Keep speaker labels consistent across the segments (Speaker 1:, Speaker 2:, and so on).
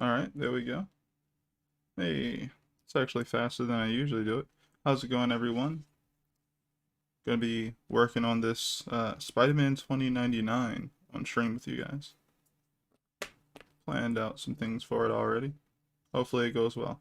Speaker 1: Alright, there we go. Hey, it's actually faster than I usually do it. How's it going, everyone? Gonna be working on this Spider-Man 2099 on stream with you guys. Planned out some things for it already. Hopefully it goes well.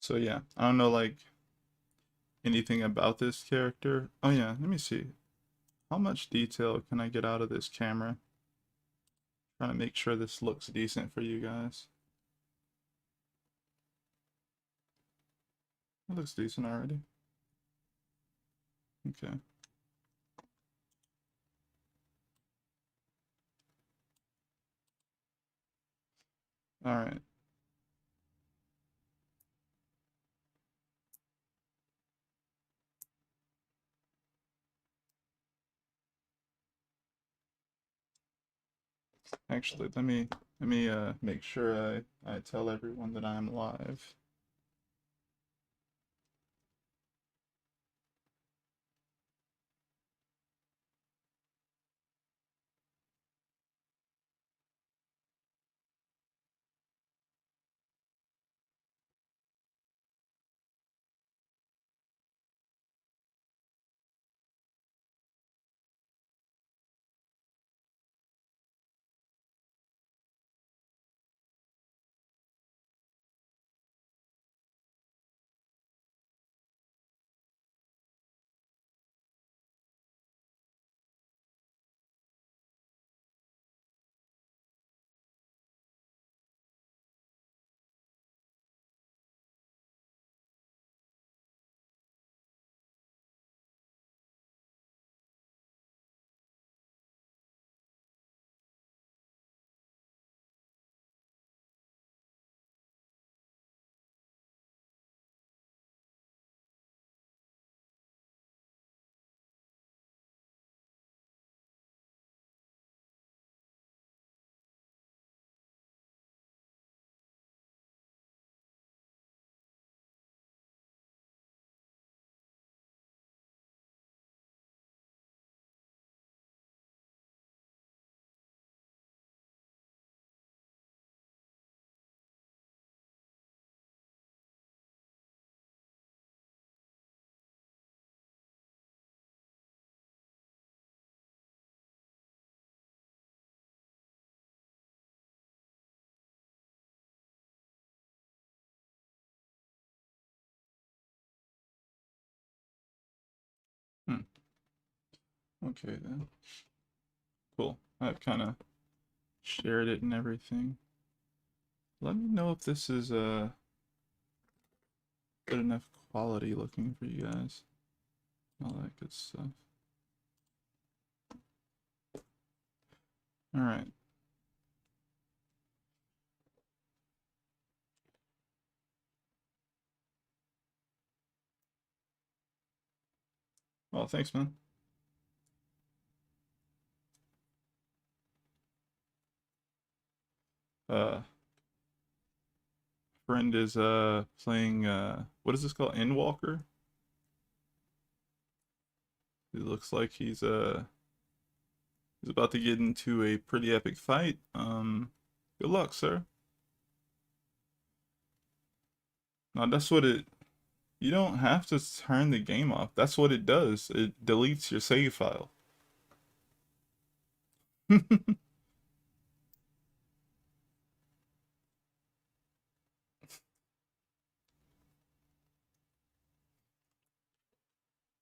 Speaker 1: So yeah, I don't know like anything about this character. Oh yeah, let me see. How much detail can I get out of this camera? Trying to make sure this looks decent for you guys. It looks decent already. Okay. Alright. Actually, let me make sure I tell everyone that I am live. Hmm. Okay then. Cool. I've kind of shared it and everything. Let me know if this is good enough quality looking for you guys. All that good stuff. All right. Well, thanks, man. Uh, friend is playing what is this called? Endwalker. It looks like he's about to get into a pretty epic fight. Good luck, sir. Now that's what it. You don't have to turn the game off. That's what it does. It deletes your save file.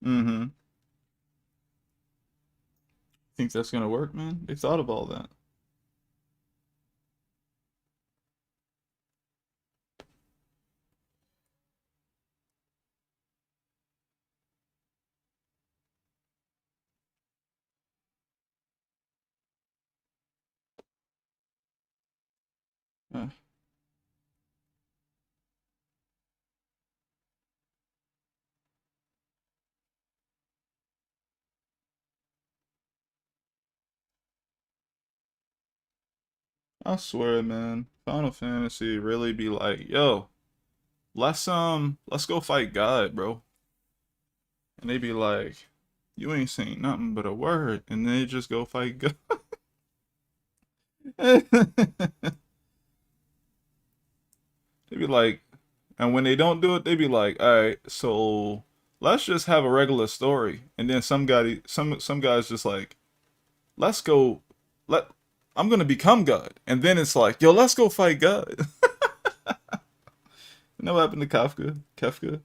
Speaker 1: Mm-hmm. Think that's gonna work, man? They thought of all that. Uh, I swear, man, Final Fantasy really be like, yo, let's go fight God, bro. And they be like, you ain't saying nothing but a word, and they just go fight God. They be like, and when they don't do it, they be like, all right, so let's just have a regular story. And then some guys just like, let's go, let I'm gonna become God. And then it's like, yo, let's go fight God. You know what happened to Kafka? Kefka?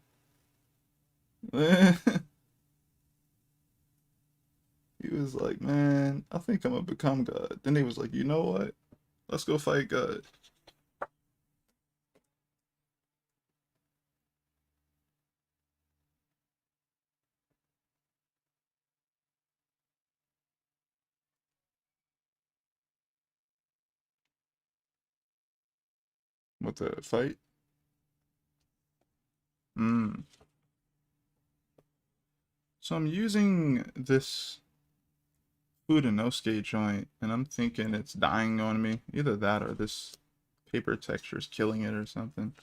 Speaker 1: He was like, man, I think I'm gonna become God. Then he was like, you know what? Let's go fight God. What the fight? Hmm. So I'm using this food and Nosuke joint, and I'm thinking it's dying on me. Either that or this paper texture is killing it or something.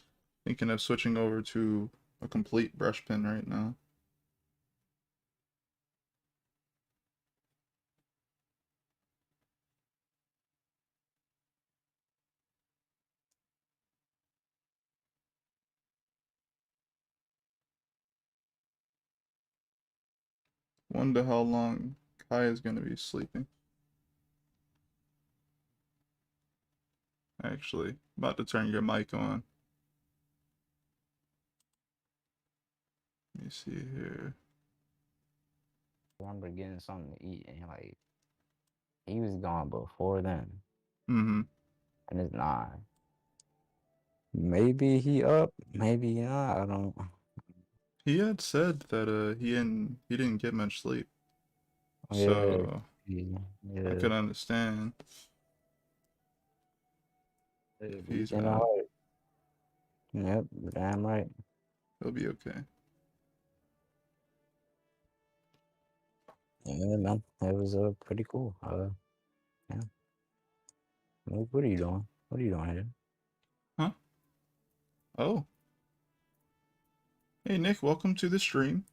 Speaker 1: Thinking of switching over to a complete brush pen right now. Wonder how long Kai is gonna be sleeping. Actually, about to turn your mic on. Let me see here.
Speaker 2: I remember getting something to eat, and like he was gone before then,
Speaker 1: Mm-hmm.
Speaker 2: and it's 9. Maybe he up, maybe not. I don't.
Speaker 1: He had said that he didn't get much sleep,
Speaker 2: Yeah,
Speaker 1: so I
Speaker 2: yeah.
Speaker 1: could understand if he's
Speaker 2: You know,
Speaker 1: bad.
Speaker 2: yep, damn right.
Speaker 1: He'll be okay.
Speaker 2: Yeah, man, it was pretty cool. Yeah. What are you doing? What are you doing here?
Speaker 1: Huh? Oh, hey Nick, welcome to the stream.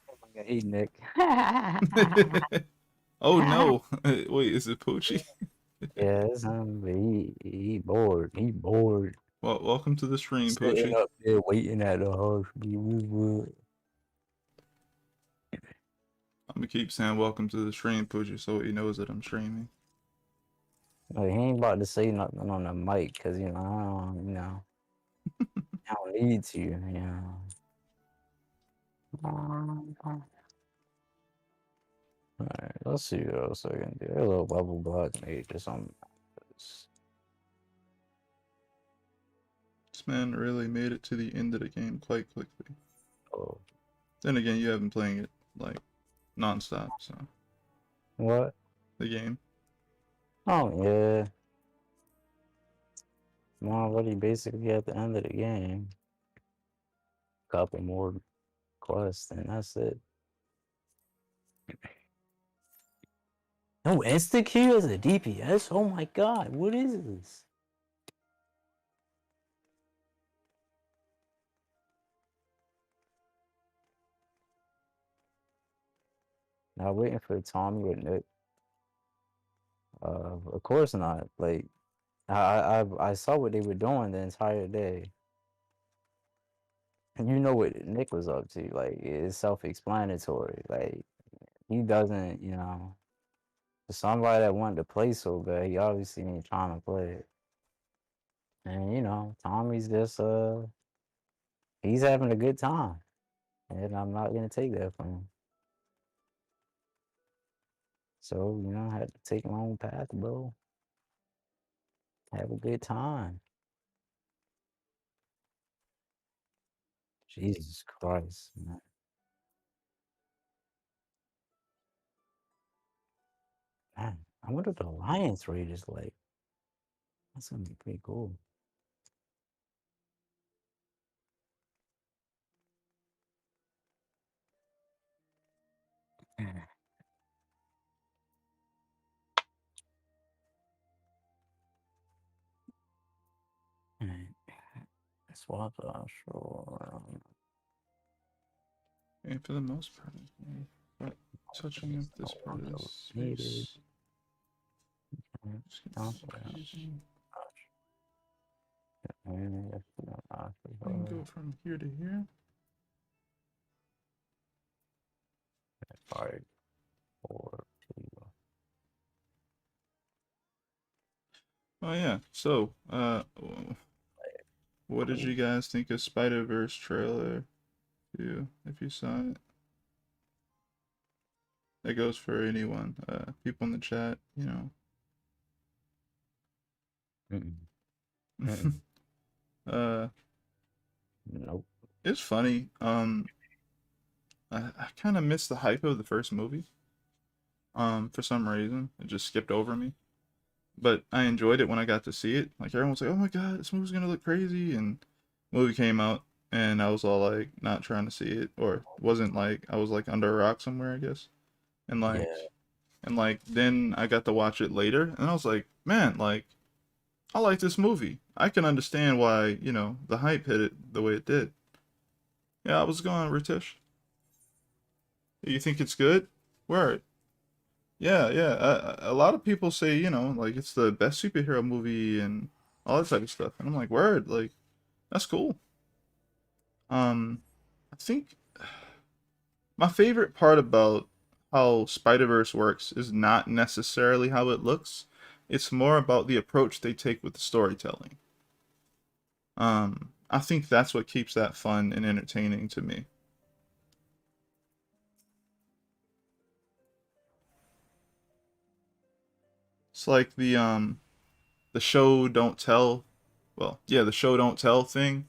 Speaker 2: Oh my God, hey Nick.
Speaker 1: Oh no, wait, is it Poochie?
Speaker 2: Yes, he bored. He bored.
Speaker 1: Well, welcome to the stream,
Speaker 2: Sitting
Speaker 1: Poochie.
Speaker 2: up there waiting at the house.
Speaker 1: I'm gonna keep saying welcome to the stream, Poochie, so he knows that I'm streaming.
Speaker 2: Like, he ain't about to say nothing on the mic because I don't need to. All right, let's see what else I can do. A little bubble block made or something.
Speaker 1: This man really made it to the end of the game quite quickly.
Speaker 2: Oh,
Speaker 1: Then again, you have been playing it like nonstop, so
Speaker 2: what?
Speaker 1: the game.
Speaker 2: Oh yeah, I'm already basically at the end of the game. Couple more quests and that's it. No insta kill as a DPS. Oh my god, what is this? Now waiting for Tommy or Nick. Of course not. Like I saw what they were doing the entire day. And you know what Nick was up to. Like it's self-explanatory. Like he doesn't, for somebody that wanted to play so bad, he obviously ain't trying to play it. And Tommy's just he's having a good time. And I'm not gonna take that from him. So, I had to take my own path, bro. Have a good time. Jesus Christ, man. Man, I wonder what the Alliance rate is like. That's gonna be pretty cool. was sure.
Speaker 1: And for the most part, but touching up this part of this
Speaker 2: Needed.
Speaker 1: space. Just get this crazy. I can go from here to here.
Speaker 2: Hard for
Speaker 1: Oh yeah. So, what did you guys think of Spider-Verse trailer? If you saw it. That goes for anyone. People in the chat, you know. uh,
Speaker 2: Nope.
Speaker 1: it's funny. I kind of missed the hype of the first movie. For some reason, it just skipped over me. But I enjoyed it when I got to see it. Like everyone was like, "Oh my god, this movie's gonna look crazy!" And movie came out, and I was all like, not trying to see it, or wasn't like I was like under a rock somewhere, I guess. And
Speaker 2: Yeah.
Speaker 1: then I got to watch it later, and I was like, man, like I like this movie. I can understand why the hype hit it the way it did. Yeah, I was going, Ritish. You think it's good? Word. Yeah, yeah. A lot of people say, like it's the best superhero movie and all that type of stuff. And I'm like, word, like that's cool. I think my favorite part about how Spider-Verse works is not necessarily how it looks. It's more about the approach they take with the storytelling. I think that's what keeps that fun and entertaining to me. It's like the show don't tell, well, yeah, the show don't tell thing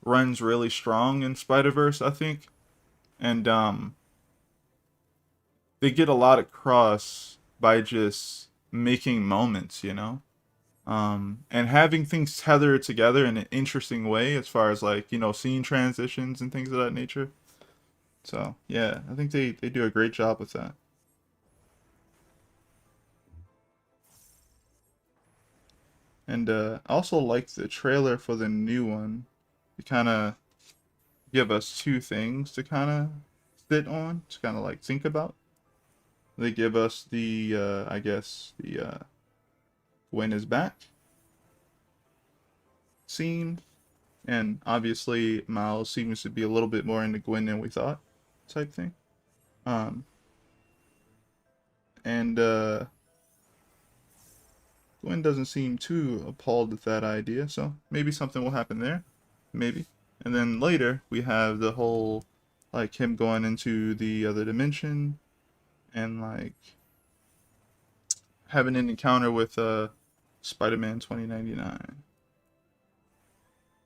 Speaker 1: runs really strong in Spider-Verse, I think. And they get a lot across by just making moments. And having things tethered together in an interesting way as far as like, scene transitions and things of that nature. So, yeah, I think they do a great job with that. And I also like the trailer for the new one. To kind of give us two things to kind of sit on, to kind of like think about. They give us the, I guess, the Gwen is back scene. And obviously, Miles seems to be a little bit more into Gwen than we thought, type thing. Um, and Gwen doesn't seem too appalled at that idea, so maybe something will happen there. Maybe. And then later, we have the whole, like, him going into the other dimension and, like, having an encounter with Spider-Man 2099.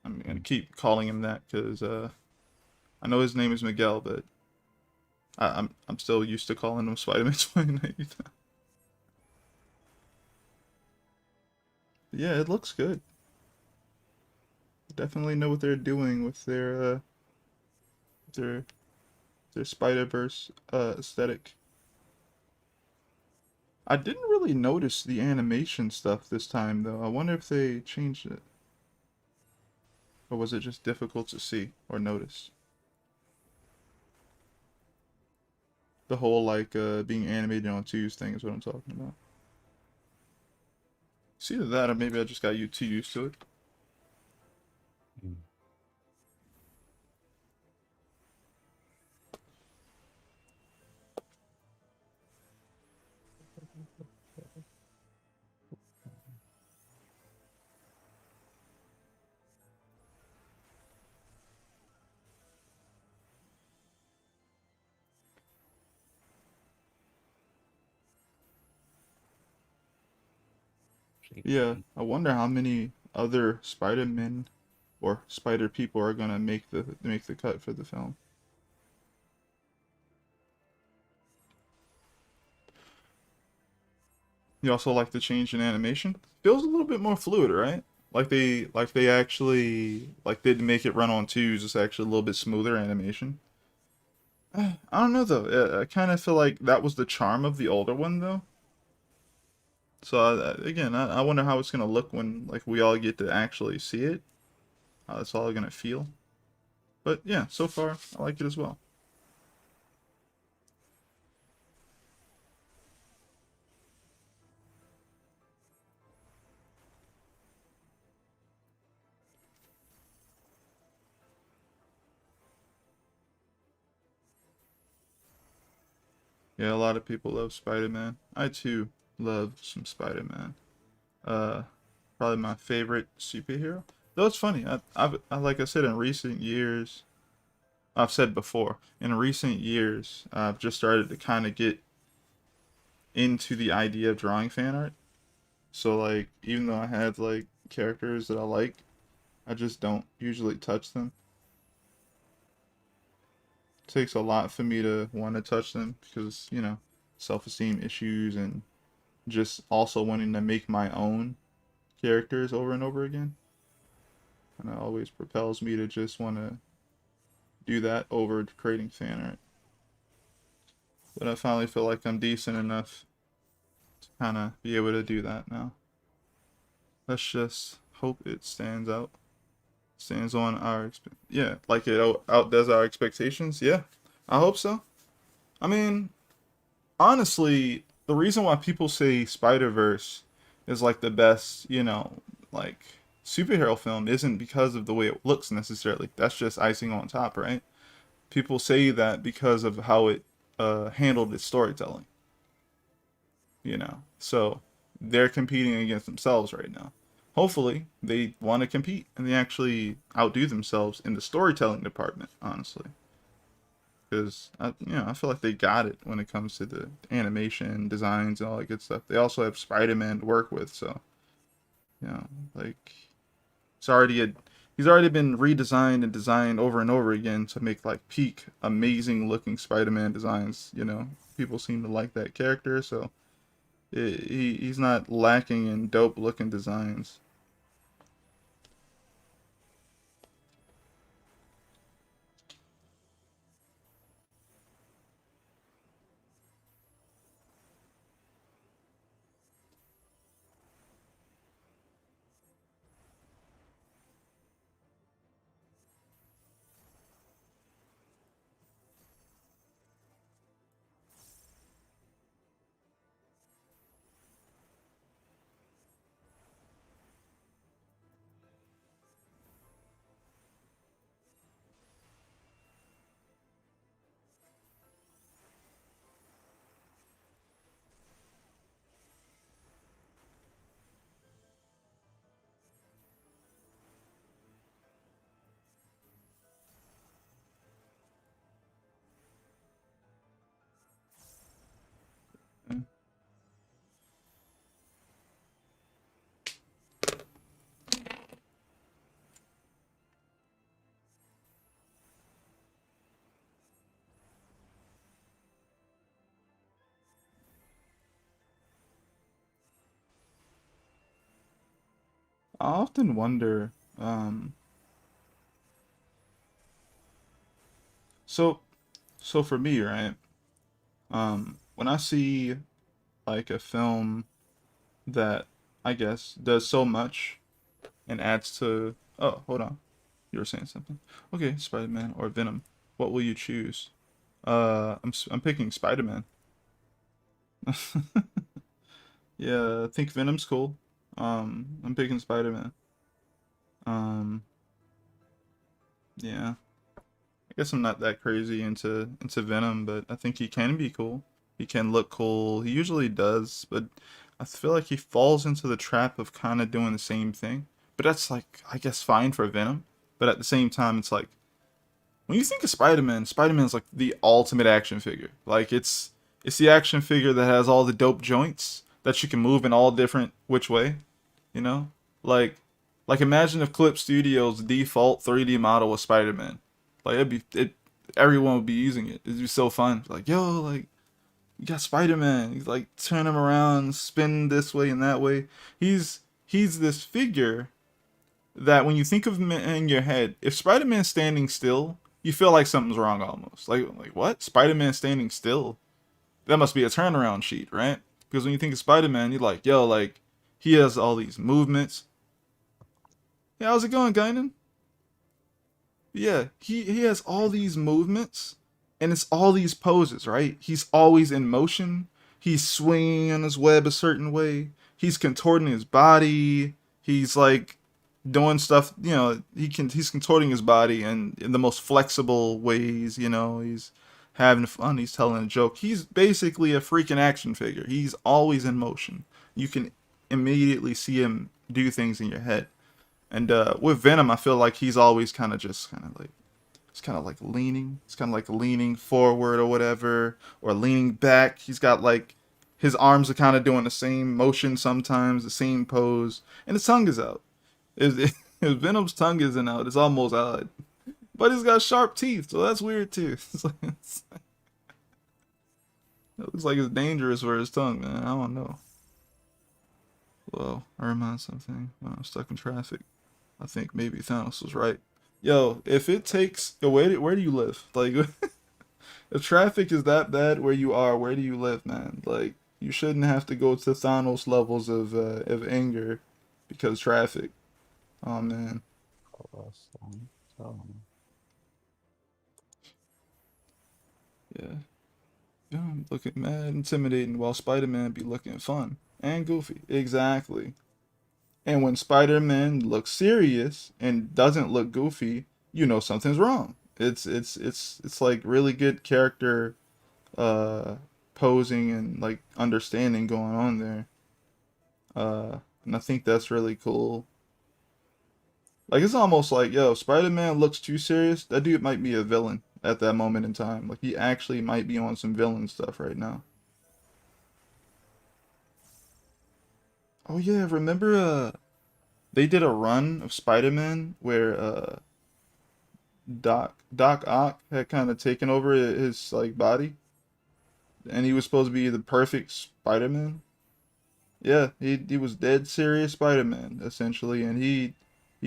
Speaker 1: I'm gonna keep calling him that because I know his name is Miguel, but I'm still used to calling him Spider-Man 2099. Yeah, it looks good. Definitely know what they're doing with their their Spider-Verse aesthetic. I didn't really notice the animation stuff this time though. I wonder if they changed it. Or was it just difficult to see or notice? The whole like being animated on twos thing is what I'm talking about. It's either that or maybe I just got you too used to it. Yeah, I wonder how many other Spider-Men or Spider people are gonna make the cut for the film. You also like the change in animation? Feels a little bit more fluid, right? Like they actually like didn't make it run on twos. It's actually a little bit smoother animation. I don't know though. I kind of feel like that was the charm of the older one though. So again, I wonder how it's gonna look when like we all get to actually see it. how it's all gonna feel. But yeah, so far I like it as well. Yeah, a lot of people love Spider-Man. I too love some Spider-Man. Uh, Probably my favorite superhero. Though it's funny, like I said, in recent years, I've said before, in recent years, I've just started to kind of get into the idea of drawing fan art. So like, even though I had like characters that I like, I just don't usually touch them. It takes a lot for me to want to touch them because, self-esteem issues and just also wanting to make my own characters over and over again. And it always propels me to just want to do that over creating fan art. But I finally feel like I'm decent enough to kind of be able to do that now. Let's just hope it stands out. Stands on our yeah, like it outdoes our expectations. Yeah, I hope so. I mean, honestly, the reason why people say Spider-Verse is like the best, like superhero film isn't because of the way it looks necessarily. That's just icing on top, right? People say that because of how it handled its storytelling, So they're competing against themselves right now. Hopefully, they want to compete and they actually outdo themselves in the storytelling department, honestly. Because I feel like they got it when it comes to the animation, designs, and all that good stuff. They also have Spider-Man to work with, so like it's already a he's already been redesigned and designed over and over again to make like peak amazing looking Spider-Man designs. People seem to like that character, so he's not lacking in dope looking designs. I often wonder. So so for me, right? When I see like a film that I guess does so much and adds to. Oh, hold on. You were saying something. Okay, Spider-Man or Venom. What will you choose? I'm picking Spider-Man. Yeah, I think Venom's cool. I'm picking Spider-Man. Um, yeah. I guess I'm not that crazy into Venom, but I think he can be cool. He can look cool. He usually does, but I feel like he falls into the trap of kind of doing the same thing. But that's like I guess fine for Venom. But at the same time, it's like when you think of Spider-Man, Spider-Man's like the ultimate action figure. Like it's the action figure that has all the dope joints that you can move in all different which way, you know? Like imagine if Clip Studios default 3D model was Spider-Man. Like everyone would be using it. It'd be so fun. Like, yo, like you got Spider-Man. He's like turn him around, spin this way and that way. He's this figure that when you think of him in your head, if Spider-Man's standing still, you feel like something's wrong almost. Like what? Spider-Man standing still? That must be a turnaround sheet, right? Because when you think of Spider-Man, you're like, yo, like he has all these movements. Hey, how's it going, Guinan? Yeah, he has all these movements, and it's all these poses, right? He's always in motion. He's swinging on his web a certain way. He's contorting his body. He's like doing stuff. He's contorting his body in the most flexible ways. He's having fun. He's telling a joke. He's basically a freaking action figure. He's always in motion. You can immediately see him do things in your head. And with Venom, I feel like he's always kind of just kind of like it's kind of like leaning. It's kind of like leaning forward or whatever, or leaning back. He's got like his arms are kind of doing the same motion sometimes, the same pose, and his tongue is out. If Venom's tongue isn't out, it's almost out. But he's got sharp teeth, so that's weird too. It looks like it's dangerous for his tongue, man. I don't know. Well, I remind something when I'm stuck in traffic. I think maybe Thanos was right. Yo, if it takes, yo, where do you live? Like, if traffic is that bad where you are, where do you live, man? Like, you shouldn't have to go to Thanos levels of anger because traffic. Oh man,
Speaker 2: So,
Speaker 1: yeah, yeah. Looking mad, intimidating, while Spider-Man be looking fun and goofy. Exactly. And when Spider-Man looks serious and doesn't look goofy, you know something's wrong. It's like really good character uh posing and like understanding going on there. And I think that's really cool. Like it's almost like, yo, Spider-Man looks too serious. That dude might be a villain at that moment in time. Like he actually might be on some villain stuff right now. Oh yeah, remember they did a run of Spider-Man where Doc Ock had kind of taken over his like body, and he was supposed to be the perfect Spider-Man. Yeah, he was dead serious Spider-Man essentially, and he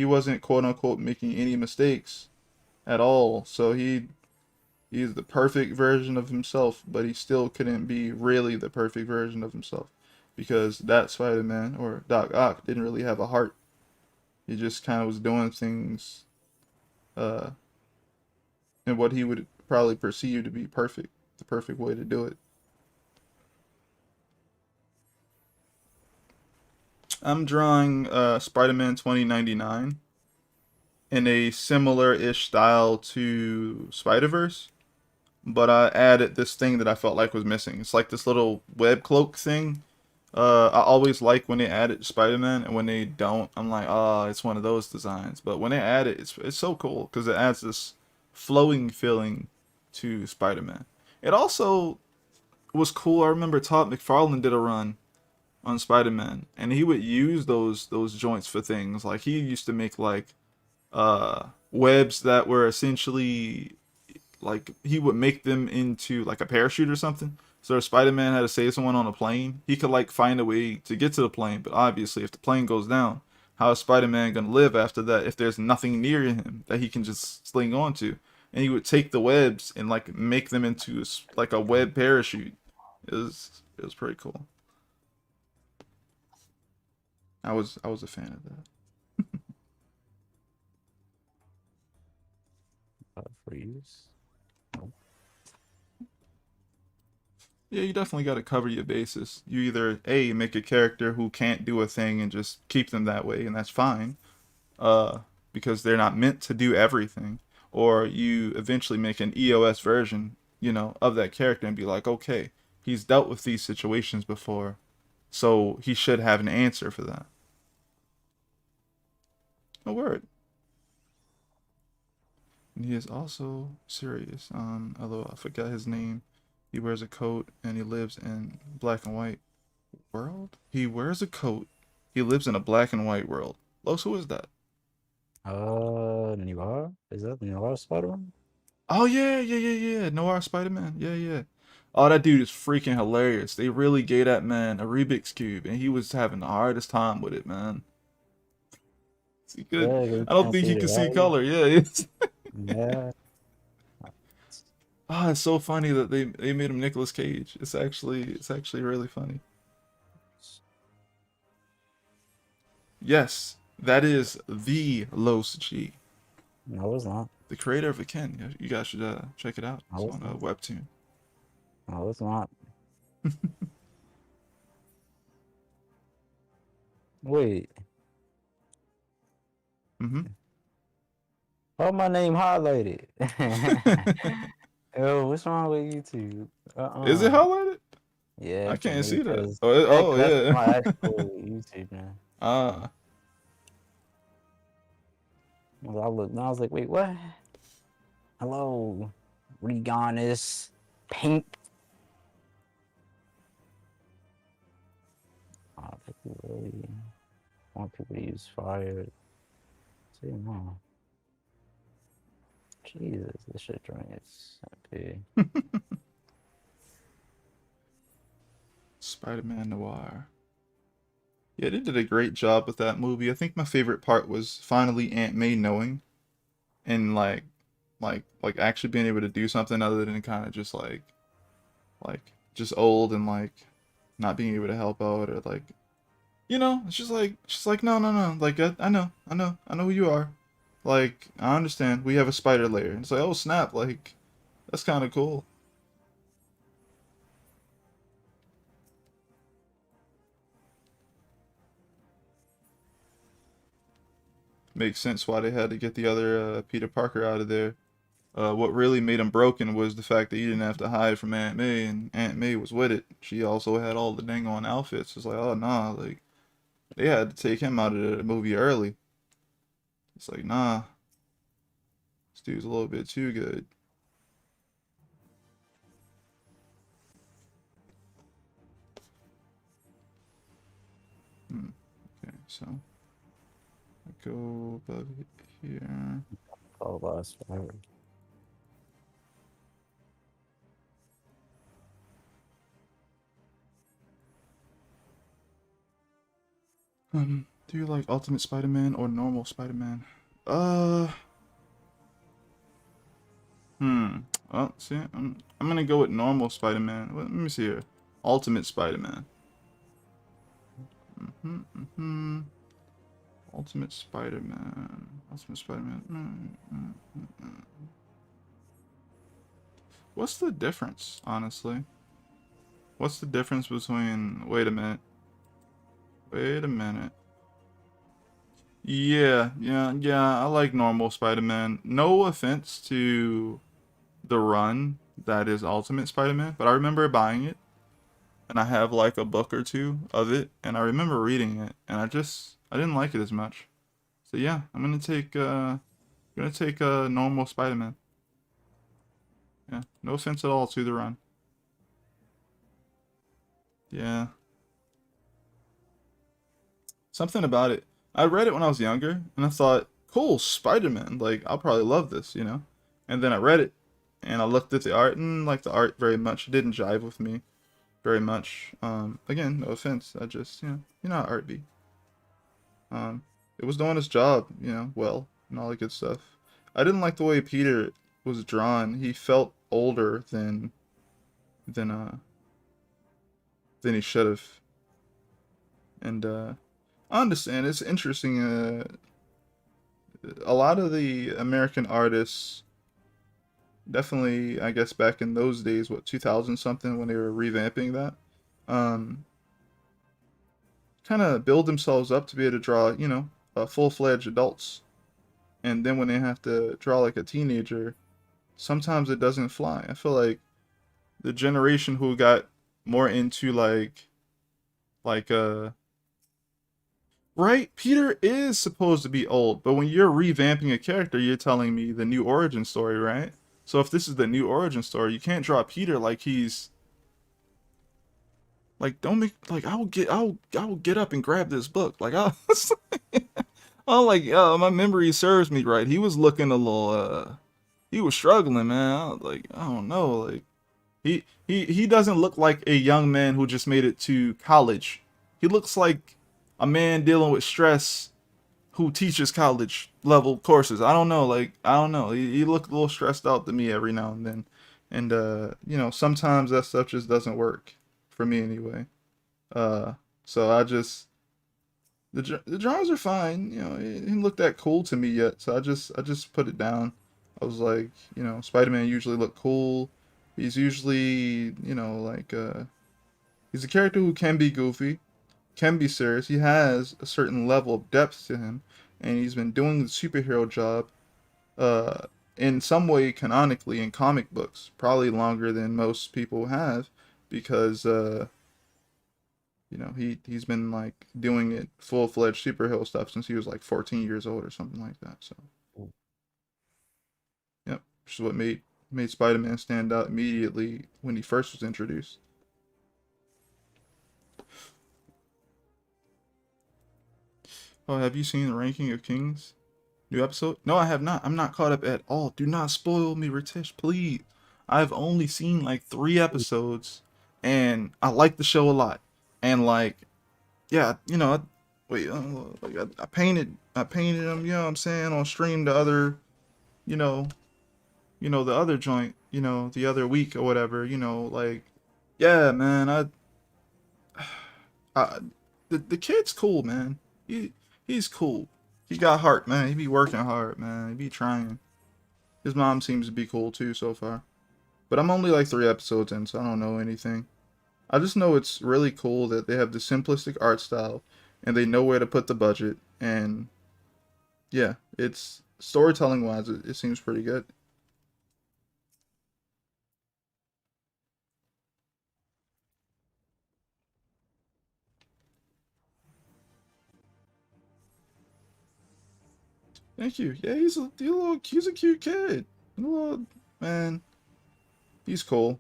Speaker 1: wasn't quote unquote making any mistakes at all. So he's the perfect version of himself, but he still couldn't be really the perfect version of himself because that Spider-Man or Doc Ock didn't really have a heart. He just kind of was doing things uh in what he would probably perceive to be perfect, the perfect way to do it. I'm drawing Spider-Man 2099 in a similar-ish style to Spider-Verse, but I added this thing that I felt like was missing. It's like this little web cloak thing. I always like when they add it to Spider-Man, and when they don't, I'm like, oh, it's one of those designs. But when they add it, it's so cool because it adds this flowing feeling to Spider-Man. It also was cool. I remember Todd McFarlane did a run on Spider-Man, and he would use those joints for things. Like he used to make like webs that were essentially like he would make them into like a parachute or something. So if Spider-Man had to save someone on a plane, he could like find a way to get to the plane. But obviously, if the plane goes down, how is Spider-Man gonna live after that if there's nothing near him that he can just sling onto? And he would take the webs and like make them into like a web parachute. It was pretty cool. I was a fan of that.
Speaker 2: freeze.
Speaker 1: Yeah, you definitely got to cover your bases. You either A, make a character who can't do a thing and just keep them that way, and that's fine, uh, because they're not meant to do everything. Or you eventually make an EOS version, of that character and be like, okay, he's dealt with these situations before, so he should have an answer for that. A word. And he is also serious. Although I forgot his name. He wears a coat and he lives in black and white world? He wears a coat. He lives in a black and white world. Los, who is that?
Speaker 2: Noir? Is that Noir Spider-Man?
Speaker 1: Oh yeah, yeah, yeah, yeah. Noir Spider-Man. Yeah, yeah. Oh, that dude is freaking hilarious. They really gave that man a Rubik's cube, and he was having the hardest time with it, man. He could.
Speaker 2: Yeah, you
Speaker 1: I don't
Speaker 2: can't
Speaker 1: think
Speaker 2: see
Speaker 1: he
Speaker 2: the
Speaker 1: could see
Speaker 2: value.
Speaker 1: color. Yeah, it's.
Speaker 2: Yeah.
Speaker 1: Ah, it's so funny that they made him Nicolas Cage. It's actually really funny. Yes, that is the Los G.
Speaker 2: No, it's not.
Speaker 1: the creator of Akin. You guys should check it out. It's
Speaker 2: Oh,
Speaker 1: on a webtoon.
Speaker 2: it's not. Wait.
Speaker 1: Mm-hmm.
Speaker 2: Oh, my name highlighted. Yo, what's wrong with YouTube?
Speaker 1: Is it highlighted?
Speaker 2: Yeah,
Speaker 1: I
Speaker 2: for
Speaker 1: can't
Speaker 2: me,
Speaker 1: see that.
Speaker 2: cause
Speaker 1: Oh,
Speaker 2: yeah,
Speaker 1: oh
Speaker 2: cause that's
Speaker 1: yeah.
Speaker 2: my actual YouTube now.
Speaker 1: Ah,
Speaker 2: I looked and I was like, wait, what? Hello, Regonis, Pink. Oh, people really want people to use fire. Say no. Jesus, this shit drinks.
Speaker 1: Spider-Man Noir. Yeah, they did a great job with that movie. I think my favorite part was finally Aunt May knowing and like actually being able to do something other than kind of just old and like not being able to help out or like it's just like she's like no like I know who you are, like I understand we have a spider lair. It's like, oh snap, like that's kind of cool. Makes sense why they had to get the other Peter Parker out of there. What really made him broken was the fact that he didn't have to hide from Aunt May, and Aunt May was with it. She also had all the dang on outfits. It's like, oh nah, like they had to take him out of the movie early. It's like, nah, this dude's a little bit too good. Hmm. Okay, so I go above it here.
Speaker 2: Oh, last fire.
Speaker 1: Do you like Ultimate Spider-Man or normal Spider-Man? Hmm. Well, see, I'm gonna go with normal Spider-Man. Let me see here. Ultimate Spider-Man. Mm-hmm. Ultimate Spider-Man. Ultimate Spider-Man. What's the difference, honestly? What's the difference between... Wait a minute. Wait a minute. Yeah, I like normal Spider-Man. No offense to the run that is Ultimate Spider-Man, but I remember buying it, and I have like a book or two of it, and I remember reading it, and I didn't like it as much. So yeah, I'm gonna take normal Spider-Man. Yeah, no offense at all to the run. Yeah, something about it. I read it when I was younger, and I thought, cool, Spider-Man. Like, I'll probably love this. And then I read it, and I looked at the art, and like the art very much didn't jive with me very much. Again, no offense. I just, how art be. It was doing its job, well, and all that good stuff. I didn't like the way Peter was drawn. He felt older than uh than he should have. And I understand it's interesting. A lot of the American artists, definitely, I guess back in those days, what 2000 something when they were revamping that, um, kind of build themselves up to be able to draw, full-fledged adults. And then when they have to draw like a teenager, sometimes it doesn't fly. I feel like the generation who got more into like right, Peter is supposed to be old, but when you're revamping a character, you're telling me the new origin story, right? So if this is the new origin story, you can't draw Peter like he's like, don't make like I will get up and grab this book. Like I was oh like my memory serves me right. He was looking a little he was struggling, man. I was like, I don't know, like he doesn't look like a young man who just made it to college. He looks like a man dealing with stress who teaches college level courses. I don't know, like I don't know. He looked a little stressed out to me every now and then, and sometimes that stuff just doesn't work for me anyway. Uh, so the drawings are fine. It didn't look that cool to me yet, so I just put it down. I was like, Spider-Man usually look cool. He's usually, he's a character who can be goofy, can be serious. He has a certain level of depth to him, and he's been doing the superhero job, uh, in some way canonically in comic books, probably longer than most people have, because he's been like doing it full-fledged superhero stuff since he was like 14 years old or something like that. So, yep, which is what made Spider-Man stand out immediately when he first was introduced. Oh, have you seen the Ranking of Kings new episode? No, I have not. I'm not caught up at all. Do not spoil me, Ritesh, please. I've only seen like 3 episodes, and I like the show a lot. And like, yeah, wait, like I painted him. You know what I'm saying, on stream the other, you know, the other joint, the other week or whatever. Like, yeah, man, I the kid's cool, man. He's cool. He got heart, man. He be working hard, man. He be trying. His mom seems to be cool too so far. But I'm only like 3 episodes in, so I don't know anything. I just know it's really cool that they have the simplistic art style and they know where to put the budget. And yeah, it's storytelling wise, it seems pretty good. Thank you. Yeah, he's a cute kid. A little, man, he's cool.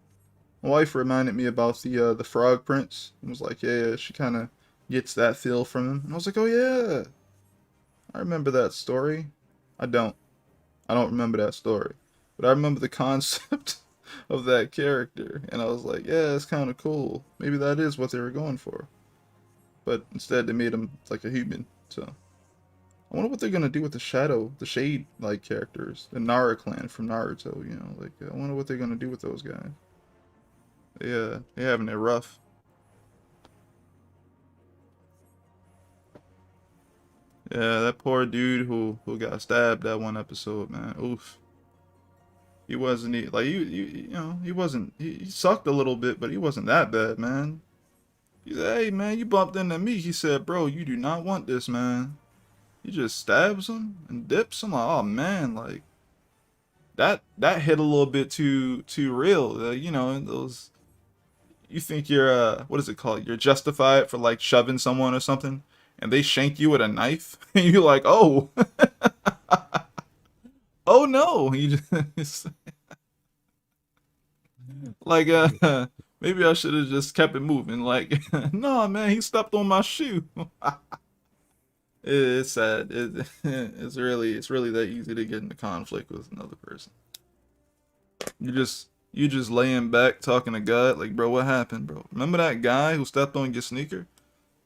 Speaker 1: My wife reminded me about the Frog Prince and was like, yeah, she kind of gets that feel from him. And I was like, oh yeah, I remember that story. I don't. I don't remember that story, but I remember the concept of that character, and I was like, yeah, it's kind of cool. Maybe that is what they were going for, but instead they made him like a human. So I wonder what they're gonna do with the Shade like characters, the Nara clan from Naruto. Like I wonder what they're gonna do with those guys. Yeah, they having it rough. Yeah, that poor dude who got stabbed that one episode, man. Oof. He wasn't like he wasn't he sucked a little bit, but he wasn't that bad, man. He said, "Hey, man, you bumped into me." He said, "Bro, you do not want this, man." He just stabs him and dips. I'm like, "Oh man, like that hit a little bit too real." Those you think you're what is it called? You're justified for like shoving someone or something, and they shank you with a knife, and you're like, "Oh, oh no!" He just like maybe I should have just kept it moving. Like, no, man, he stepped on my shoe. It's sad. It's really that easy to get into conflict with another person. You just laying back talking to God, like, bro, what happened, bro? Remember that guy who stepped on your sneaker?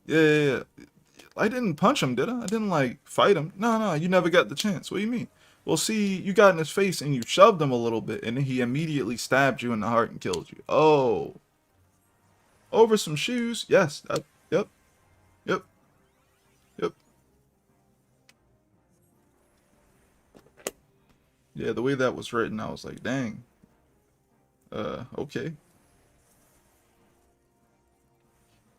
Speaker 1: Yeah, yeah, yeah. I didn't punch him, did I? I didn't like fight him. No, no, you never got the chance. What do you mean? Well, see, you got in his face and you shoved him a little bit, and then he immediately stabbed you in the heart and killed you. Oh, over some shoes? Yes. Yep. Yep. Yep. Yeah, the way that was written, I was like, dang. Okay.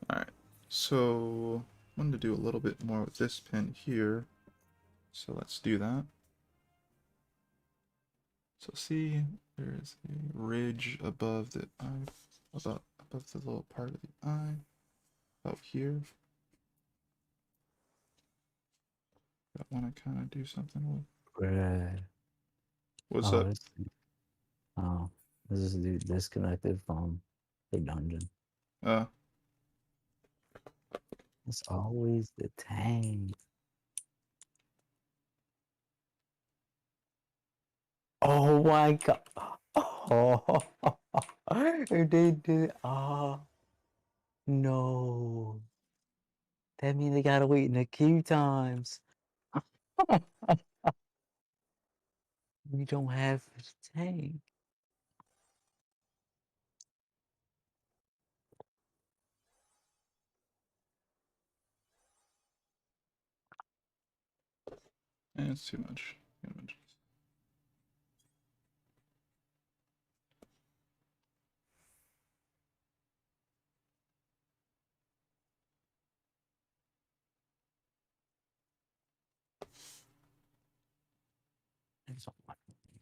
Speaker 1: All right. So, I wanted to do a little bit more with this pen here. So let's do that. So see, there's a ridge above the eye, above the little part of the eye, about here. I want to kind of do something with.
Speaker 2: Right.
Speaker 1: What's
Speaker 2: Oh,
Speaker 1: up?
Speaker 2: oh, this is dude disconnected from the dungeon.
Speaker 1: Uh,
Speaker 2: It's always the tank. Oh my god. Oh, they did. Oh, no. That means they gotta wait in the queue times. We don't have the tank.
Speaker 1: it's too much images.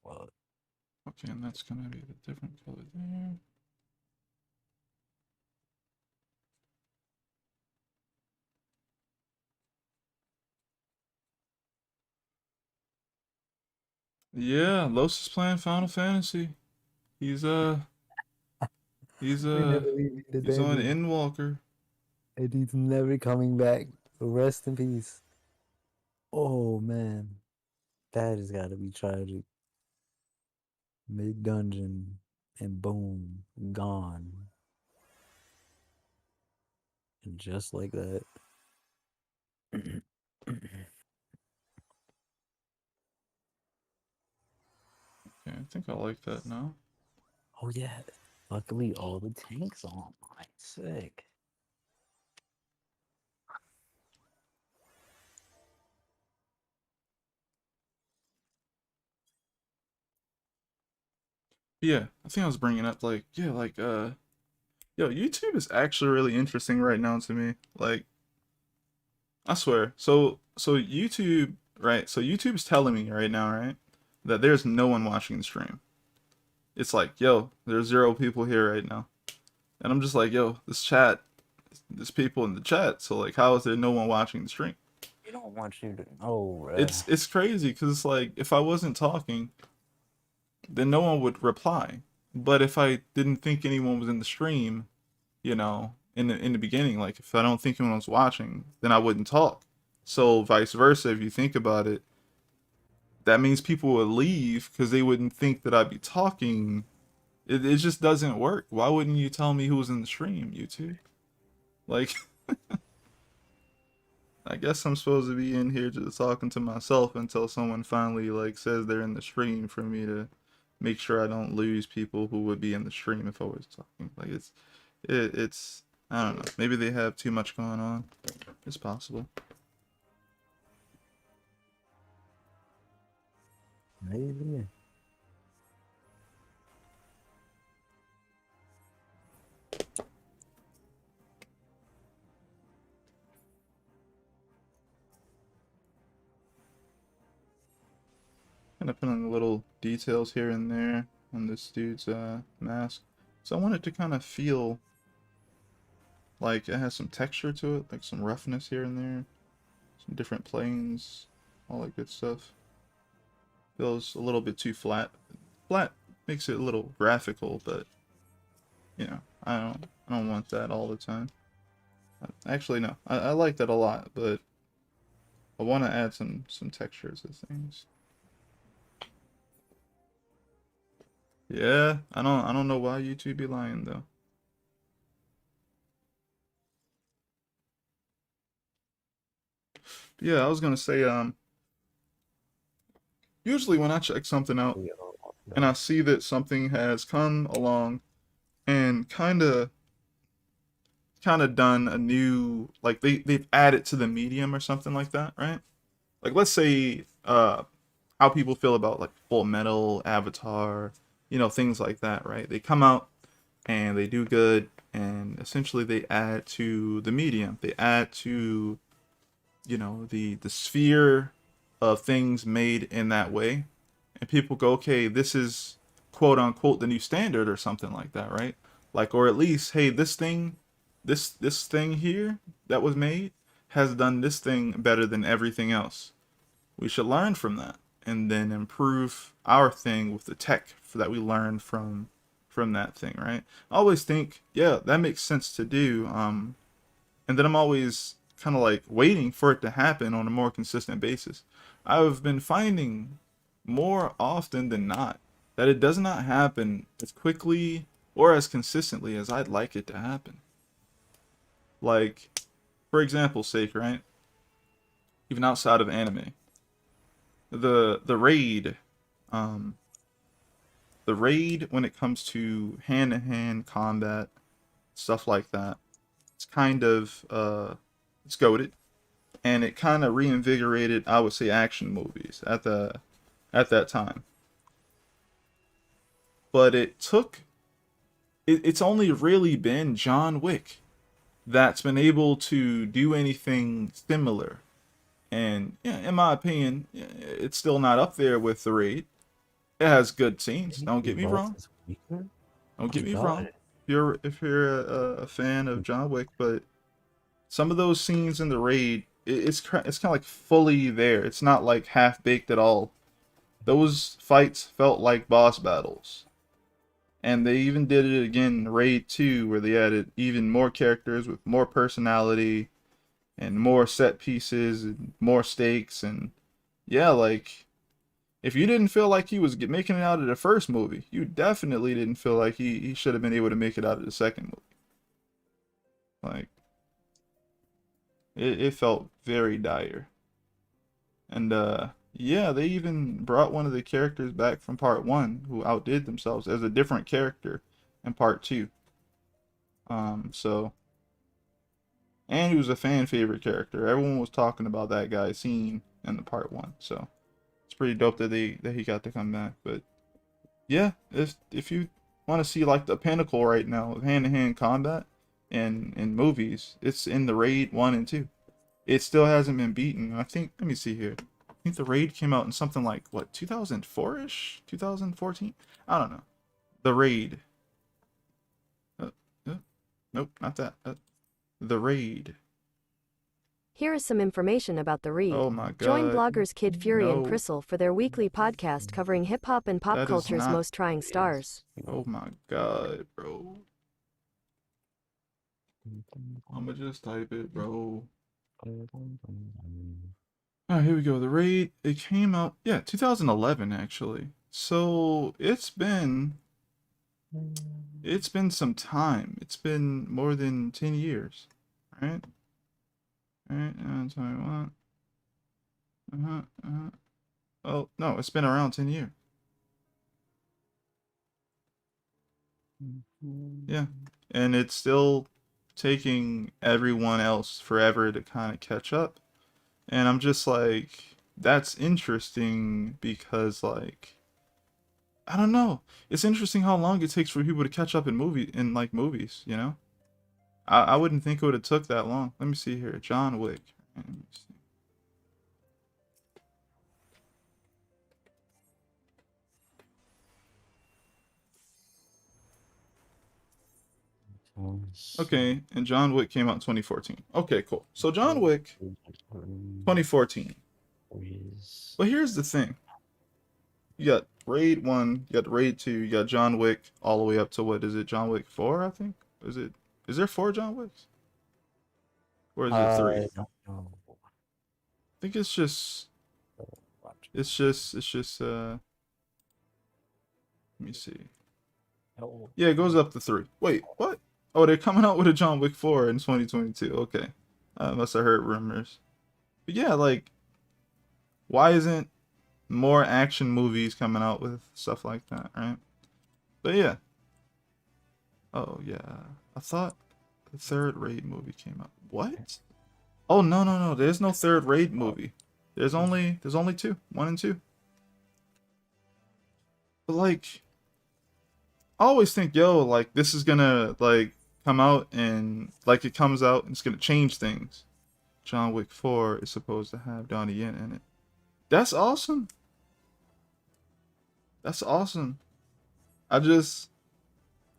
Speaker 2: Well,
Speaker 1: Okay, and that's gonna be the different color there. Yeah, Los is playing Final Fantasy. He's he's
Speaker 2: we never leave the
Speaker 1: he's on
Speaker 2: dungeon.
Speaker 1: Endwalker.
Speaker 2: And he's never coming back. Rest in peace. Oh man, that has got to be tragic. Mid dungeon, and boom, gone, and just like that.
Speaker 1: Okay, I think I like that now.
Speaker 2: Oh yeah, luckily all the tanks on. Sick.
Speaker 1: Yeah, I think I was bringing up like yeah, like yo, YouTube is actually really interesting right now to me. Like I swear. So YouTube, right? So YouTube's telling me right now, right, that there's no one watching the stream. It's like, yo, there's 0 people here right now. And I'm just like, yo, this chat, there's people in the chat. So like how is there no one watching the stream?
Speaker 2: They don't want you to. Oh, bruh.
Speaker 1: It's crazy cuz it's like if I wasn't talking, then no one would reply. But if I didn't think anyone was in the stream, you know, in the beginning, like if I don't think anyone was watching, then I wouldn't talk. So vice versa, if you think about it, that means people would leave because they wouldn't think that I'd be talking. It just doesn't work. Why wouldn't you tell me who was in the stream, YouTube? Like, I guess I'm supposed to be in here just talking to myself until someone finally like says they're in the stream for me to make sure I don't lose people who would be in the stream if I was talking. Like it's I don't know. Maybe they have too much going on. It's possible.
Speaker 2: Maybe.
Speaker 1: Kind of putting little details here and there on this dude's mask. So I want it to kind of feel like it has some texture to it, like some roughness here and there, some different planes, all that good stuff. Feels a little bit too flat. Flat makes it a little graphical, but you know, I don't want that all the time. Actually, no, I like that a lot, but I want to add some textures to things. Yeah, I don't know why YouTube be lying though. Yeah, I was gonna say usually when I check something out and I see that something has come along and kind of done a new like they've added to the medium or something like that, right? Like let's say how people feel about like Full Metal, Avatar, you know, things like that, right? They come out and they do good and essentially they add to the medium. They add to, you know, the sphere of things made in that way. And people go, okay, this is quote unquote the new standard or something like that, right? Like, or at least, hey, this thing here that was made has done this thing better than everything else. We should learn from that and then improve our thing with the tech that we learned from that thing, right? I always think, yeah, that makes sense to do. And then I'm always kind of like waiting for it to happen on a more consistent basis. I've been finding more often than not that it does not happen as quickly or as consistently as I'd like it to happen. Like, for example's sake, right? Even outside of anime, the raid, um, the raid when it comes to hand-to-hand combat, stuff like that, it's kind of it's goated, and it kind of reinvigorated, I would say, action movies at that time. But it's only really been John Wick that's been able to do anything similar And yeah, in my opinion, it's still not up there with the Raid. It has good scenes. Don't get
Speaker 2: His
Speaker 1: me
Speaker 2: voice
Speaker 1: wrong.
Speaker 2: is weaker?
Speaker 1: Don't
Speaker 2: My
Speaker 1: get me wrong.
Speaker 2: God.
Speaker 1: If you're a fan of John Wick, but some of those scenes in the Raid, it's kind of like fully there. It's not like half baked at all. Those fights felt like boss battles. And they even did it again in Raid 2, where they added even more characters with more personality and more set pieces and more stakes. And yeah, like, if you didn't feel like he was making it out of the first movie, you definitely didn't feel like he should have been able to make it out of the second movie. Like, it felt very dire. And yeah, they even brought one of the characters back from part one who outdid themselves as a different character in part two. So and he was a fan favorite character. Everyone was talking about that guy's scene in the part one. So it's pretty dope that he got to come back. But yeah, if you want to see like the pinnacle right now of hand to hand combat in movies, it's in the Raid 1 and 2. It still hasn't been beaten. I think, let me see here. I think the Raid came out in something like, what, 2004-ish? 2014? I don't know. The Raid. Uh, uh, nope, not that. The Raid.
Speaker 3: Here is some information about the Read.
Speaker 1: Oh my
Speaker 3: Join
Speaker 1: god.
Speaker 3: bloggers Kid Fury and
Speaker 1: No,
Speaker 3: Crystal for their weekly podcast covering hip-hop and pop
Speaker 1: that is
Speaker 3: culture's
Speaker 1: not.
Speaker 3: most trying stars.
Speaker 1: Oh my god, bro. I'ma just type it, bro. Alright, here we go. The Raid, it came out, yeah, 2011 actually. So it's been some time. It's been more than 10 years. Right? Right, tell me what. Oh, no, it's been around 10 years. Yeah. And it's still taking everyone else forever to kind of catch up. And I'm just like, that's interesting because, like, I don't know. It's interesting how long it takes for people to catch up in movies, you know? I wouldn't think it would have took that long. Let me see here. John Wick. Let me see. Okay, and John Wick came out in 2014. Okay, cool. So John Wick 2014. But here's the thing. You got Raid 1, you got Raid 2, you got John Wick all the way up to what is it? John Wick 4, I think? Is there 4 John Wicks? Or is it 3? I
Speaker 2: Don't know.
Speaker 1: think let me see. Yeah, it goes up to 3. Wait, what? Oh, they're coming out with a John Wick 4 in 2022. Okay. I must have heard rumors. But yeah, like, why isn't more action movies coming out with stuff like that, right? But yeah. Oh yeah. I thought the third Raid movie came out. What? Oh no no no, there's no third Raid movie. There's only two. 1 and 2. But like I always think, yo, like this is gonna like come out and like it comes out and it's gonna change things. John Wick 4 is supposed to have Donnie Yen in it. That's awesome. That's awesome. I just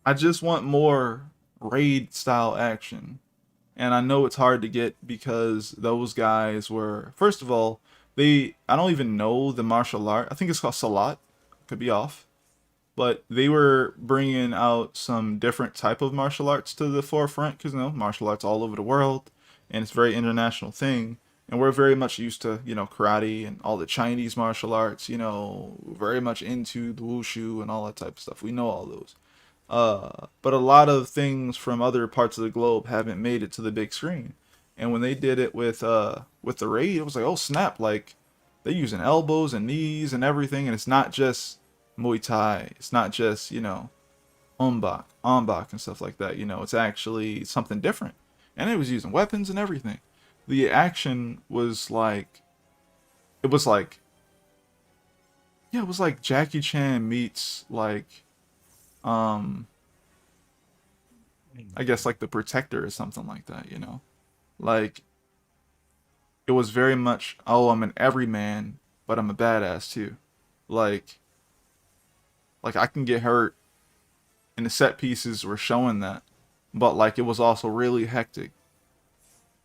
Speaker 1: I just want more raid style action. And I know it's hard to get because those guys were first of all, I don't even know the martial art. I think it's called Salat. Could be off. But they were bringing out some different type of martial arts to the forefront because martial arts all over the world and it's a very international thing, and we're very much used to karate and all the Chinese martial arts, very much into the wushu and all that type of stuff. We know all those, but a lot of things from other parts of the globe haven't made it to the big screen. And when they did it with the Raid, it was like, oh snap, like they're using elbows and knees and everything, and it's not just Muay Thai. It's not just, ombak and stuff like that. It's actually something different. And it was using weapons and everything. The action was like, it was like, yeah, it was like Jackie Chan meets like, I guess like The Protector or something like that, Like, it was very much, oh, I'm an everyman, but I'm a badass too. Like I can get hurt, and the set pieces were showing that. But like it was also really hectic.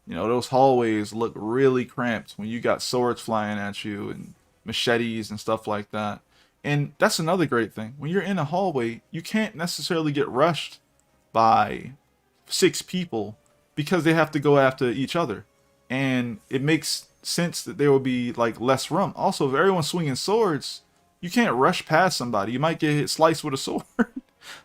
Speaker 1: You know, those hallways look really cramped when you got swords flying at you and machetes and stuff like that. And that's another great thing. When you're in a hallway, you can't necessarily get rushed by 6 people because they have to go after each other. And it makes sense that there will be like less room. Also, if everyone's swinging swords, you can't rush past somebody. You might get hit sliced with a sword.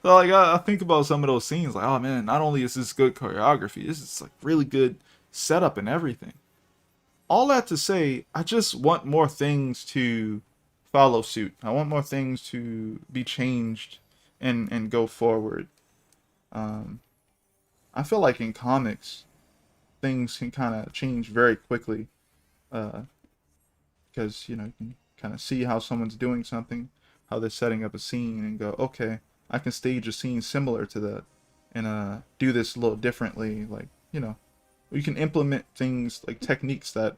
Speaker 1: So like I think about some of those scenes, like, oh man, not only is this good choreography, this is like really good setup and everything. All that to say, I just want more things to follow suit. I want more things to be changed and go forward. Um, I feel like in comics, things can kind of change very quickly, because you know you can kind of see how someone's doing something, how they're setting up a scene, and go, okay, I can stage a scene similar to that, and do this a little differently. Like you know, you can implement things like techniques that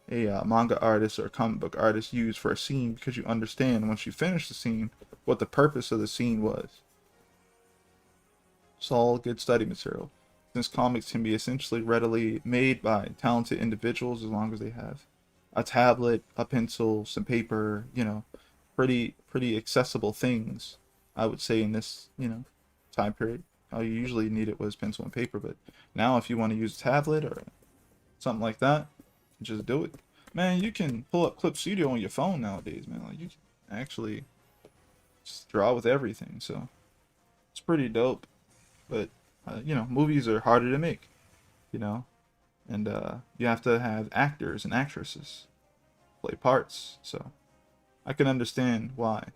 Speaker 1: a manga artist or a comic book artist use for a scene because you understand once you finish the scene what the purpose of the scene was. It's all good study material. Since comics can be essentially readily made by talented individuals as long as they have a tablet, a pencil, some paper, you know, pretty accessible things, I would say in this, you know, time period. All you usually need it was pencil and paper, but now if you want to use a tablet or something like that, just do it. Man, you can pull up Clip Studio on your phone nowadays, man. Like you can actually just draw with everything, so it's pretty dope. But you know, movies are harder to make, you know, and you have to have actors and actresses play parts. So I can understand why.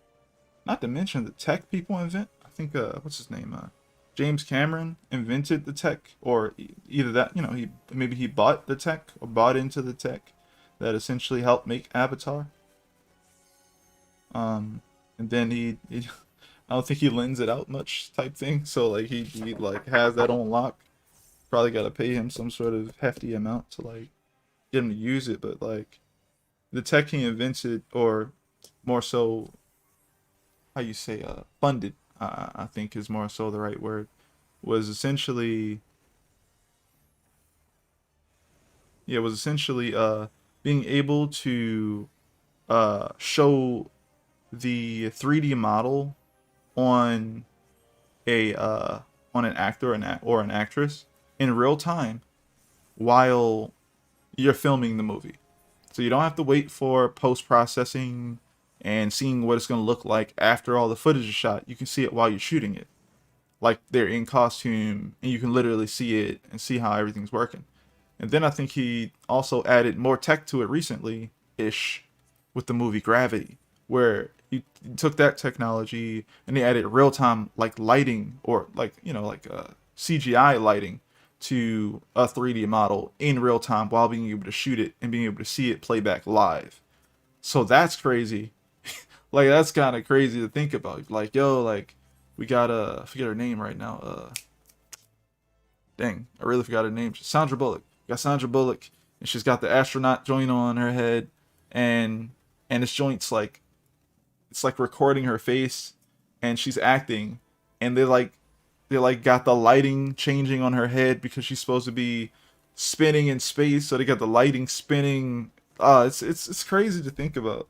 Speaker 1: Not to mention the tech people invent. I think what's his name? James Cameron invented the tech, or either that, you know, he bought the tech or bought into the tech that essentially helped make Avatar. And then he I don't think he lends it out much type thing. So like he like has that on lock. Probably got to pay him some sort of hefty amount to like get him to use it. But like the tech he invented, or more so, how you say, funded, I think is more so the right word, was essentially, yeah, was essentially being able to show the 3D model on a on an actor or an actress in real time while you're filming the movie. So you don't have to wait for post processing and seeing what it's going to look like after all the footage is shot. You can see it while you're shooting it. Like they're in costume and you can literally see it and see how everything's working. And then I think he also added more tech to it recently ish with the movie Gravity, where he took that technology and they added real time like lighting, or like, you know, like CGI lighting to a 3D model in real time while being able to shoot it and being able to see it play back live. So that's crazy. Like that's kind of crazy to think about. Like yo, like we got I forget her name right now. Dang, I really forgot her name. Sandra Bullock. We got Sandra Bullock, and she's got the astronaut joint on her head, and this joint's like, it's like recording her face, and she's acting, and they like got the lighting changing on her head because she's supposed to be spinning in space, so they got the lighting spinning. It's crazy to think about.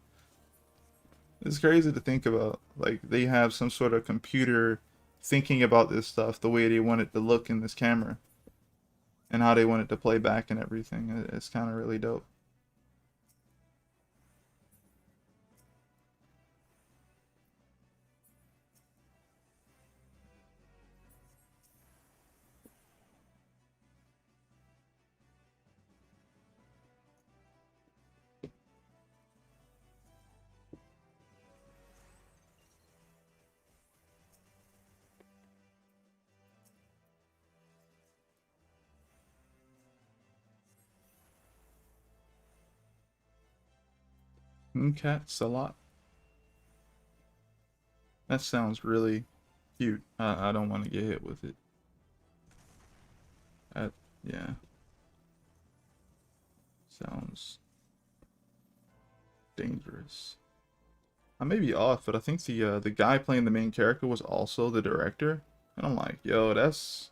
Speaker 1: It's crazy to think about. Like they have some sort of computer thinking about this stuff, the way they want it to look in this camera, and how they want it to play back and everything. It's kind of really dope. Cats a lot. That sounds really cute. I don't want to get hit with it. Yeah. Sounds dangerous. I may be off, but I think the guy playing the main character was also the director, and I'm like, yo, that's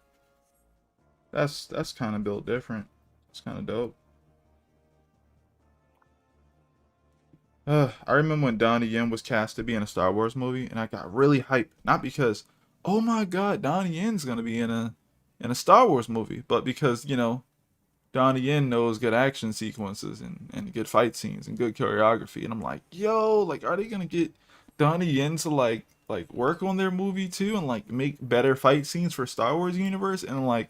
Speaker 1: kind of built different. It's kind of dope. I remember when Donnie Yen was cast to be in a Star Wars movie, and I got really hyped. Not because, oh my God, Donnie Yen's gonna be in a Star Wars movie, but because Donnie Yen knows good action sequences and good fight scenes and good choreography, and I'm like, yo, like, are they gonna get Donnie Yen to like work on their movie too and like make better fight scenes for Star Wars universe and like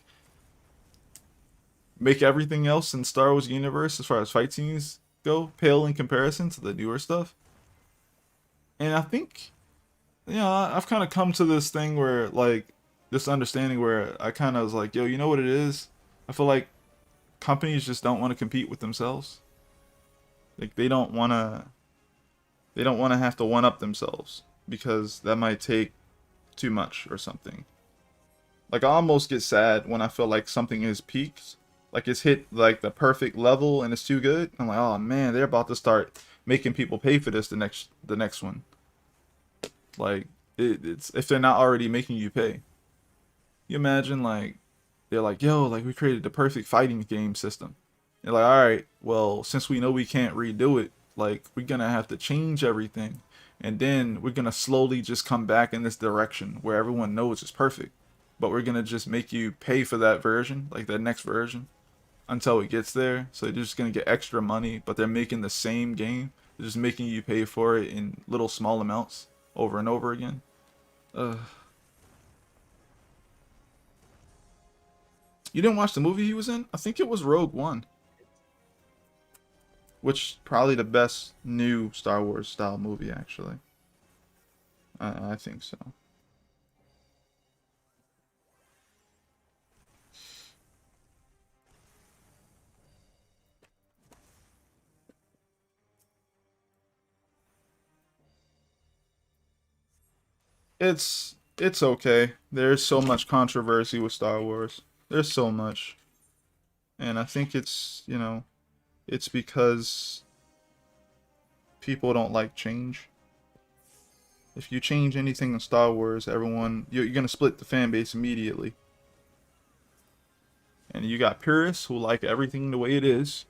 Speaker 1: make everything else in Star Wars universe as far as fight scenes go pale in comparison to the newer stuff? And I think, I've kind of come to this thing where, like, this understanding where I kind of was like, yo, you know what it is? I feel like companies just don't want to compete with themselves. Like, they don't want to have to one up themselves because that might take too much or something. Like, I almost get sad when I feel like something is peaked. Like, it's hit, like, the perfect level and it's too good. I'm like, oh, man, they're about to start making people pay for this the next one. Like, it's if they're not already making you pay. You imagine, like, they're like, yo, like, we created the perfect fighting game system. They're like, all right, well, since we know we can't redo it, like, we're gonna have to change everything. And then we're gonna slowly just come back in this direction where everyone knows it's perfect. But we're gonna just make you pay for that version, like that next version, until it gets there. So they're just gonna get extra money, but they're making the same game. They're just making you pay for it in little small amounts over and over again. You didn't watch the movie he was in? I think it was Rogue One, which probably the best new Star Wars style movie actually. I think so. It's okay. There's so much controversy with Star Wars. There's so much. And I think it's because people don't like change. If you change anything in Star Wars, you're gonna split the fan base immediately. And you got purists who like everything the way it is,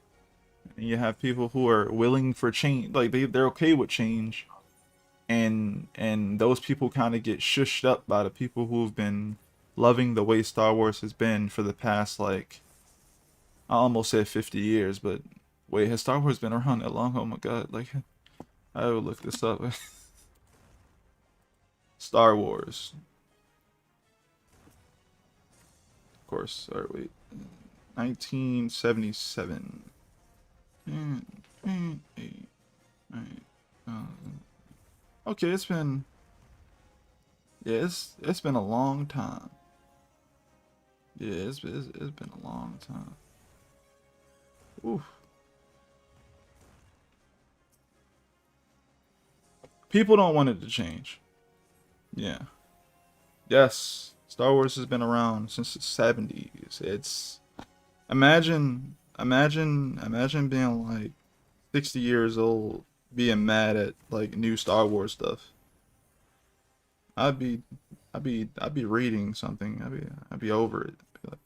Speaker 1: and you have people who are willing for change, like they're okay with change, and those people kind of get shushed up by the people who've been loving the way Star Wars has been for the past, like, I almost said 50 years, but wait, has Star Wars been around that long? Oh my God, like, I would look this up. Star Wars. Of course, alright, wait. 1977. 8, 9, okay, it's been a long time. Yeah, it's been a long time. Oof. People don't want it to change. Yeah. Yes, Star Wars has been around since the 70s. It's imagine being like 60 years old being mad at like new Star Wars stuff. I'd be I'd be reading something. I'd be over it. Be like,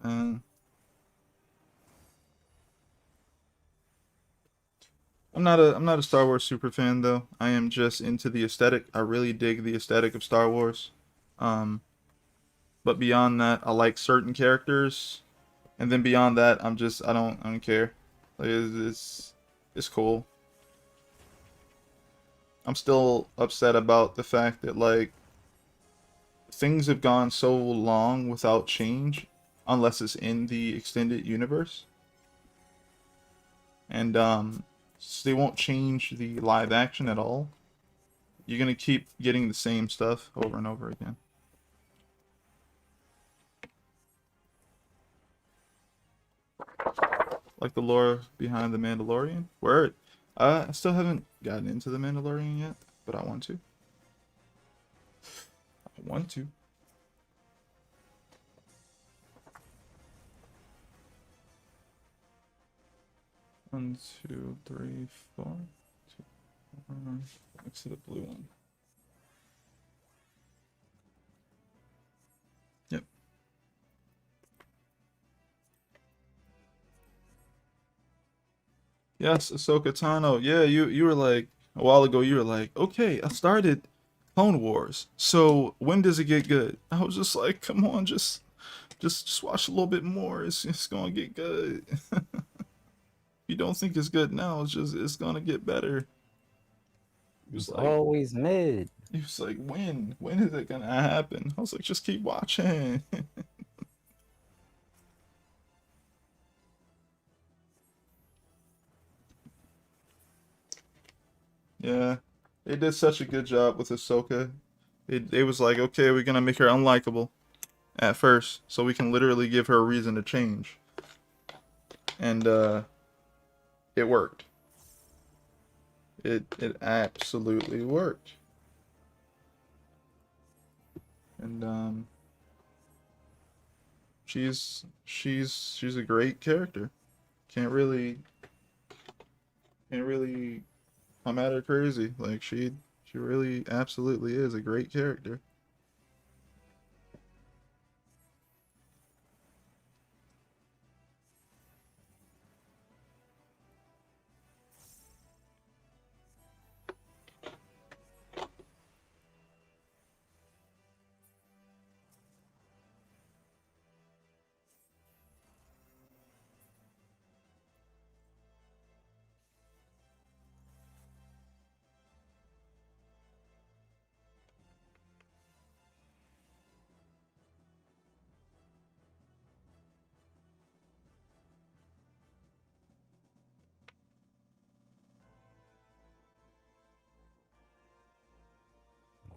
Speaker 1: I'm not a Star Wars super fan though. I am just into the aesthetic. I really dig the aesthetic of Star Wars. Um, but beyond that, I like certain characters, and then beyond that, I don't care. Like it's cool. I'm still upset about the fact that like things have gone so long without change, unless it's in the extended universe, and so they won't change the live action at all. You're gonna keep getting the same stuff over and over again. Like the lore behind the Mandalorian. Word. I still haven't gotten into the Mandalorian yet, but I want to. I want to. 1, 2, 3, 4. 2, 4. Next to the blue one. Yep. Yes, Ahsoka Tano. Yeah, you were like a while ago. You were like, okay, I started Clone Wars. So when does it get good? I was just like, come on, just watch a little bit more. It's gonna get good. If you don't think it's good now, it's gonna get better. He was
Speaker 2: It's
Speaker 1: like,
Speaker 2: always mid.
Speaker 1: when is it gonna happen? I was like, just keep watching. Yeah, they did such a good job with Ahsoka. It was like, okay, we're gonna make her unlikable at first, so we can literally give her a reason to change, and it worked. It absolutely worked, and she's a great character. Can't really can't really come at her crazy. Like she really absolutely is a great character.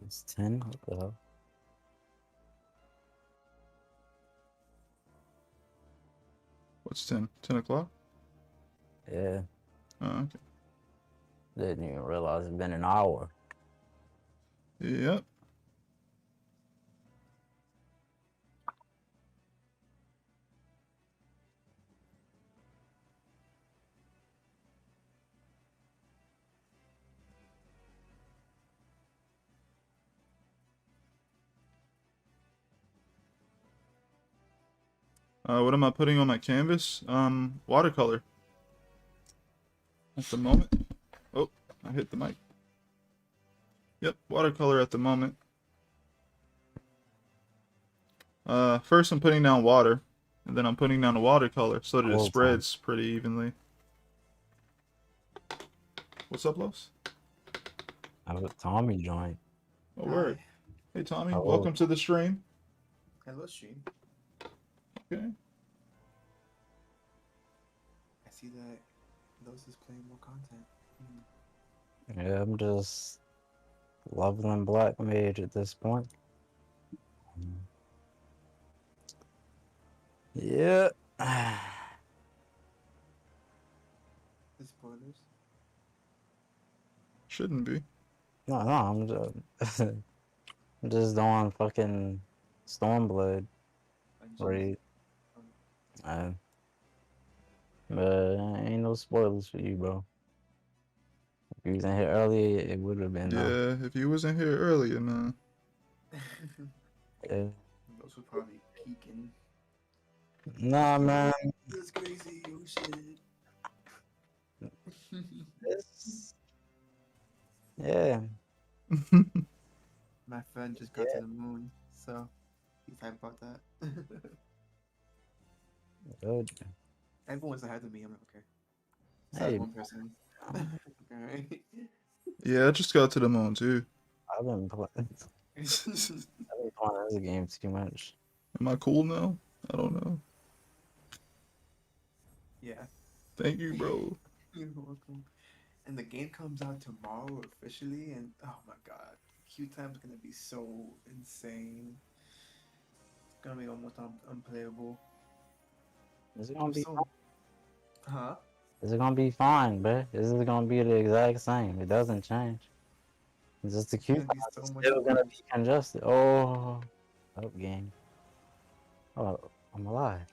Speaker 2: It's 10. What the hell?
Speaker 1: What's 10? 10 o'clock?
Speaker 2: Yeah.
Speaker 1: Oh, okay.
Speaker 2: Didn't even realize it's been an hour.
Speaker 1: Yep. What am I putting on my canvas? Watercolor. At the moment. Oh, I hit the mic. Yep, watercolor at the moment. First I'm putting down water, and then I'm putting down the watercolor so that it
Speaker 2: Whole time.
Speaker 1: spreads pretty evenly. What's up, Los?
Speaker 2: I have a Tommy joint.
Speaker 1: Oh, word. Hey, Tommy,
Speaker 2: Hello.
Speaker 1: welcome to the stream.
Speaker 4: Hello, stream.
Speaker 1: Okay.
Speaker 4: I see that Los is playing more content.
Speaker 2: Yeah, I'm just leveling Black Mage at this point. Yeah.
Speaker 4: The spoilers.
Speaker 1: Shouldn't be.
Speaker 2: No, I'm just, I'm just doing fucking Stormblood. Right. But ain't no spoilers for you, bro. If you was in here earlier, it would have been
Speaker 1: Yeah, if you wasn't here earlier, man.
Speaker 2: yeah.
Speaker 4: Los was probably peeking.
Speaker 2: Nah, man.
Speaker 4: That's crazy. Oh shit.
Speaker 2: It's, yeah.
Speaker 4: My friend just got to the moon, so he's hyped about that.
Speaker 2: Good.
Speaker 4: Everyone's ahead of me. I'm like, okay.
Speaker 2: Hey,
Speaker 4: Besides one person. Alright.
Speaker 1: Yeah, I just got to the moon, too.
Speaker 2: I've been playing this game too much.
Speaker 1: Am I cool now? I don't know.
Speaker 4: Yeah.
Speaker 1: Thank you, bro.
Speaker 4: You're welcome. And the game comes out tomorrow officially, and oh my god, queue time's gonna be so insane. It's gonna be almost unplayable.
Speaker 2: Is it gonna be?
Speaker 4: So, huh?
Speaker 2: Is it gonna be fine, bruh? Is it gonna be the exact same? It doesn't change. It's just the queue
Speaker 4: It's gonna be
Speaker 2: time is
Speaker 4: so much
Speaker 2: still gonna
Speaker 4: worse.
Speaker 2: be congested. Oh, up game. Oh, I'm alive.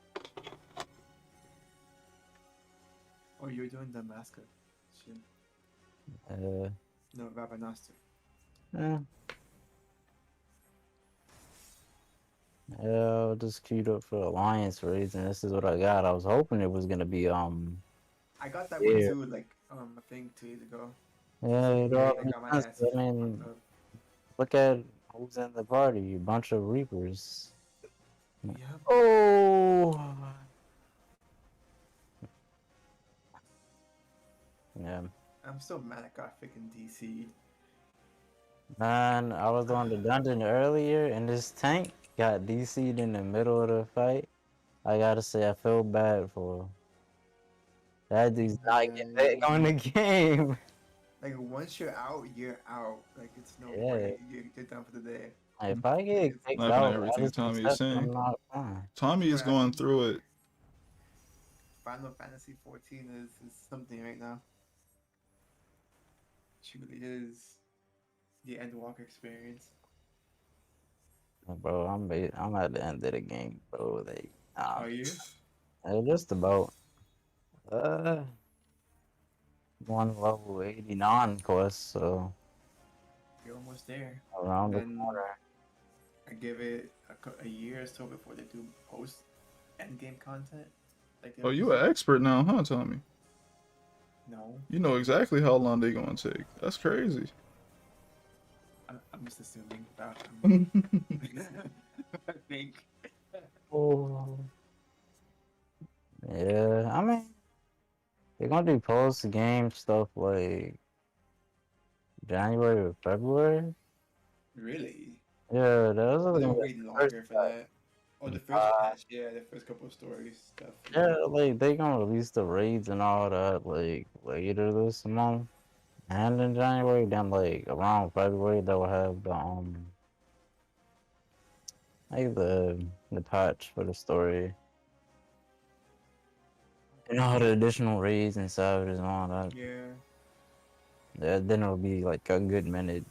Speaker 4: Or you're doing the mascot. Shit.
Speaker 2: Uh,
Speaker 4: No, Rabanaster.
Speaker 2: yeah. Yeah, just queued up for Alliance raids, and this is what I got. I was hoping it was gonna be
Speaker 4: I got that one
Speaker 2: yeah.
Speaker 4: too, like I think 2 days ago.
Speaker 2: Yeah, it
Speaker 4: Yeah,
Speaker 2: all
Speaker 4: I
Speaker 2: makes
Speaker 4: got my
Speaker 2: sense.
Speaker 4: ass
Speaker 2: I mean,
Speaker 4: fucked up.
Speaker 2: look at who's in the party. A bunch of Reapers.
Speaker 4: Yep.
Speaker 2: Oh. Yeah.
Speaker 4: I'm still mad I got freaking DC.
Speaker 2: Man, I was on the dungeon earlier, and this tank got DC'd in the middle of the fight. I gotta say, I feel bad for him. That dude's not getting back on the game.
Speaker 4: Like once you're out, you're out. Like it's no
Speaker 2: Yeah.
Speaker 4: way you're done for the day.
Speaker 2: If I get
Speaker 4: It's
Speaker 2: kicked
Speaker 1: Laughing at
Speaker 2: out, I
Speaker 1: everything
Speaker 2: just
Speaker 1: Tommy is
Speaker 2: accept
Speaker 1: saying.
Speaker 2: I'm not fine.
Speaker 1: Tommy is
Speaker 4: What
Speaker 1: going
Speaker 4: happened?
Speaker 1: through it.
Speaker 4: Final Fantasy 14 is something right now. It really is the Endwalker experience.
Speaker 2: Bro, I'm at the end of the game, bro.
Speaker 4: Are you?
Speaker 2: Just about uh one level 89 quest, so
Speaker 4: You're almost there.
Speaker 2: around the
Speaker 4: Then
Speaker 2: corner.
Speaker 4: I give it a year or so before they do post end game content. Like
Speaker 1: Oh, you an expert now, huh, Tommy?
Speaker 4: No,
Speaker 1: You know exactly how long they gonna take. That's crazy.
Speaker 4: I'm just assuming that. I think.
Speaker 2: Oh. Yeah, I mean, they're gonna do post game stuff like January or February.
Speaker 4: Really?
Speaker 2: Yeah, those are
Speaker 4: They'll
Speaker 2: the
Speaker 4: wait
Speaker 2: first
Speaker 4: longer for
Speaker 2: patch.
Speaker 4: that. Oh, the first patch, yeah, the first couple of stories stuff.
Speaker 2: Yeah, like they gonna release the raids and all that like later this month. And in January, then like around February they'll have like the patch for the story. And all the additional raids and savages and all that.
Speaker 4: Yeah.
Speaker 2: Yeah, then it'll be like a good minute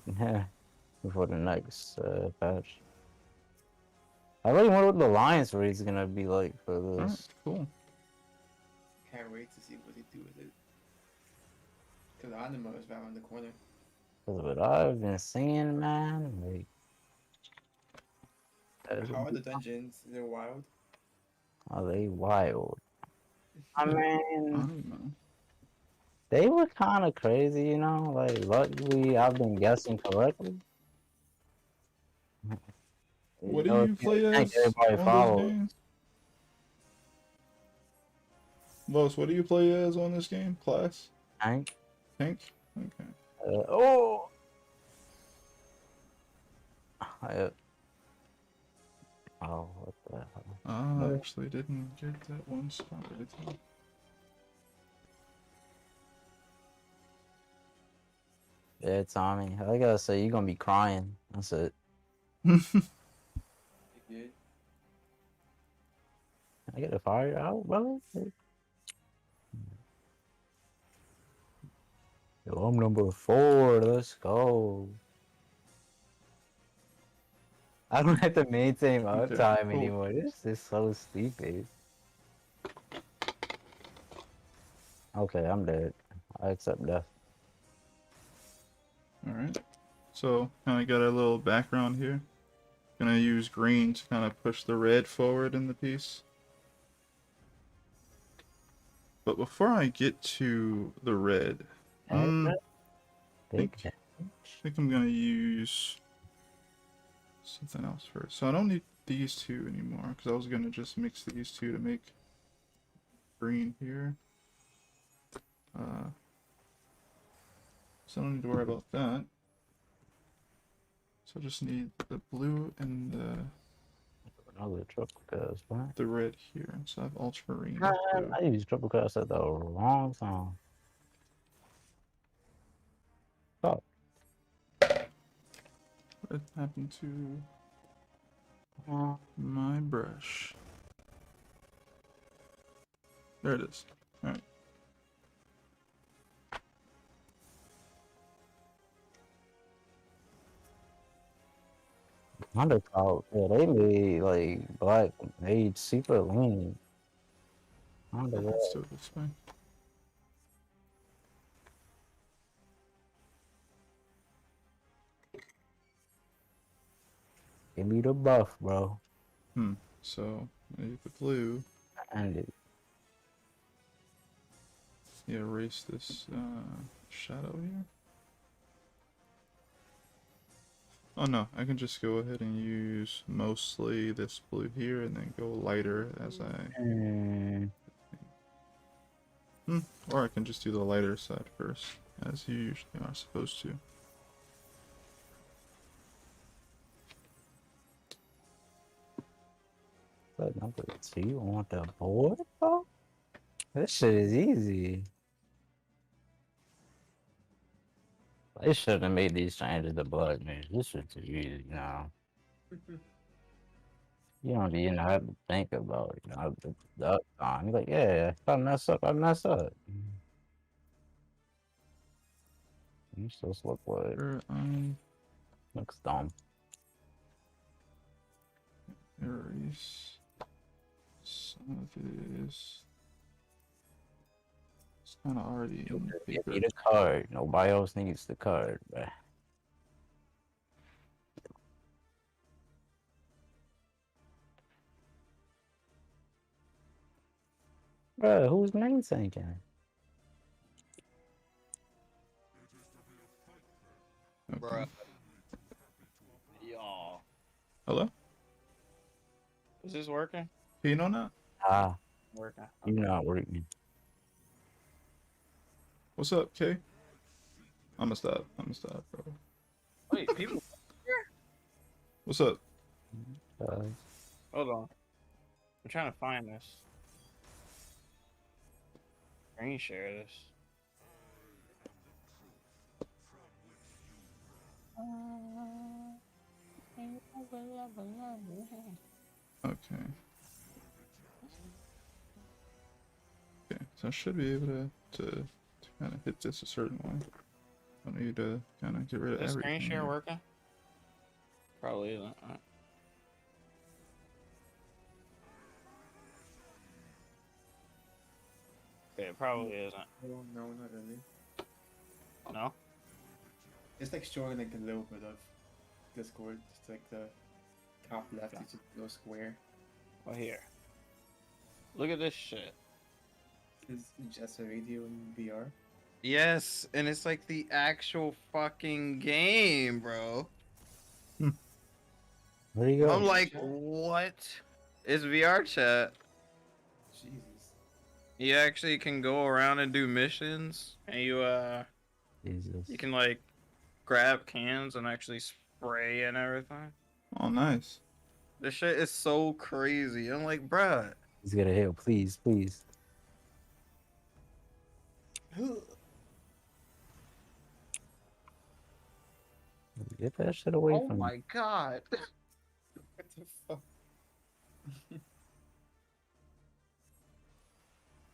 Speaker 2: before the next patch. I really wonder what the Alliance raid is gonna be like for
Speaker 1: Alright,
Speaker 2: this.
Speaker 1: cool.
Speaker 4: Can't wait to see what they do with it. Because Anima is right around the corner.
Speaker 2: Cause what I've been seeing, man, like
Speaker 4: How are the dungeons? They're wild.
Speaker 2: are they wild? I
Speaker 1: I
Speaker 2: mean,
Speaker 1: don't know.
Speaker 2: they were kind of crazy, you know. Like, luckily, I've been guessing correctly.
Speaker 1: What do
Speaker 2: know,
Speaker 1: you play
Speaker 2: I think
Speaker 1: as
Speaker 2: everybody
Speaker 1: on this
Speaker 2: follows.
Speaker 1: game? Los, what do you play as on this game? Class?
Speaker 2: Tank.
Speaker 1: Tank? Okay.
Speaker 2: Oh. Oh, what the hell?
Speaker 1: I actually didn't get that one spot, did I?
Speaker 2: Yeah, Tommy. I gotta say, you're gonna be crying. That's it.
Speaker 4: You good?
Speaker 2: I get a fire out, brother. Yo, I'm number 4. Let's go. I don't have to maintain my
Speaker 1: Okay,
Speaker 2: uptime
Speaker 1: cool.
Speaker 2: anymore. This is so stupid. Okay, I'm dead. I accept death.
Speaker 1: Alright. So, kind of got a little background here. Gonna use green to kind of push the red forward in the piece. But before I get to the red, I think I'm gonna use something else first. So I don't need these two anymore, because I was gonna just mix these two to make green here. So I don't need to worry about that. So I just need the blue and
Speaker 2: Another triple cast, right?
Speaker 1: the red here. So I have ultramarine.
Speaker 2: Man,
Speaker 1: Blue.
Speaker 2: I used triple cast at the wrong time. Oh.
Speaker 1: What happened to my brush? There it is. Alright.
Speaker 2: Undercloud, yeah, they made like black made super lean.
Speaker 1: Let's do it this way.
Speaker 2: Give me the buff, bro.
Speaker 1: So maybe the blue.
Speaker 2: And it.
Speaker 1: Yeah, erase this shadow here. Oh no, I can just go ahead and use mostly this blue here and then go lighter as I... Or I can just do the lighter side first, as you usually are supposed to.
Speaker 2: But number 2, you want the board, bro? This shit is easy. They should have made these changes to buttons. This shit's easy now. You don't even have to think about it. The uptime. You're like, yeah, if I mess up, I mess up. You just look what looks dumb.
Speaker 1: Erase some of this. It's kind of already in the
Speaker 2: You
Speaker 1: paper.
Speaker 2: need a card. Nobody else needs the card, bruh. Bruh, who's main thinking?
Speaker 1: Okay.
Speaker 5: Bruh. Y'all.
Speaker 1: Hello?
Speaker 5: Is this working?
Speaker 1: Can you know that?
Speaker 2: Ah,
Speaker 5: Working.
Speaker 2: you're not working.
Speaker 1: What's up, Kay? I'ma stop, bro.
Speaker 5: Wait, people.
Speaker 1: What's up?
Speaker 5: Hold on. I'm trying to find this. Screen share this.
Speaker 1: Okay. Okay, so I should be able to kind of hit this a certain way. I need to kind of get rid of
Speaker 5: Is
Speaker 1: everything.
Speaker 5: screen share
Speaker 1: here.
Speaker 5: working? Probably isn't. Okay, it probably isn't.
Speaker 4: Oh, no, not really.
Speaker 5: No?
Speaker 4: It's like showing like a little bit of Discord. It's like the top left is just a little square.
Speaker 5: Well, here. Look at this shit.
Speaker 4: It's just a radio in VR.
Speaker 6: Yes, and it's like the actual fucking game, bro.
Speaker 2: Where do you go?
Speaker 6: I'm like, what? It's VR chat.
Speaker 4: Jesus.
Speaker 6: You actually can go around and do missions,
Speaker 5: And you
Speaker 2: Jesus.
Speaker 5: can like grab cans and actually spray and everything.
Speaker 1: Oh, nice.
Speaker 6: this shit is so crazy. I'm like, bruh.
Speaker 2: He's gonna heal, please, please. Get that shit away
Speaker 6: Oh
Speaker 2: from me.
Speaker 6: my god.
Speaker 4: What the fuck?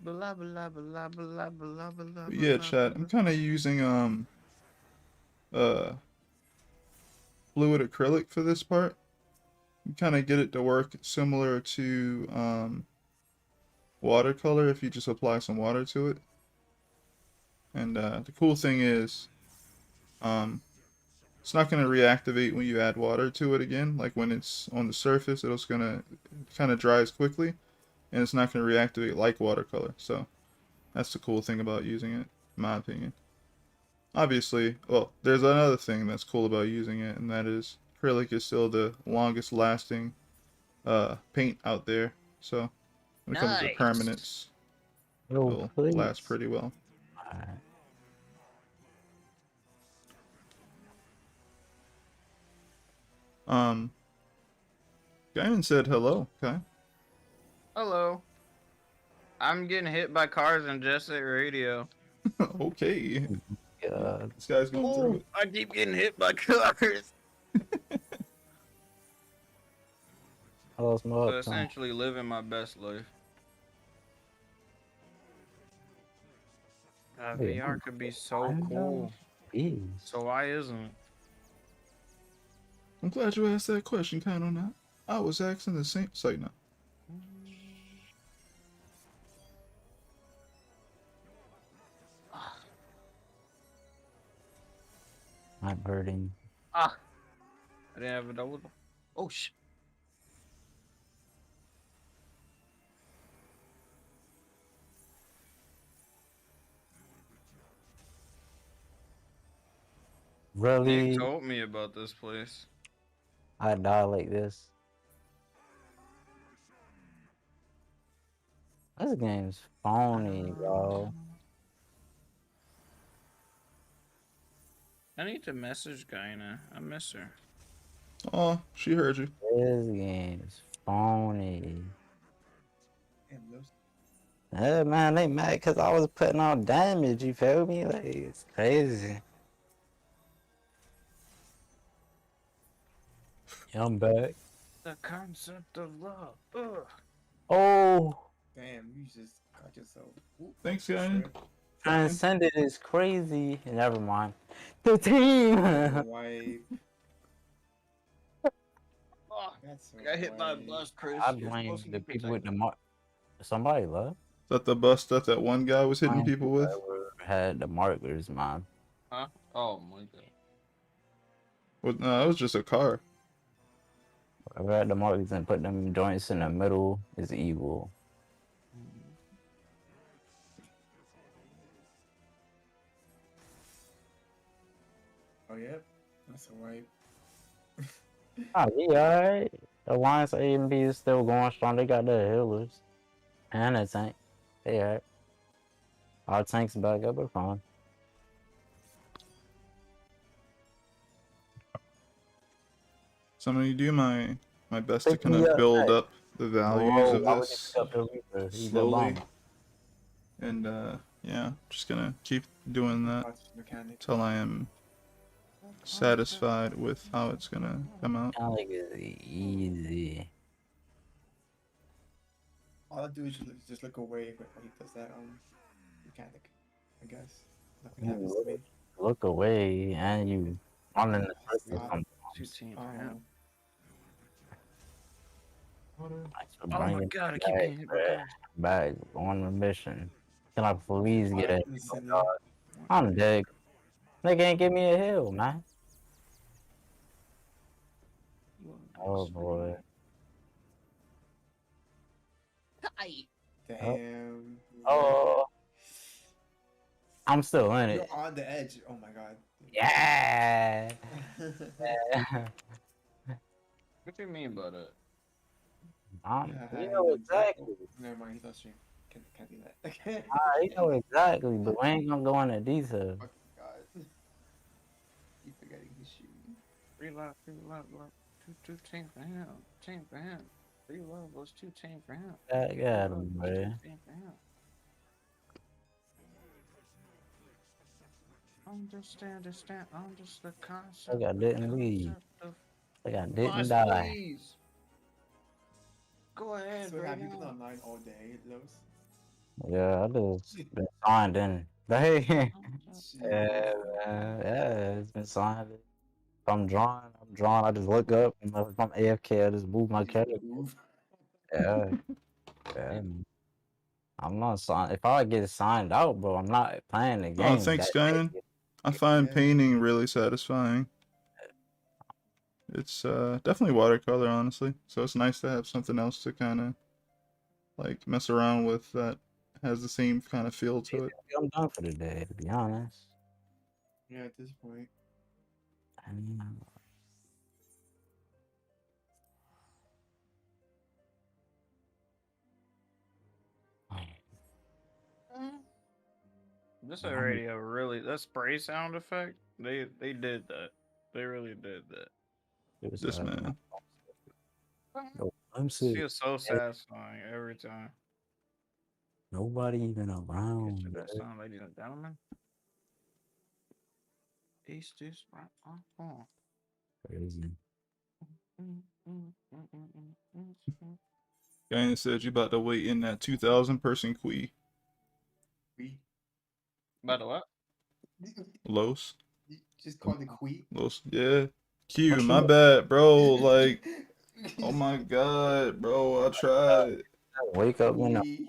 Speaker 6: Blah blah blah blah blah blah.
Speaker 1: But yeah, chat. I'm kind of using fluid acrylic for this part. Kind of get it to work similar to watercolor if you just apply some water to it. And the cool thing is, it's not going to reactivate when you add water to it again. Like when it's on the surface, it's gonna kind of dries quickly, and it's not going to reactivate like watercolor. So that's the cool thing about using it, in my opinion. Obviously, well, there's another thing that's cool about using it, and that is acrylic is still the longest lasting paint out there. So when it comes to permanence,
Speaker 2: Oh,
Speaker 1: it'll
Speaker 2: please.
Speaker 1: last pretty well.
Speaker 2: Alright.
Speaker 1: Guinan said hello. Okay.
Speaker 6: Hello. I'm getting hit by cars and just at radio.
Speaker 1: Okay.
Speaker 2: God.
Speaker 1: This guy's going through it.
Speaker 6: I keep getting hit by cars.
Speaker 2: I lost my
Speaker 6: So
Speaker 2: uptime.
Speaker 6: essentially living my best life.
Speaker 2: Wait,
Speaker 6: VR could be so
Speaker 2: I'm
Speaker 6: cool.
Speaker 2: Jeez.
Speaker 6: So why isn't it?
Speaker 1: I'm glad you asked that question, kind of not. I was asking the same site now.
Speaker 2: I'm hurting.
Speaker 6: Ah, I didn't have a double. Oh shit.
Speaker 2: Really?
Speaker 6: You told me about this place.
Speaker 2: I die like this. This game's phony, bro.
Speaker 6: I need to message Gaina. I miss her.
Speaker 1: Oh, she heard you.
Speaker 2: This game's phony.
Speaker 4: Damn, those.
Speaker 2: Yeah, man, they mad because I was putting on damage, you feel me? Like, it's crazy. Yeah, I'm back.
Speaker 6: The concept of love. Ugh.
Speaker 2: Oh,
Speaker 4: Damn, you just got yourself. Ooh,
Speaker 1: Thanks, guy.
Speaker 4: shrimp.
Speaker 2: Transcended is crazy. Never mind. The team!
Speaker 4: Wipe.
Speaker 6: Oh,
Speaker 4: That's
Speaker 6: I got hit by a
Speaker 4: wipe.
Speaker 6: bus, Chris.
Speaker 2: I
Speaker 6: You're
Speaker 2: blame
Speaker 6: supposed to
Speaker 2: the
Speaker 6: be
Speaker 2: people with the
Speaker 6: protected.
Speaker 2: mark. Somebody left?
Speaker 1: Is that the bus that one guy was hitting people with?
Speaker 2: Whoever had the markers, man.
Speaker 6: Huh? Oh my god.
Speaker 1: Well, no, it was just a car.
Speaker 2: Whoever had the markers and put them joints in the middle is evil.
Speaker 4: Oh, yep. That's a wipe.
Speaker 2: Oh, yeah, alright. The Alliance A and B is still going strong. They got their healers. And a tank. They alright. Our tanks back up, we're fine.
Speaker 1: So I'm gonna do my best to
Speaker 2: Pick
Speaker 1: kind
Speaker 2: me
Speaker 1: of
Speaker 2: up,
Speaker 1: build
Speaker 2: hey.
Speaker 1: up the values
Speaker 2: Whoa,
Speaker 1: of
Speaker 2: why would you
Speaker 1: this
Speaker 2: pick up the Reaper? He's
Speaker 1: slowly.
Speaker 2: alone.
Speaker 1: And yeah, just gonna keep doing that
Speaker 4: Watch mechanic.
Speaker 1: till I am satisfied with how it's gonna come out.
Speaker 2: I think it's easy.
Speaker 4: All I do is just look away when he does that mechanic. I guess nothing happens to me.
Speaker 2: Look away and you on in the circle
Speaker 4: Stop.
Speaker 2: sometimes.
Speaker 6: 2 teams
Speaker 4: Oh.
Speaker 6: for him.
Speaker 2: Thanks for
Speaker 6: Oh my
Speaker 2: bringing
Speaker 6: god, I
Speaker 2: me
Speaker 6: keep
Speaker 2: back,
Speaker 6: getting hit by
Speaker 2: bruh.
Speaker 6: cars.
Speaker 2: Back on the mission. Can I please get it?
Speaker 4: Instantly.
Speaker 2: I'm dead. They can't give me a hill, man. Oh boy.
Speaker 4: Damn.
Speaker 2: Oh, I'm still in
Speaker 4: You're
Speaker 2: it.
Speaker 4: on the edge. Oh my god.
Speaker 2: Yeah.
Speaker 6: What do you mean by that?
Speaker 2: You know exactly.
Speaker 4: Never mind, he's on stream. Can't do that.
Speaker 2: You know exactly, but we ain't gonna go into detail.
Speaker 4: Oh god. Keep forgetting his shoe.
Speaker 6: Reload. Two teams for him. Team for him. Reload was 2 teams for him.
Speaker 2: Got
Speaker 6: Reload
Speaker 2: him,
Speaker 6: was 2
Speaker 2: man.
Speaker 6: teams for him. Understand the concept.
Speaker 2: Like I didn't leave.
Speaker 6: concept of
Speaker 2: Like I didn't
Speaker 6: Boss,
Speaker 2: die.
Speaker 6: please. Go ahead,
Speaker 4: So have you been
Speaker 6: Venom.
Speaker 4: online all day, Los?
Speaker 2: Yeah, I just been signed in. Hey, yeah,
Speaker 4: Jeez.
Speaker 2: man. Yeah, it's been signed in. If I'm drawing, I just look up. And if I'm AFK, I just move my
Speaker 4: Just
Speaker 2: character.
Speaker 4: move.
Speaker 2: Yeah, yeah. I'm not signed. If I get signed out, bro, I'm not playing the game.
Speaker 1: Oh, thanks,
Speaker 2: That
Speaker 1: Guinan.
Speaker 2: day.
Speaker 1: I find
Speaker 4: Yeah.
Speaker 1: painting really satisfying. It's definitely watercolor, honestly. So it's nice to have something else to kind of like mess around with that has the same kind of feel to it.
Speaker 2: I'm done for the day, to be honest.
Speaker 4: Yeah, at this point.
Speaker 6: This radio really that spray sound effect. They did that. They really did that.
Speaker 2: It was,
Speaker 1: This man.
Speaker 2: I'm
Speaker 6: It
Speaker 2: sick.
Speaker 6: feels so satisfying every time.
Speaker 2: Nobody even
Speaker 6: Get
Speaker 2: around.
Speaker 6: to that
Speaker 2: bro.
Speaker 6: sound, ladies and gentlemen. Is this right? Oh.
Speaker 2: Crazy.
Speaker 1: Guinan said you about to wait in that 2,000 person queue.
Speaker 4: We
Speaker 6: By the what?
Speaker 1: Los.
Speaker 4: just call it Quee.
Speaker 1: Los. Yeah. Q, my bad, bro. Like, oh my god, bro. I tried.
Speaker 2: Wake up when
Speaker 4: Quee.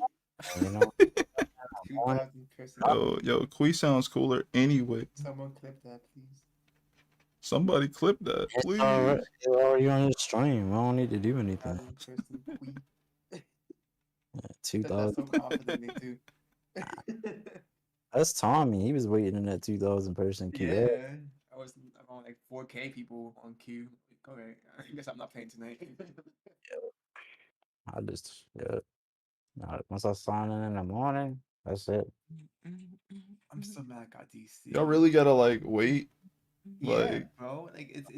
Speaker 2: you know.
Speaker 4: 2,000 person.
Speaker 1: Yo, Quee sounds cooler anyway.
Speaker 4: Someone clip that, please.
Speaker 1: Somebody clip that, please.
Speaker 2: It's already on the stream. I don't need to do anything.
Speaker 4: 1,000 person tweet.
Speaker 2: Two
Speaker 4: Said that so
Speaker 2: thousand.
Speaker 4: confidently too.
Speaker 2: That's Tommy. He was waiting in that 2,000 person queue.
Speaker 4: Yeah, I was on like 4K people on queue. Okay, I guess I'm not playing tonight.
Speaker 2: I just once I sign in the morning, that's it.
Speaker 4: I'm so mad I got DC.
Speaker 1: Y'all really gotta like wait.
Speaker 4: Yeah,
Speaker 1: Like,
Speaker 4: bro. Like it's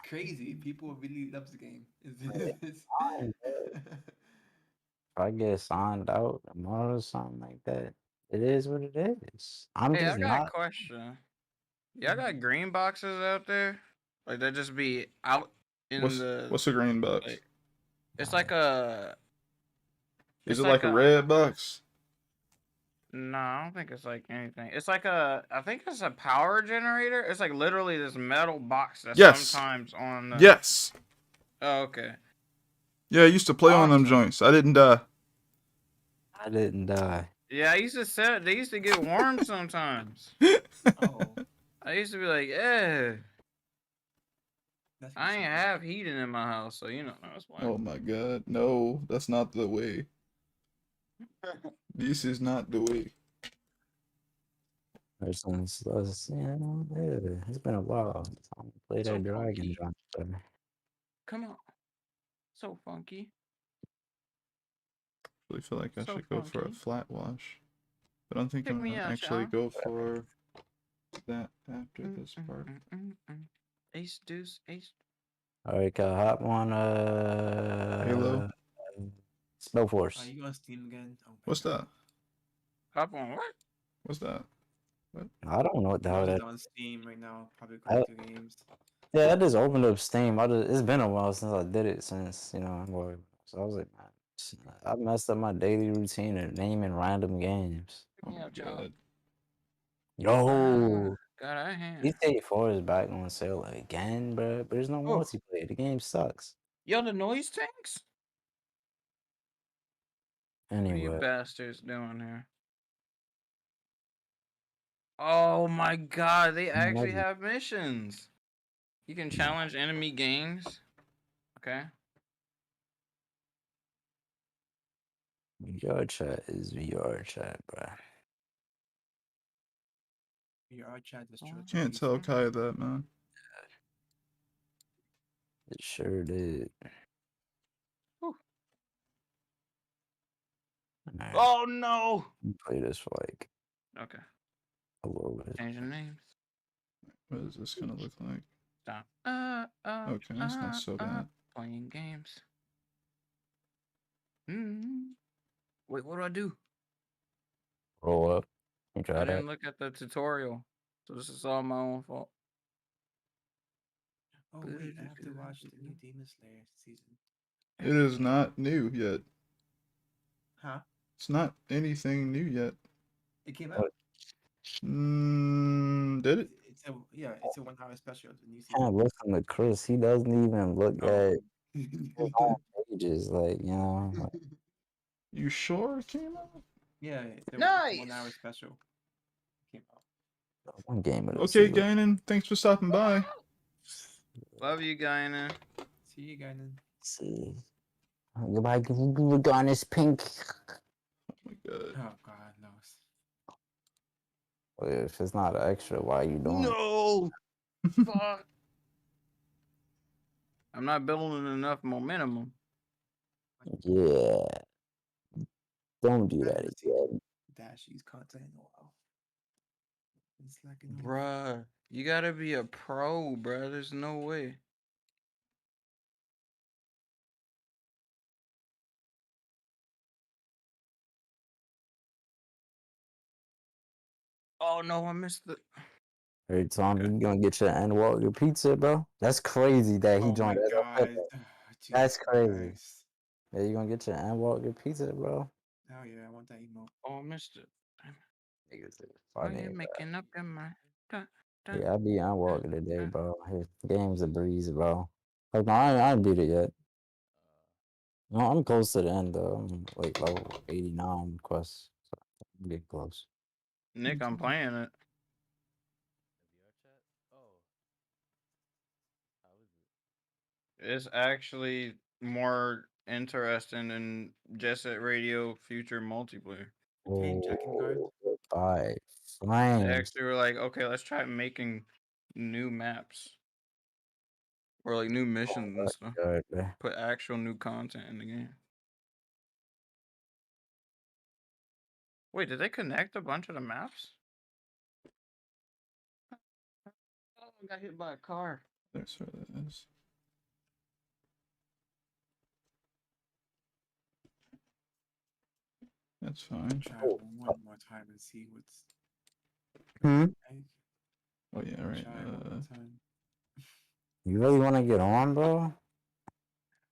Speaker 4: crazy. People really love the game.
Speaker 2: Fine, If I get signed out tomorrow or something like that, it is what it is. I'm
Speaker 5: Hey, I
Speaker 2: just
Speaker 5: got a
Speaker 2: not.
Speaker 5: question. Y'all got green boxes out there? Like they just be out in
Speaker 1: what's a green box?
Speaker 5: like, it's like a.
Speaker 1: Is
Speaker 5: It's
Speaker 1: it like a red box?
Speaker 5: No, I don't think it's like anything. It's like a. I think it's a power generator. It's like literally this metal box that's
Speaker 1: Yes.
Speaker 5: sometimes on.
Speaker 1: Yes.
Speaker 5: Oh, okay.
Speaker 1: Yeah, I used to play on them
Speaker 5: Awesome.
Speaker 1: joints. I didn't die.
Speaker 2: I didn't die.
Speaker 5: Yeah, I used to set. They used to get warm sometimes.
Speaker 4: Oh,
Speaker 5: I used to be like, eh.
Speaker 4: that's
Speaker 5: I ain't have heating in my house, so you know that's why.
Speaker 1: Oh my god. No, that's not the way. This is not the way.
Speaker 2: It's been a while. Time to play
Speaker 5: So
Speaker 2: that dragon
Speaker 5: funky.
Speaker 2: jump.
Speaker 5: Come on. So funky.
Speaker 1: I really feel like I
Speaker 5: So
Speaker 1: should go for a
Speaker 5: funky.
Speaker 1: flat wash. But I don't think
Speaker 5: Pick
Speaker 1: I'm
Speaker 5: me
Speaker 1: gonna
Speaker 5: up,
Speaker 1: actually
Speaker 5: y'all.
Speaker 1: go for that after this part.
Speaker 5: Ace deuce ace.
Speaker 2: Alright, can I hop on
Speaker 1: Halo?
Speaker 2: Spellforce.
Speaker 4: Are you on Steam again? Oh my
Speaker 1: What's
Speaker 4: God.
Speaker 1: that?
Speaker 5: Hop on what?
Speaker 1: What's that?
Speaker 2: I don't know what the hell
Speaker 4: I'm
Speaker 2: that
Speaker 4: just on Steam right now, probably collecting games.
Speaker 2: Yeah, I just opened up Steam. It's been a while since I did it since, so I was like, man, I messed up my daily routine of naming random games.
Speaker 1: Oh my god.
Speaker 2: Yo,
Speaker 5: Got a hand.
Speaker 2: GTA 4 is back on sale again, bro. But there's no
Speaker 5: Oh.
Speaker 2: multiplayer. The game sucks.
Speaker 5: Yo, the noise tanks? What are you
Speaker 2: Anyway,
Speaker 5: bastards doing here? Oh my god, they actually have missions. You can challenge enemy gangs. Okay.
Speaker 2: VR chat is VR chat, bro.
Speaker 4: VR chat destroyed.
Speaker 1: Can't tell Kai that, man.
Speaker 2: It sure did.
Speaker 5: Whew.
Speaker 2: Alright,
Speaker 5: Oh no.
Speaker 2: play this for like
Speaker 5: Okay.
Speaker 2: a little bit.
Speaker 5: Changing names.
Speaker 1: What is this gonna look like?
Speaker 5: Stop.
Speaker 1: Okay, it's not so bad.
Speaker 5: Playing games. Wait, what do I do?
Speaker 2: Roll up. You try
Speaker 5: I
Speaker 2: that.
Speaker 5: didn't look at the tutorial, so this is all my own fault.
Speaker 4: Oh wait, I have to watch the new Demon Slayer season.
Speaker 1: It is not new yet.
Speaker 4: Huh?
Speaker 1: It's not anything new yet.
Speaker 4: It came out.
Speaker 1: Did it?
Speaker 4: It's a 1 hour special of the new
Speaker 2: Can't
Speaker 4: season.
Speaker 2: listen to Chris. He doesn't even look at
Speaker 4: Oh.
Speaker 2: his own pages, like, like,
Speaker 1: You sure it came out?
Speaker 4: Yeah, it's a
Speaker 5: Nice.
Speaker 4: 1 hour special. It came out.
Speaker 2: one game of
Speaker 1: Okay, Guinan, thanks for stopping by.
Speaker 5: Love you, Guinan.
Speaker 4: See you guys.
Speaker 2: See. Goodbye, Garnish Pink.
Speaker 1: Oh my god.
Speaker 4: Oh God, no.
Speaker 2: Well, if it's not extra, why are you doing it?
Speaker 5: No. Fuck. I'm not building enough momentum.
Speaker 2: Yeah. Don't do
Speaker 4: I
Speaker 2: that
Speaker 4: haven't seen
Speaker 2: again.
Speaker 4: Dashy's content in a while. It's like
Speaker 5: Bruh, you gotta be a pro, bruh. There's no way. Oh no, I missed the.
Speaker 2: Every time you gonna get your end Walker pizza, bro. That's crazy that he
Speaker 4: Oh my
Speaker 2: joined us.
Speaker 4: God.
Speaker 2: That's
Speaker 4: Jesus
Speaker 2: crazy.
Speaker 4: Christ.
Speaker 2: Yeah, you gonna get your end Walker pizza, bro.
Speaker 4: Oh yeah, I want that emote.
Speaker 5: Oh, I missed it.
Speaker 2: Niggas is
Speaker 5: Are
Speaker 2: funny.
Speaker 5: you making up your mind?
Speaker 2: Yeah, I be on Walker today, bro. His game's a breeze, bro. Like, no, I ain't beat it yet. No, I'm close to the end though. I'm like level 89 quest. So I'm getting close.
Speaker 5: Nick, I'm playing it. It's actually more interesting than Jet Set Radio Future multiplayer.
Speaker 4: Game jacking card.
Speaker 2: Oh, goodbye.
Speaker 5: They
Speaker 2: Flames.
Speaker 5: actually were like, okay, let's try making new maps or like new missions and stuff.
Speaker 2: Good, man.
Speaker 5: Put actual new content in the game. Wait, did they connect a bunch of the maps? Oh, I got hit by a car.
Speaker 1: There's where that is. That's fine.
Speaker 4: Try one more time and see what's.
Speaker 2: Hmm?
Speaker 4: Like.
Speaker 1: Oh yeah, right.
Speaker 4: Try one more time.
Speaker 2: You really want to get on, bro?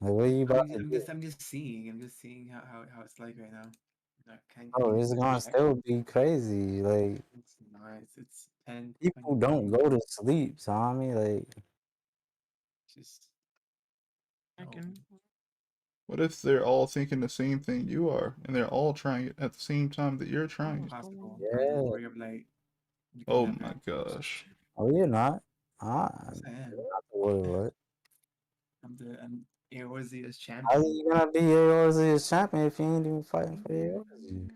Speaker 2: Like, what are you about to do?
Speaker 4: I'm just seeing. I'm just seeing how it's like right now. I can't
Speaker 2: Oh,
Speaker 4: even
Speaker 2: it's gonna
Speaker 4: check.
Speaker 2: still be crazy. Like,
Speaker 4: It's nice. It's 10.
Speaker 2: people don't go to sleep, Tommy. Like,
Speaker 4: Just.
Speaker 5: I
Speaker 4: No.
Speaker 5: can.
Speaker 1: What if they're all thinking the same thing you are, and they're all trying it at the same time that you're trying it?
Speaker 4: Possible.
Speaker 2: Yeah.
Speaker 4: I'm just worried of like.
Speaker 1: Oh my gosh.
Speaker 2: oh, you're not. I'm
Speaker 4: Yes, I am.
Speaker 2: not to worry about it.
Speaker 4: I'm Eorzea's
Speaker 2: How are
Speaker 4: champion.
Speaker 2: you gonna be Eorzea's champion if you ain't even fighting for Eorzea?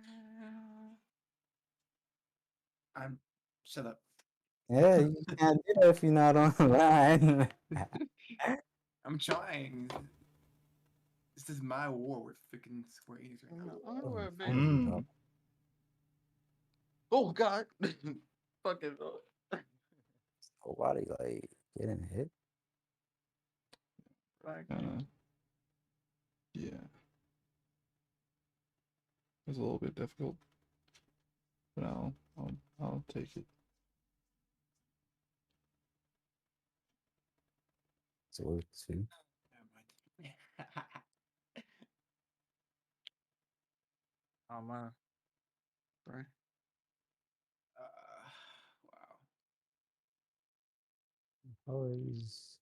Speaker 4: I'm. Shut up.
Speaker 2: Yeah, you can't do that if you're not on the line.
Speaker 4: I'm trying. This is my war with freaking Square Enix right now.
Speaker 1: Mm.
Speaker 5: Oh God! Fucking.
Speaker 2: Nobody like getting hit.
Speaker 1: Yeah. It's a little bit difficult, but I'll take it.
Speaker 2: It's worth too.
Speaker 5: Oh man. Right.
Speaker 4: Wow.
Speaker 2: Always.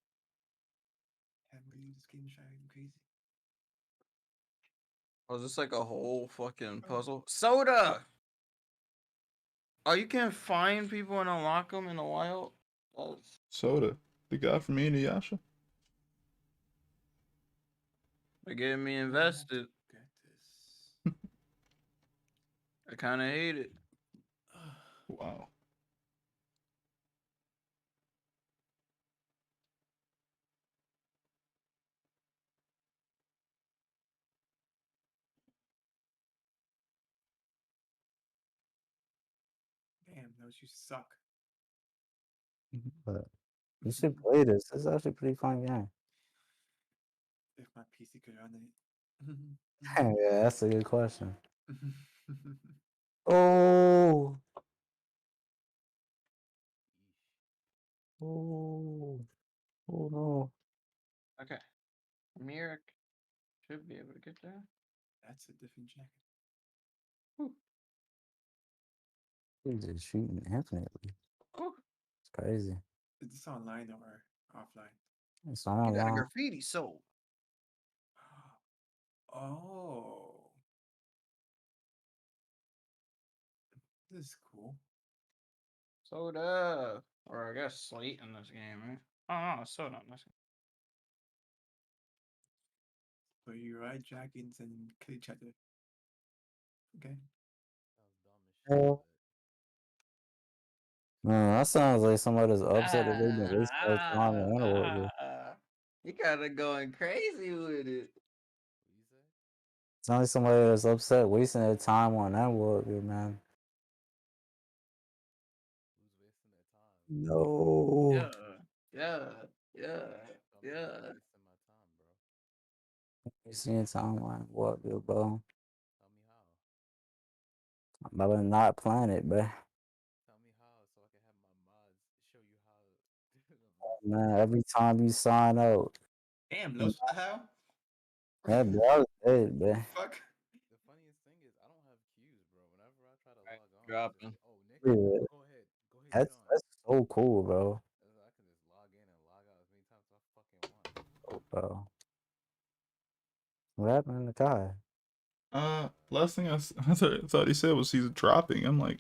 Speaker 4: Can't believe this game is driving crazy.
Speaker 5: Oh, is this like a whole fucking puzzle? Soda! Oh, you can find people and unlock them in the wild? That's...
Speaker 1: Soda, the guy from Inuyasha.
Speaker 5: They're getting me invested.
Speaker 4: Get this.
Speaker 5: I kind of hate it.
Speaker 1: Wow.
Speaker 4: Damn, those you suck.
Speaker 2: But you should play this. It's actually a pretty fun game.
Speaker 4: If my PC could run it.
Speaker 2: Yeah, that's a good question. Oh. Oh. Oh no.
Speaker 5: Okay. Mirik should be able to get there.
Speaker 4: That's a different jacket.
Speaker 2: He's just shooting infinitely.
Speaker 5: Whew.
Speaker 2: It's crazy.
Speaker 4: Is this online or offline?
Speaker 2: It's
Speaker 5: You got a
Speaker 2: online.
Speaker 5: graffiti soul.
Speaker 4: Oh. This is cool.
Speaker 5: Soda. Or I guess Slate in this game, right? Oh, no, it's Soda in this game.
Speaker 4: So you ride dragons and kill each other. Okay.
Speaker 2: Man, that sounds like somebody that's upset that they've been wasting their time in Underworld.
Speaker 5: You kinda going crazy with it.
Speaker 2: Sounds like somebody that's upset wasting their time on Underworld, man. No.
Speaker 5: Yeah.
Speaker 2: Wasting your time on what, bro? I'm about to not plan it, bro. Man, every time you sign up.
Speaker 4: Damn, Los, what the hell?
Speaker 2: Yeah, bro, I was dead, bro.
Speaker 4: Fuck.
Speaker 5: Dropping.
Speaker 2: Yeah. That's so cool, bro. Oh, bro. What happened to the guy?
Speaker 1: Last thing I thought he said was he's dropping. I'm like,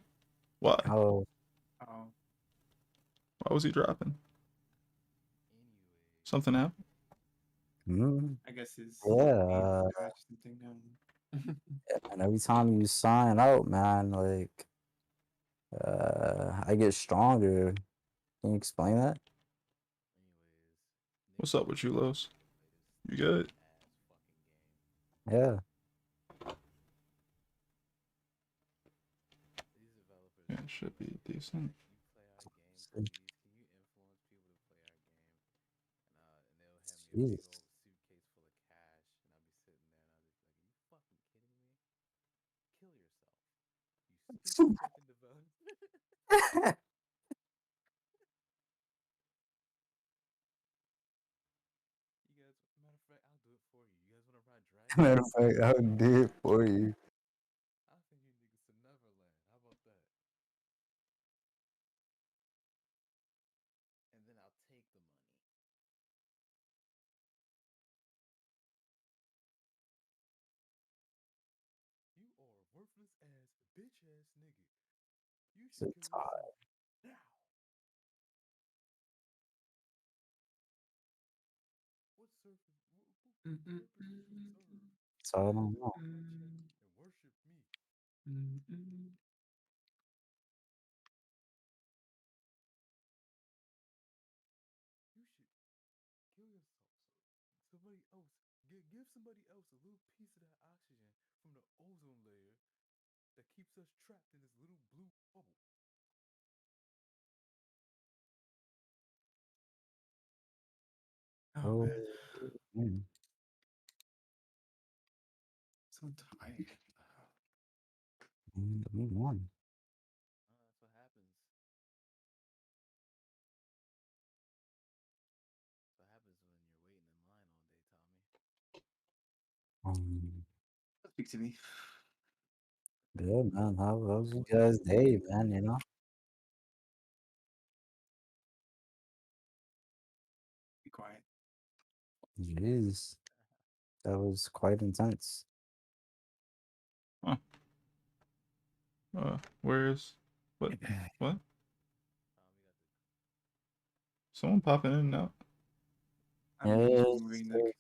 Speaker 1: why?
Speaker 2: Oh,
Speaker 1: Why was he dropping? Something happened?
Speaker 2: Mm,
Speaker 4: I guess his name
Speaker 2: yeah,
Speaker 4: match something.
Speaker 2: and every time you sign out, man, like I get stronger. Can you explain that?
Speaker 1: What's up with you, Los? You good?
Speaker 2: Yeah.
Speaker 1: Yeah, it should be decent.
Speaker 2: Jesus. Matter of fact, I did for you. So tired. So I don't know.
Speaker 4: Oh
Speaker 2: Oh,
Speaker 4: man,
Speaker 2: mm,
Speaker 4: so tired.
Speaker 2: we won.
Speaker 4: Speak to me.
Speaker 2: Good man. How's you guys' day, man? You know,
Speaker 4: Be quiet.
Speaker 2: jeez, that was quite intense.
Speaker 1: Huh. Where's what? What? Someone popping in and out?
Speaker 4: I'm
Speaker 2: Yeah,
Speaker 4: moving Nick.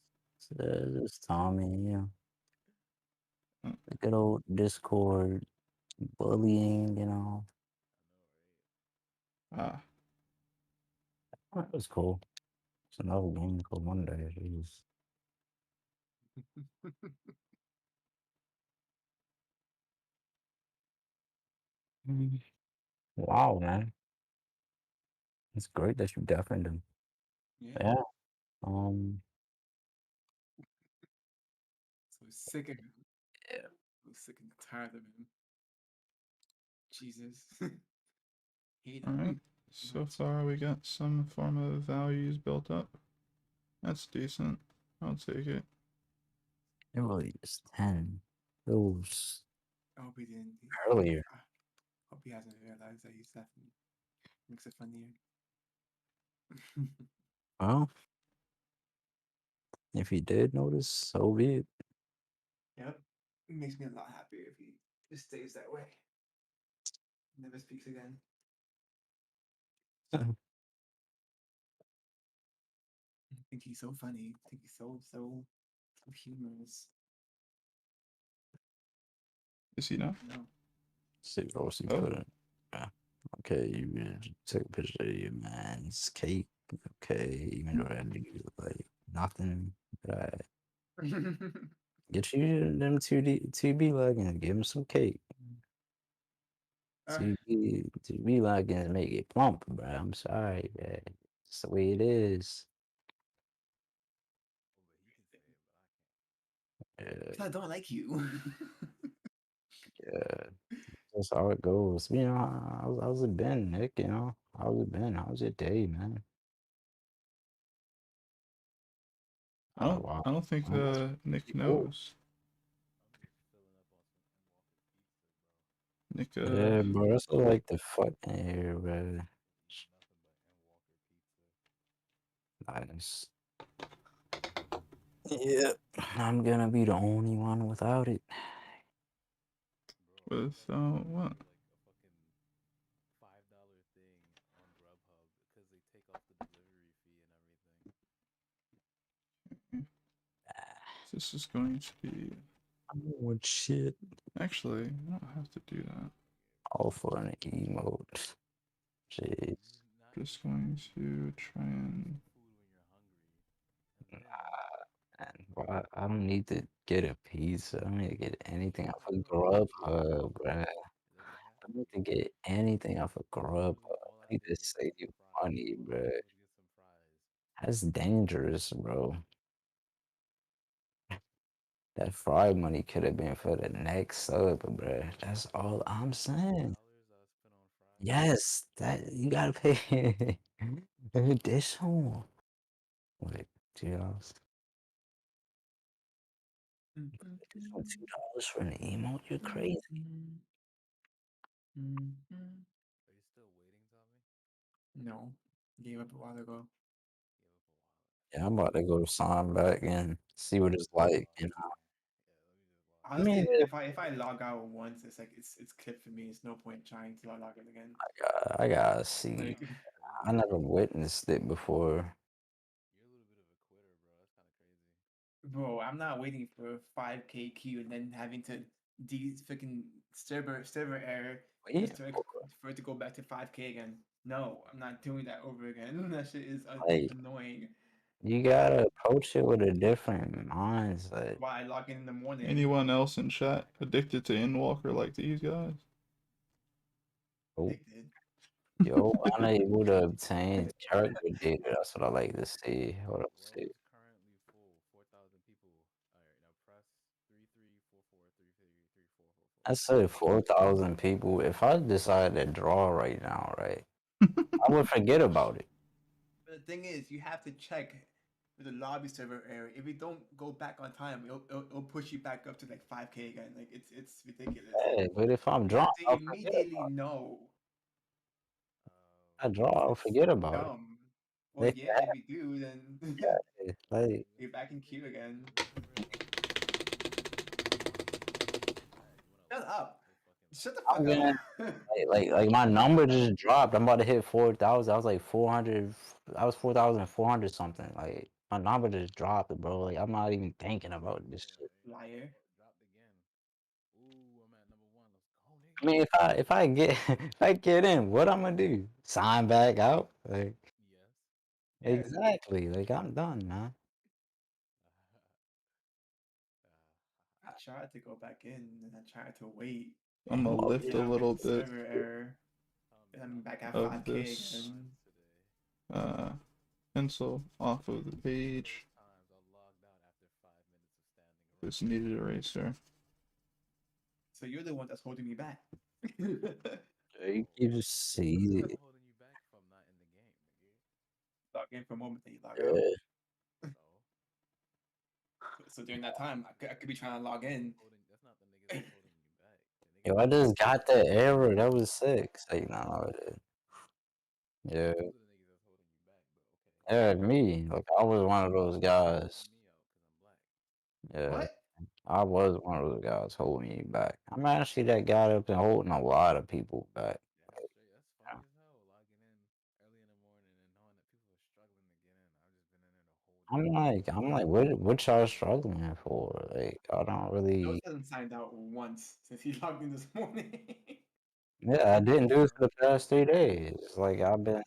Speaker 2: it's Tommy. Yeah,
Speaker 1: Uh,
Speaker 2: the good old Discord bullying. You know,
Speaker 1: Ah,
Speaker 2: that was cool. It's another game called Monday. Jeez. Mm. Wow, man, it's great that you deafened him.
Speaker 4: Yeah.
Speaker 2: Yeah. Um.
Speaker 4: So sick of him. So sick and tired of him. Jesus. Hate
Speaker 1: all right.
Speaker 4: him.
Speaker 1: So far, we got some form of values built up. That's decent. I'll take it.
Speaker 2: It really is 10. It was
Speaker 4: I hope he didn't.
Speaker 2: earlier.
Speaker 4: I hope he hasn't realized that he's definitely makes it funnier.
Speaker 2: Well, if he did notice, so be it.
Speaker 4: Yep. It makes me a lot happier if he just stays that way. Never speaks again. I think he's so funny. I think he's so humorous.
Speaker 1: Is he not?
Speaker 4: No.
Speaker 2: See what else he
Speaker 1: Oh,
Speaker 2: put in. Yeah. Okay, you take a picture of your man's cake. Okay, even though that nigga like nothing. But get you them 2B leggings, give him some cake.
Speaker 4: Alright.
Speaker 2: 2B leggings make it plump, bro. I'm sorry, man. It's the way it is. Yeah,
Speaker 4: I don't like you.
Speaker 2: yeah. That's how it goes. You know, how's it been, Nick? You know, how's it been? How's your day, man?
Speaker 1: I
Speaker 2: Oh
Speaker 1: don't.
Speaker 2: wow.
Speaker 1: I don't think
Speaker 2: Oh, that's
Speaker 1: Nick
Speaker 2: pretty cool.
Speaker 1: knows. Nick.
Speaker 2: Yeah, bro. That's what I like the fucking here, bro. Nice. Yeah, I'm gonna be the only one without it.
Speaker 1: With what? This is going to be.
Speaker 2: What shit?
Speaker 1: Actually, I don't have to do that.
Speaker 2: All for an emote. Jeez.
Speaker 1: Just going to try and.
Speaker 2: Man, bro, I don't need to get a pizza. I don't need to get anything off of Grubhub, bruh. I don't need to get anything off of Grubhub. I need to save money, bruh. That's dangerous, bro. That fry money could have been for the next sub, bruh. That's all I'm saying. Yes, that you gotta pay an additional. Wait, $2. Additional $2 for an emote? You're crazy.
Speaker 4: No, gave up a while ago.
Speaker 2: Yeah, I'm about to go sign back and see what it's like, you know. I
Speaker 4: Honestly,
Speaker 2: mean,
Speaker 4: if I log out once, it's like it's clipped for me. It's no point trying to log in again.
Speaker 2: I gotta see.
Speaker 4: Like,
Speaker 2: I never witnessed it before.
Speaker 4: bro, I'm not waiting for a 5K queue and then having to freaking server error
Speaker 2: Yeah,
Speaker 4: just to for it to go back to 5K again. No, I'm not doing that over again. That shit is
Speaker 2: like
Speaker 4: annoying.
Speaker 2: you gotta approach it with a different mindset.
Speaker 4: Why I log in the morning?
Speaker 1: Anyone else in chat addicted to Endwalker like these guys?
Speaker 2: Oh,
Speaker 4: Addicted.
Speaker 2: yo, unable to obtain character data. That's what I like to see. Hold up, see. I said 4,000 people. If I decide to draw right now, right, I would forget about it.
Speaker 4: But the thing is, you have to check with the lobby server error. If you don't go back on time, it'll push you back up to like 5K again. Like it's ridiculous.
Speaker 2: Yeah, but if I'm
Speaker 4: You
Speaker 2: drawn,
Speaker 4: have to
Speaker 2: I'll forget
Speaker 4: immediately
Speaker 2: about
Speaker 4: know.
Speaker 2: it. I draw, I'll
Speaker 4: It's
Speaker 2: forget about it.
Speaker 4: dumb. Well,
Speaker 2: Like,
Speaker 4: yeah, if you do, then
Speaker 2: yeah, like
Speaker 4: you're back in queue again. Shut up. Shut the
Speaker 2: I'm
Speaker 4: fuck
Speaker 2: gonna
Speaker 4: up.
Speaker 2: like my number just dropped. I'm about to hit 4,000. I was like 400. I was 4,400 something. Like my number just dropped, bro. Like I'm not even thinking about this shit.
Speaker 4: Liar.
Speaker 2: I mean, if I get if I get in, what I'm gonna do? Sign back out? Like
Speaker 4: Yes.
Speaker 2: exactly. Like I'm done, man.
Speaker 4: I tried to go back in and I tried to wait.
Speaker 1: I'm gonna
Speaker 2: Oh,
Speaker 1: lift a
Speaker 4: Now
Speaker 1: little
Speaker 4: it's
Speaker 1: bit
Speaker 4: server error. And I'm back at
Speaker 1: of
Speaker 4: 5K
Speaker 1: this
Speaker 4: again.
Speaker 1: pencil off of the page. This needed eraser.
Speaker 4: So you're the one that's holding me back.
Speaker 2: you keep see it.
Speaker 4: Log in for a moment, then you log out.
Speaker 2: Yeah.
Speaker 4: So during that time, I could be trying to log in.
Speaker 2: Yo, I just got that error. That was sick. Like, no, yeah. Yeah, me. Like I was one of those guys. Yeah,
Speaker 4: What?
Speaker 2: I was one of those guys holding you back. I'm actually that guy that's been holding a lot of people back. Yeah. I'm like, what y'all struggling for? Like, I don't
Speaker 4: Those
Speaker 2: really.
Speaker 4: hasn't signed out once since he logged in this morning.
Speaker 2: Yeah, I didn't do it for the past 3 days. Like, I've been.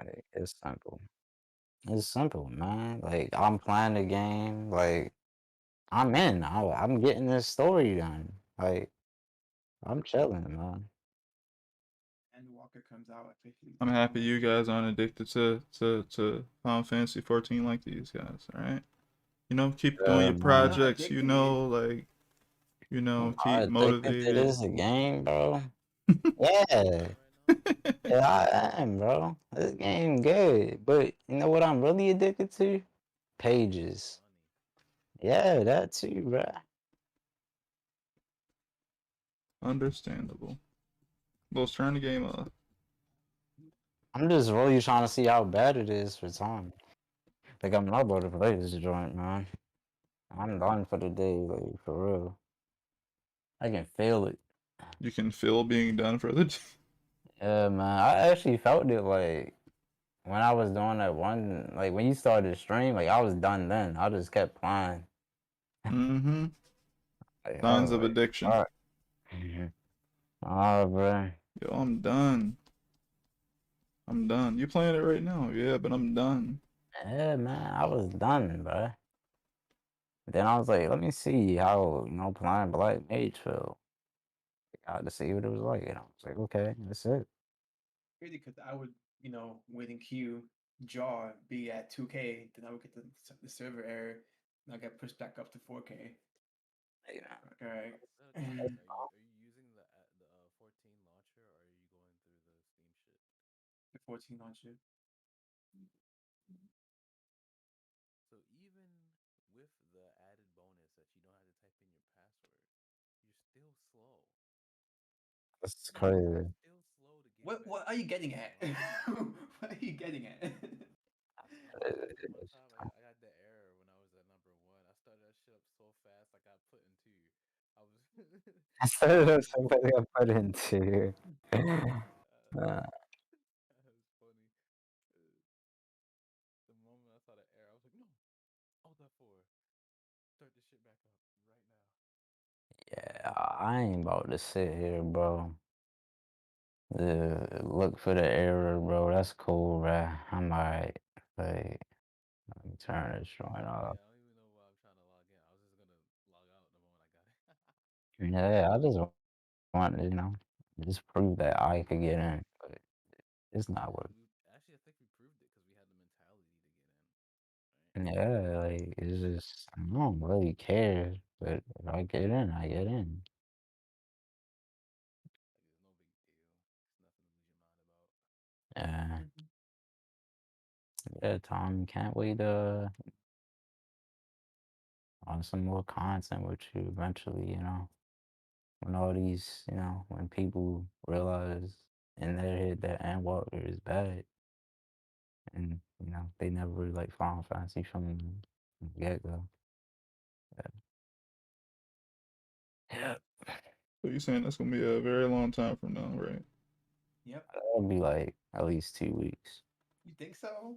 Speaker 2: Like, it's simple. It's simple, man. Like, I'm playing the game. Like, I'm in. I'm getting this story done. Like, I'm chilling, man.
Speaker 4: And Walker comes out officially
Speaker 1: I'm happy
Speaker 4: tomorrow.
Speaker 1: you guys aren't addicted to Final Fantasy 14 like these guys. All right, you know, keep doing
Speaker 2: Yeah,
Speaker 1: your
Speaker 4: I'm
Speaker 2: man.
Speaker 4: not
Speaker 1: projects. You
Speaker 4: addicted.
Speaker 1: know, like
Speaker 2: I
Speaker 1: keep
Speaker 2: addicted to
Speaker 1: motivated.
Speaker 2: this game, bro. Yeah. Yeah, I am, bro. This game good. But you know what I'm really addicted to? Pages. Yeah, that too, bro.
Speaker 1: Understandable. Let's turn the game off.
Speaker 2: I'm just really trying to see how bad it is for time. Like, I'm not about to play this joint, man. I'm done for the day, like, for real. I can feel it.
Speaker 1: You can feel being done for the.
Speaker 2: Yeah, man. I actually felt it, when I was doing that one, like when you started the stream, like I was done then. I just kept playing.
Speaker 1: Mm-hmm.
Speaker 2: Like, I
Speaker 1: Signs
Speaker 2: was
Speaker 1: of
Speaker 2: like,
Speaker 1: addiction.
Speaker 2: all right. Oh, bro.
Speaker 1: Yo, I'm done. I'm done. You playing it right now? Yeah, but I'm done.
Speaker 2: Yeah, man, I was done, bro. Then I was like, let me see how, playing Black Mage feel. I had to see what it was like. And I was like, okay, that's it.
Speaker 4: Really, because I would, wait in queue, draw, be at 2K, then I would get the server error, and I get pushed back up to 4K.
Speaker 2: Yeah.
Speaker 4: All right.
Speaker 7: Are you using the 14 launcher, or are you going through the Steam shit?
Speaker 4: The 14 launcher.
Speaker 7: So even with the added bonus that you don't have to type in your password, you're still slow.
Speaker 2: That's crazy.
Speaker 7: Still slow to get
Speaker 4: What
Speaker 7: back.
Speaker 4: are you getting at? What are you getting at?
Speaker 7: One time I got the error when I was at number 1. I started that shit up so fast I got put in 2. I was
Speaker 2: That's something I put into.
Speaker 7: that was funny. The moment I saw the error, I was like, no, Alt F4. Start this shit back up right now.
Speaker 2: Yeah, I ain't about to sit here, bro. Look for the error, bro. That's cool, bro. I'm alright. Like, let me turn this joint off.
Speaker 7: Yeah, I don't even know why I'm trying to log in. I was just gonna log out the moment I got it.
Speaker 2: Yeah, I just want to, just prove that I could get in, but it's not working.
Speaker 7: Actually, I think we proved it because we had the mentality to get in. Right?
Speaker 2: Yeah, like it's just I don't really care, but if I get in, I get in.
Speaker 7: Like, there's no big deal. It's nothing to lose your mind about.
Speaker 2: Yeah, yeah, Tom, can't wait on some more content with you eventually. When all these, when people realize in their head that Endwalker is bad, and they never really like Final Fantasy from the get go. Yeah,
Speaker 1: So you saying that's gonna be a very long time from now, right?
Speaker 4: Yep.
Speaker 2: that'll be like at least 2 weeks.
Speaker 4: You think so?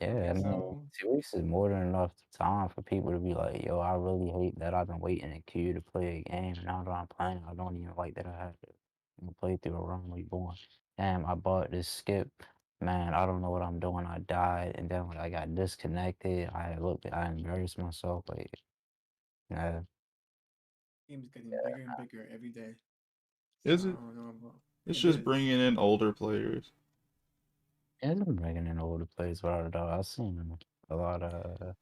Speaker 4: I don't
Speaker 2: Yeah, I
Speaker 4: think
Speaker 2: mean,
Speaker 4: so.
Speaker 2: 2 weeks is more than enough time for people to be like, yo, I really hate that I've been waiting in queue to play a game. And now that I'm playing, I don't even like that I have to play through a run reborn. Damn, I bought this skip. Man, I don't know what I'm doing. I died. And then when I got disconnected, I embarrassed myself. Like, yeah,
Speaker 4: Game's getting bigger and bigger every day. So
Speaker 1: Is
Speaker 4: I
Speaker 1: it?
Speaker 4: don't know, bro.
Speaker 1: It's
Speaker 4: It
Speaker 1: just
Speaker 4: is.
Speaker 1: bringing in older players.
Speaker 2: it's been breaking in older players without a doubt. I've seen a lot of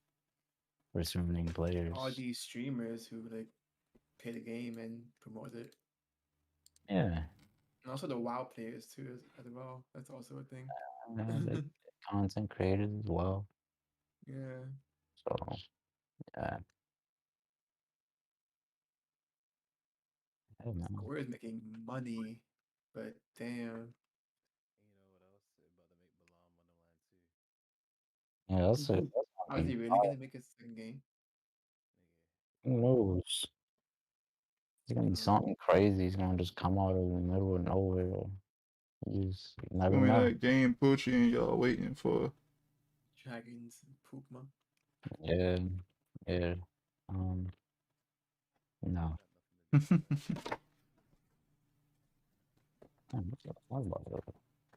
Speaker 2: returning
Speaker 4: All
Speaker 2: players.
Speaker 4: these streamers who like play the game and promote it.
Speaker 2: Yeah,
Speaker 4: And also the WoW players too as well. That's also a thing.
Speaker 2: the content creators as well.
Speaker 4: Yeah.
Speaker 2: So, yeah. Hey, man.
Speaker 4: Square is making money, but damn.
Speaker 7: And you know what else? They're about to make Balam Wonderland 2.
Speaker 2: Yeah, that's it. That's
Speaker 4: How
Speaker 2: gonna
Speaker 4: is
Speaker 2: be
Speaker 4: he really
Speaker 2: fire.
Speaker 4: gonna make a second game?
Speaker 7: Nigga.
Speaker 2: Who knows? It's gonna be
Speaker 4: Um,
Speaker 2: something crazy. It's gonna just come out of the middle of nowhere. You
Speaker 1: I
Speaker 2: never
Speaker 1: mean,
Speaker 2: know.
Speaker 1: that game Poochie and y'all waiting for.
Speaker 4: Dragons and Pukma.
Speaker 2: Yeah, yeah. Um, no.
Speaker 7: Got nothing to do with that.
Speaker 2: I was about to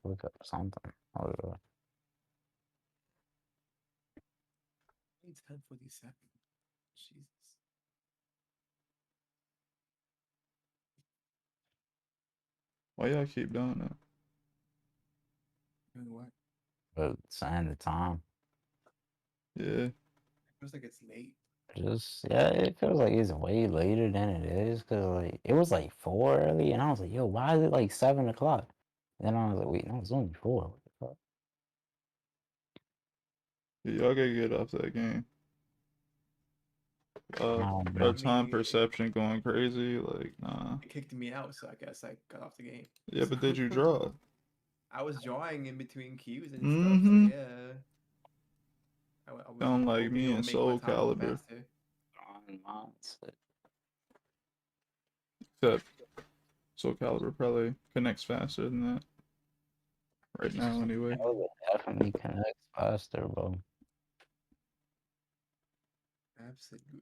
Speaker 2: look up something.
Speaker 4: It's 10:47. Jesus.
Speaker 1: Why y'all keep doing that?
Speaker 4: Doing what?
Speaker 2: But saying the time,
Speaker 1: Yeah.
Speaker 4: It feels like it's late.
Speaker 2: yeah, it feels like it's way later than it is. Cause like it was like 4 early, and I was like, yo, why is it like 7 o'clock? Then I was like, wait, no, it's only 4. What the fuck?
Speaker 1: Yeah, y'all gotta get off that game. Our
Speaker 2: Um,
Speaker 4: I
Speaker 1: time
Speaker 4: mean,
Speaker 1: perception going crazy. Like, nah.
Speaker 4: it kicked me out, so I guess I got off the game.
Speaker 1: Yeah, but did you
Speaker 4: So-
Speaker 1: draw?
Speaker 4: I was drawing in between cues and stuff, so
Speaker 1: Mm-hmm.
Speaker 4: yeah. I was
Speaker 1: Sound like
Speaker 4: hoping
Speaker 1: me
Speaker 4: it would
Speaker 1: and
Speaker 4: make my
Speaker 1: Soul
Speaker 4: time go
Speaker 1: Calibur.
Speaker 4: faster.
Speaker 2: mindset.
Speaker 1: Except Soul Calibur probably connects faster than that. right now anyway.
Speaker 2: Oh, it definitely connects faster, bro.
Speaker 4: Absolutely.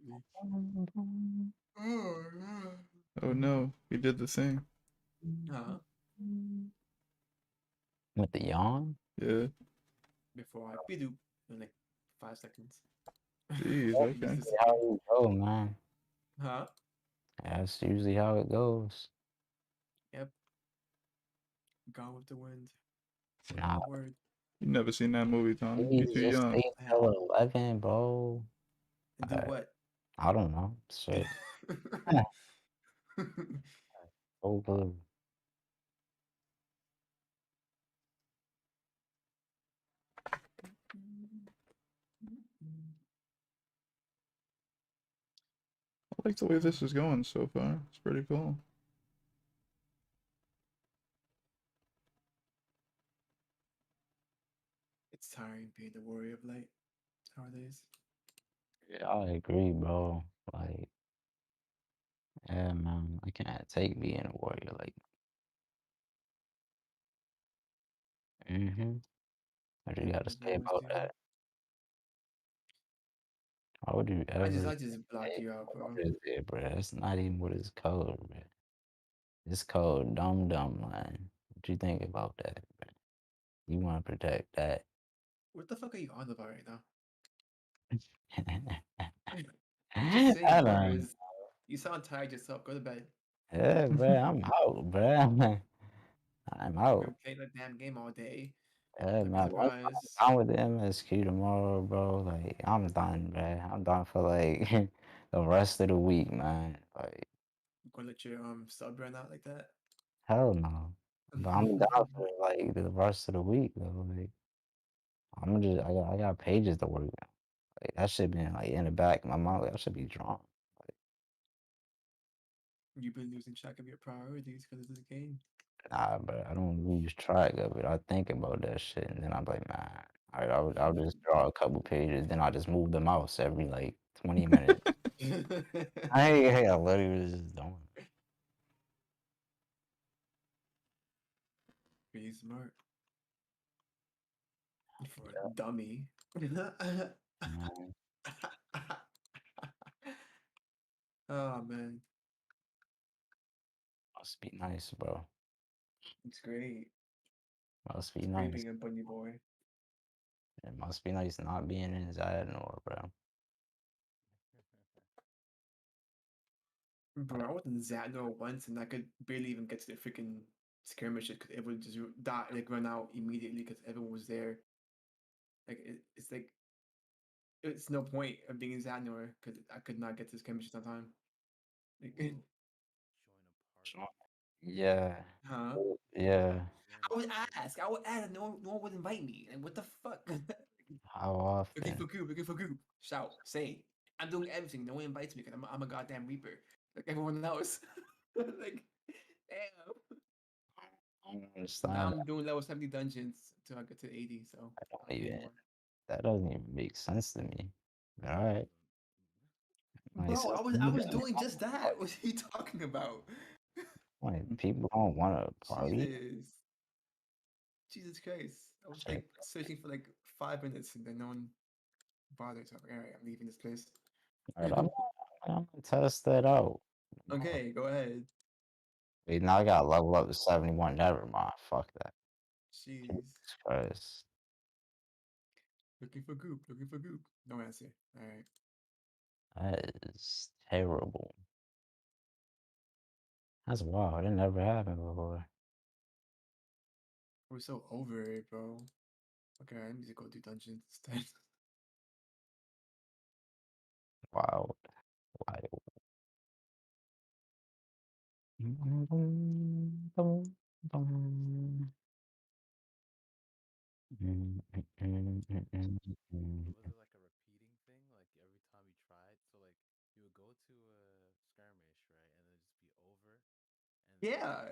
Speaker 1: Oh no, he did the thing.
Speaker 4: Huh?
Speaker 2: With the yawn?
Speaker 1: Yeah.
Speaker 4: Before I be in like 5 seconds.
Speaker 1: Jeez,
Speaker 2: That's
Speaker 1: okay.
Speaker 4: Useless.
Speaker 2: how you go, man.
Speaker 4: Huh?
Speaker 2: That's usually how it goes.
Speaker 4: Yep. Gone with the wind.
Speaker 2: Nah,
Speaker 4: My word.
Speaker 1: You never seen that movie, Tom. You
Speaker 2: please
Speaker 1: too
Speaker 2: just
Speaker 1: young.
Speaker 2: stay till 11, bro.
Speaker 4: And do what?
Speaker 2: I don't know. Shit. Oh, good.
Speaker 1: I like the way this is going so far. It's pretty cool.
Speaker 4: It's tiring being the warrior of light nowadays.
Speaker 2: Yeah, I agree, bro. Like, yeah, man. I can't take being a warrior. Like, what you gotta
Speaker 4: As
Speaker 2: say
Speaker 4: always
Speaker 2: about
Speaker 4: do.
Speaker 2: that? Why would you
Speaker 4: I
Speaker 2: ever
Speaker 4: just block
Speaker 2: say,
Speaker 4: you out, bro.
Speaker 2: what is it, bro? That's not even what it's called, bro. It's called dumb dumb, man. What you think about that, bro? You want to protect that.
Speaker 4: What the fuck are you on about right now? You're just
Speaker 2: I
Speaker 4: saying
Speaker 2: don't.
Speaker 4: words. You sound tired yourself. Go to bed.
Speaker 2: Yeah, bro. I'm out, bro. I'm
Speaker 4: You've
Speaker 2: out.
Speaker 4: been playing that damn game all day.
Speaker 2: Yeah,
Speaker 4: Don't be
Speaker 2: man. Once
Speaker 4: surprised.
Speaker 2: I'm done with the MSQ tomorrow, bro. Like, I'm done, bro. I'm done for like the rest of the week, man. Like,
Speaker 4: I'm gonna let your sub run out like that.
Speaker 2: hell no. But I'm down for like the rest of the week, though. Like, I got pages to work on. Like, that shit been like in the back of my mind. Like, I should be drawn.
Speaker 4: You've been losing track of your priorities because of this game.
Speaker 2: Nah, but I don't lose track of it. I think about that shit, and then I'm like, man, all right, I'll just draw a couple pages, then I just move the mouse every like 20 minutes. I literally was just doing it.
Speaker 4: Pretty smart. For a dummy.
Speaker 2: Man,
Speaker 4: Oh man,
Speaker 2: must be nice, bro.
Speaker 4: it's great.
Speaker 2: Must be
Speaker 4: It's great
Speaker 2: nice.
Speaker 4: being a bunny boy.
Speaker 2: It must be nice not being in Zadnor, bro.
Speaker 4: Bro, I was in Zadnor once and I could barely even get to the freaking skirmishes because everyone just die, like run out immediately because everyone was there. Like it's like it's no point of being in Zadnor because I could not get to the skirmishes on time. Like,
Speaker 7: Join a party.
Speaker 2: Yeah.
Speaker 4: huh?
Speaker 2: Yeah.
Speaker 4: I would ask. I would ask. No one would invite me. Like, what the fuck?
Speaker 2: How
Speaker 4: Looking for
Speaker 2: often?
Speaker 4: group. Looking for group. Shout. Say. I'm doing everything. No one invites me because I'm a goddamn reaper. Like everyone else. Like, damn.
Speaker 2: I don't
Speaker 4: Now
Speaker 2: understand.
Speaker 4: I'm doing level 70 dungeons until I get to 80. So
Speaker 2: I don't
Speaker 4: I'll do
Speaker 2: even.
Speaker 4: more.
Speaker 2: That doesn't even make sense to me. But all right. Like,
Speaker 4: Bro,
Speaker 2: since
Speaker 4: I
Speaker 2: you
Speaker 4: was
Speaker 2: done
Speaker 4: doing just that. What are you talking about?
Speaker 2: like, people don't want to party.
Speaker 4: Jesus. Jesus Christ. I was
Speaker 2: Shit.
Speaker 4: like searching for like 5 minutes and then no one bothered. So I'm like, all right, I'm leaving this place.
Speaker 2: All right, I'm gonna test that out.
Speaker 4: Okay, go ahead.
Speaker 2: Wait, now I gotta level up to 71. Never mind. Fuck that.
Speaker 4: Jeez.
Speaker 2: Jesus Christ.
Speaker 4: Looking for group. Looking for group. No answer. All right.
Speaker 2: That is terrible. That's wild. It never happened before.
Speaker 4: We're so over it, bro. Okay, I need to go do dungeons instead.
Speaker 2: Wild. Wild.
Speaker 7: Was it like a repeating thing, like every time you tried? So like you would go to a skirmish, right, and then just be over, and then
Speaker 4: Yeah.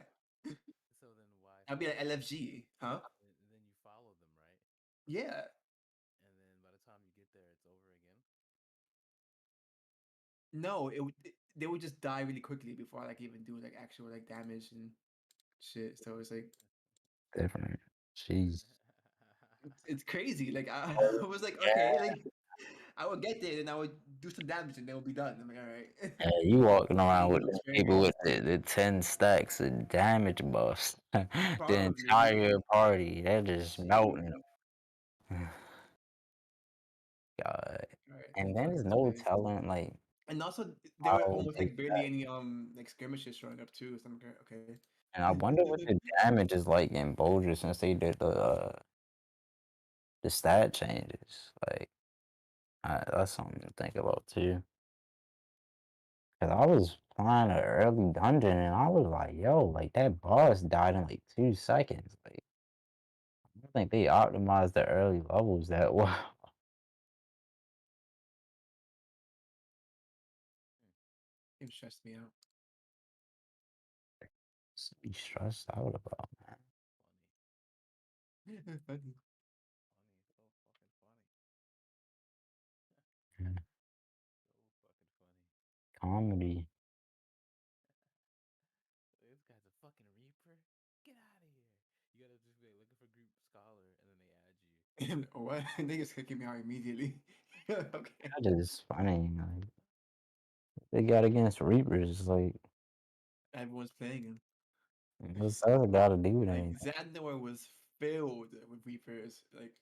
Speaker 7: so then why
Speaker 4: I'll be
Speaker 7: start
Speaker 4: like LFG, huh?
Speaker 7: and then you follow them, right?
Speaker 4: Yeah.
Speaker 7: And then by the time you get there, it's over again.
Speaker 4: No, they would just die really quickly before I like even do like actual like damage and shit. So it's like
Speaker 2: Different. Jeez.
Speaker 4: It's crazy. Like I, I was like, okay, like I would get there and I would do some damage and then we'll be done. I'm like, all right.
Speaker 2: Yeah, you walking around with
Speaker 4: It was
Speaker 2: them
Speaker 4: very
Speaker 2: people with
Speaker 4: interesting.
Speaker 2: the 10 stacks of damage buffs. The
Speaker 4: Probably.
Speaker 2: entire party, they're just melting.
Speaker 4: Jeez.
Speaker 2: God.
Speaker 4: All right,
Speaker 2: And
Speaker 4: let's see
Speaker 2: there's
Speaker 4: this
Speaker 2: no
Speaker 4: place.
Speaker 2: telling like
Speaker 4: And also, there were
Speaker 2: how
Speaker 4: almost
Speaker 2: they
Speaker 4: like barely any like skirmishes showing up too. So I'm like, okay.
Speaker 2: and I wonder what the damage is like in Bolger since they did the stat changes. Like that's something to think about too. Cause I was playing an early dungeon and I was like, yo, like that boss died in like 2 seconds. Like I don't think they optimized the early levels that well.
Speaker 4: It stressed me out.
Speaker 2: To be stressed out about, man.
Speaker 4: Funny.
Speaker 7: Funny, so fucking funny.
Speaker 2: Yeah.
Speaker 7: So fucking funny.
Speaker 2: Comedy.
Speaker 7: This guy's a fucking reaper. Get out of here. You gotta just be like, looking for group scholar, and then they add you.
Speaker 4: What? They just kicking me out immediately. Okay.
Speaker 2: That is funny. Like they got against Reapers, like
Speaker 4: Everyone's playing him.
Speaker 2: what's that got to do with
Speaker 4: Like
Speaker 2: anything?
Speaker 4: Xandor was filled with Reapers. Like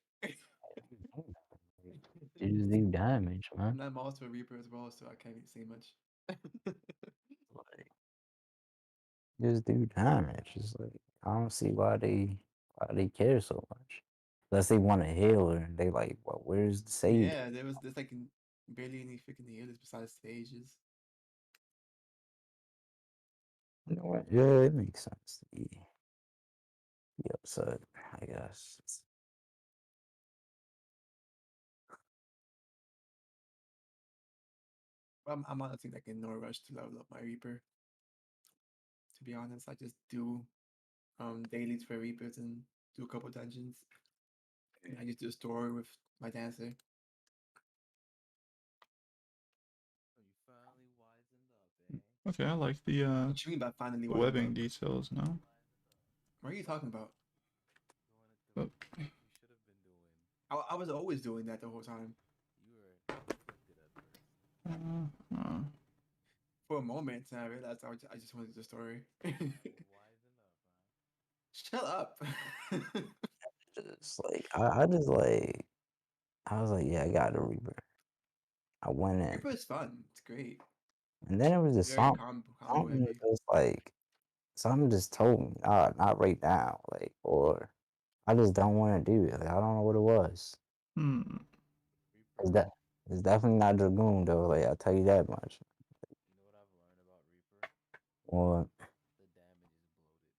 Speaker 2: You just do damage, man.
Speaker 4: and I'm also a Reaper as well, so I can't really say much.
Speaker 2: Like just do damage. It's like I don't see why they care so much. Unless they want a healer, they like, well, where's the sage?
Speaker 4: Yeah, there's like barely any freaking healers besides stages.
Speaker 2: You know what? Yeah, it makes sense to be upset, I guess.
Speaker 4: I'm honestly like in no rush to level up my Reaper. To be honest, I just do dailies for Reapers and do a couple dungeons. And I just do a story with my dancer.
Speaker 7: Oh, you finally wisened up, eh?
Speaker 1: Okay, I like the
Speaker 4: What you mean by finally wisened
Speaker 1: webbing
Speaker 4: up?
Speaker 1: details now.
Speaker 4: What are you talking about?
Speaker 7: Doing
Speaker 1: Oh.
Speaker 7: it the way you should have been doing.
Speaker 4: I was always doing that the whole time.
Speaker 7: You were conflicted at first.
Speaker 4: For a moment, I realized I just wanted the story.
Speaker 7: Wisen up, huh?
Speaker 4: Shut up.
Speaker 2: Just like I just like I was like, yeah, I got a Reaper. I went in,
Speaker 4: Reaper is fun. It's great.
Speaker 2: and then it was just
Speaker 4: Very combo
Speaker 2: something
Speaker 4: heavy.
Speaker 2: just like something just told me, not right now, like or I just don't want to do it. Like I don't know what it was.
Speaker 1: Hmm.
Speaker 7: Reaper.
Speaker 2: It's that it's definitely not Dragoon though. Like I tell you that much.
Speaker 7: You know what I've learned about Reaper?
Speaker 2: Or
Speaker 7: The damage is bloated.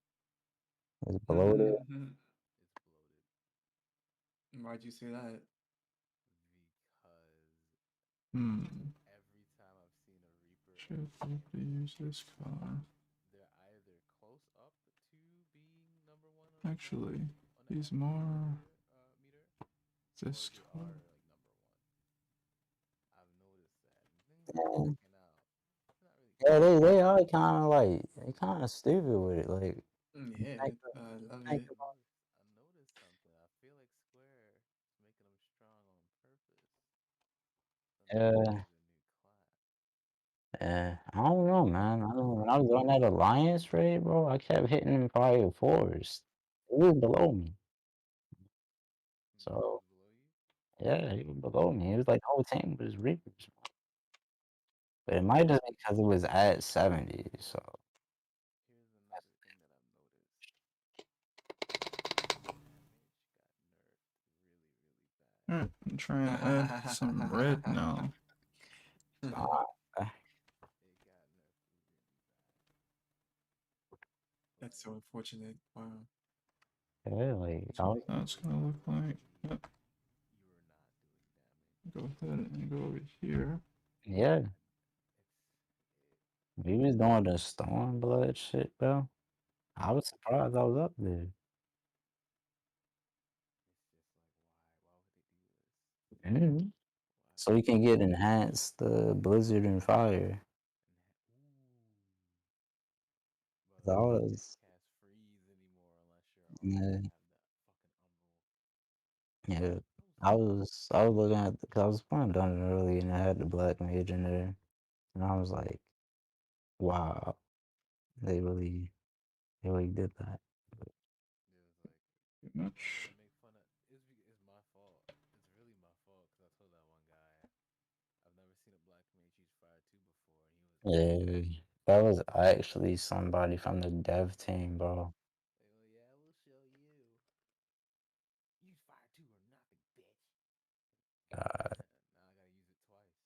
Speaker 2: it's bloated.
Speaker 7: It's bloated
Speaker 4: Why'd you say that?
Speaker 7: because
Speaker 1: Hmm.
Speaker 7: every time I've seen a Reaper
Speaker 1: Should
Speaker 7: and
Speaker 1: probably use this car.
Speaker 7: they're either close up to being number one on
Speaker 1: Actually,
Speaker 7: on the
Speaker 1: he's
Speaker 7: average
Speaker 1: more
Speaker 7: meter,
Speaker 1: this
Speaker 7: or they
Speaker 1: car.
Speaker 7: are like number one. I've noticed that. And things are
Speaker 2: Yeah,
Speaker 7: checking out. It's not really
Speaker 2: yeah,
Speaker 7: clicking.
Speaker 2: they are kind of like they kind of stupid with it. Like
Speaker 4: Yeah,
Speaker 2: think,
Speaker 4: I love
Speaker 2: think
Speaker 4: it.
Speaker 2: about
Speaker 7: I noticed something. I feel like Square is making them strong on purpose. So now they
Speaker 2: yeah,
Speaker 7: need a new class.
Speaker 2: yeah. I don't know, man. I don't, when I was on that alliance raid, bro, I kept hitting them fire fours. It was below me.
Speaker 7: He
Speaker 2: So
Speaker 7: was below you.
Speaker 2: yeah, he was below me. It was like the whole team was Reapers. But it might just be because it was at 70. So
Speaker 7: Here's another thing that I've noticed. Damage got nerfed really, really bad.
Speaker 1: Alright, I'm trying to add some red now.
Speaker 2: uh,
Speaker 7: It got nerfed really bad.
Speaker 4: That's so
Speaker 7: Like,
Speaker 4: unfortunate. Wow.
Speaker 2: yeah, like
Speaker 1: That's what that's gonna look like. Yep.
Speaker 7: you were not doing damage.
Speaker 1: Go ahead and go over here.
Speaker 2: yeah,
Speaker 7: It's
Speaker 2: we was doing the storm blood shit, bro. I was surprised I was up there.
Speaker 7: just like why would they do this?
Speaker 2: Mhm.
Speaker 7: Why
Speaker 2: So
Speaker 7: would
Speaker 2: you
Speaker 7: they
Speaker 2: can
Speaker 7: do
Speaker 2: get
Speaker 7: this?
Speaker 2: enhanced blizzard and fire.
Speaker 7: Bro,
Speaker 2: So I
Speaker 7: you can't
Speaker 2: was,
Speaker 7: cast freeze anymore unless you're on
Speaker 2: yeah,
Speaker 7: have that fucking
Speaker 2: Yeah, I was looking at because I was playing Dungeon early and I had the Black Mage in there, and I was like, wow, they really did that.
Speaker 7: It was like,
Speaker 1: Pretty much.
Speaker 7: they make fun of. It's my fault. It's really my fault because I told that one guy I've never seen a black mage use fire two before, and he was
Speaker 2: Yeah, that was actually somebody from the dev team, bro.
Speaker 7: like, "Oh yeah, we'll show you. Use fire two or nothing, bitch."
Speaker 2: God,
Speaker 7: Now I gotta use it twice.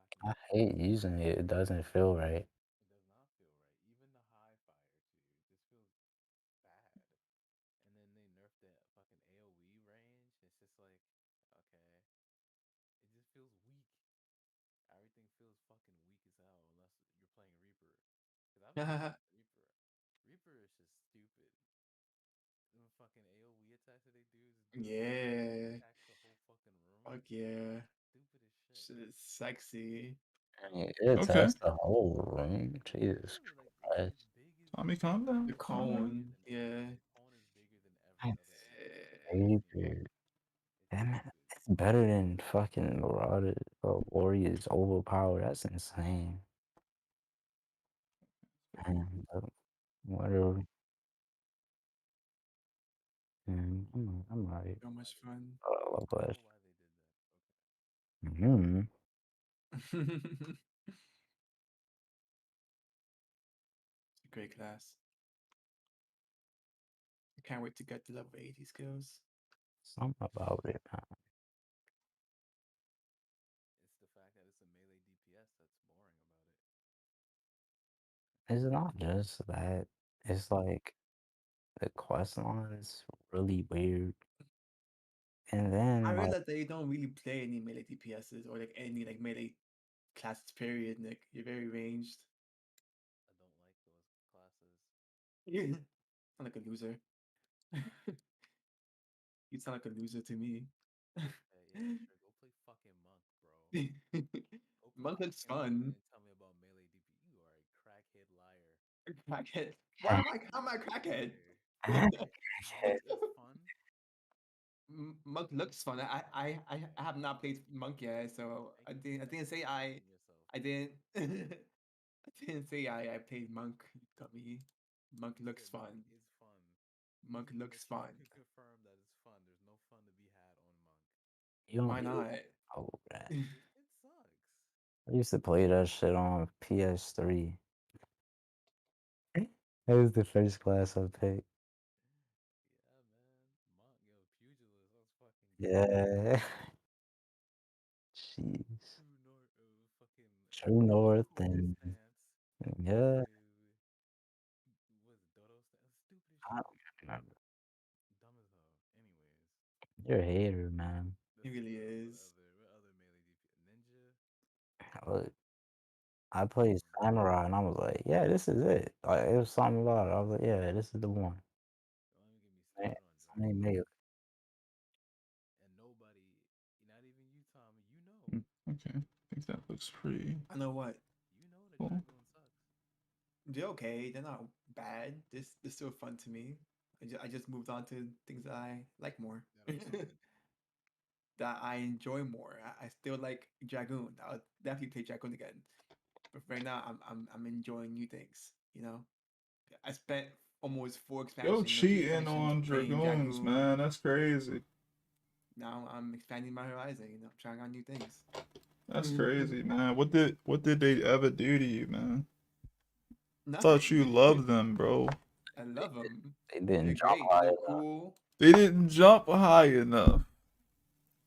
Speaker 7: Black
Speaker 2: I
Speaker 7: mage.
Speaker 2: hate using it. It doesn't feel right.
Speaker 7: It does not feel right. Even the high fire too. This feels bad. And then they nerfed that fucking AoE range. It's just like, okay, it just feels weak. Everything feels fucking weak as hell unless you're playing Reaper. Cause I've never played Reaper. Reaper is just stupid. The fucking AoE attacks that they do is
Speaker 4: Yeah.
Speaker 7: attacks the whole fucking room.
Speaker 4: Fuck yeah.
Speaker 7: Stupid as shit.
Speaker 4: Shit is sexy.
Speaker 2: I mean, it
Speaker 1: Okay.
Speaker 2: attacks the whole room. Jesus
Speaker 7: Literally, like
Speaker 2: Christ.
Speaker 7: it's big as
Speaker 1: Tommy, calm
Speaker 4: The
Speaker 1: down. Calm down.
Speaker 4: cone. Yeah.
Speaker 7: the cone is bigger than every other AoE attack I've
Speaker 2: Crazy.
Speaker 7: seen. It's
Speaker 2: Damn it.
Speaker 7: stupid.
Speaker 2: It's better than fucking Marauder Warriors overpower. That's insane. Man, but whatever. Man, I'm right.
Speaker 4: So much fun.
Speaker 2: Oh,
Speaker 7: I
Speaker 2: but
Speaker 7: know why they did that. Okay.
Speaker 2: hmm
Speaker 4: Great class. I can't wait to get to level 80 skills.
Speaker 2: something about it, man.
Speaker 7: It's the fact that it's a melee DPS that's boring about it.
Speaker 2: It's not just that. It's like the quest line is really weird. And
Speaker 4: I
Speaker 2: then like
Speaker 4: realize that you don't really play any melee DPSs or like any like melee classes period, Nick. You're very ranged.
Speaker 7: I don't like those classes.
Speaker 4: You sound like a loser. You sound like a loser to me.
Speaker 7: Yeah, sure. Go play fucking monk, bro. Go play
Speaker 4: Monk looks
Speaker 7: fucking monk and
Speaker 4: fun.
Speaker 7: then tell me about melee DP. You are a crackhead liar.
Speaker 4: Crackhead. Why am I? How am I crackhead?
Speaker 7: Monk is fun.
Speaker 4: Monk looks fun. I have not played Monk yet, so I didn't say I
Speaker 7: Explain yourself.
Speaker 4: I didn't I didn't say I played Monk. You dummy. Monk
Speaker 7: You
Speaker 4: looks
Speaker 7: said monk
Speaker 4: fun.
Speaker 7: is fun.
Speaker 4: Monk
Speaker 7: But
Speaker 4: looks
Speaker 7: you
Speaker 4: fun.
Speaker 7: could confirm that it's fun. There's no fun to be had on monk.
Speaker 2: you don't
Speaker 4: Why
Speaker 2: even
Speaker 4: not?
Speaker 2: know that.
Speaker 7: It sucks.
Speaker 2: I used to play that shit on PS3. That was the first class I picked.
Speaker 7: Yeah, man. Monk, yo, pugilist. That was fucking crazy.
Speaker 2: Yeah. Jeez.
Speaker 7: True North, fucking
Speaker 2: True North
Speaker 7: Quiet
Speaker 2: and
Speaker 7: stance.
Speaker 2: yeah,
Speaker 7: Was it Dodo stance? Stupid as
Speaker 2: I
Speaker 7: shit.
Speaker 2: don't remember.
Speaker 7: Dumb as hell. Anyways,
Speaker 2: You're a hater, man.
Speaker 4: He
Speaker 7: let's see
Speaker 4: really is.
Speaker 7: what other melee DP Ninja.
Speaker 2: Look, I played Samurai and I was like, yeah, this is it. Like, it was something about it. I was like, yeah, this is the one.
Speaker 7: Don't even get me
Speaker 2: Man,
Speaker 7: started on
Speaker 2: I mean,
Speaker 7: Dragon.
Speaker 2: melee.
Speaker 7: And nobody, not even you, Tommy,
Speaker 1: Okay. I think that looks pretty
Speaker 4: I know what.
Speaker 7: that
Speaker 1: cool.
Speaker 7: Dragoon sucks.
Speaker 4: They're okay. They're not bad. They're still fun to me. I just moved on to things that I like more.
Speaker 7: That are fun.
Speaker 4: That I enjoy more. I still like Dragoon. I'll definitely play Dragoon again. But right now I'm enjoying new things, you know? I spent almost four
Speaker 1: Yo,
Speaker 4: expansions, no, three
Speaker 1: cheating
Speaker 4: expansions
Speaker 1: on
Speaker 4: playing
Speaker 1: Dragoons,
Speaker 4: Dragoon.
Speaker 1: man. That's crazy.
Speaker 4: Now I'm expanding my horizon, you know, trying out new things.
Speaker 1: That's crazy, man. What did they ever do to you, man? Thought you
Speaker 4: Nothing.
Speaker 1: loved them, bro.
Speaker 4: I love them.
Speaker 2: They
Speaker 4: They're
Speaker 2: didn't jump
Speaker 4: great. They
Speaker 2: high
Speaker 4: look
Speaker 2: enough.
Speaker 4: cool.
Speaker 1: They didn't jump high enough.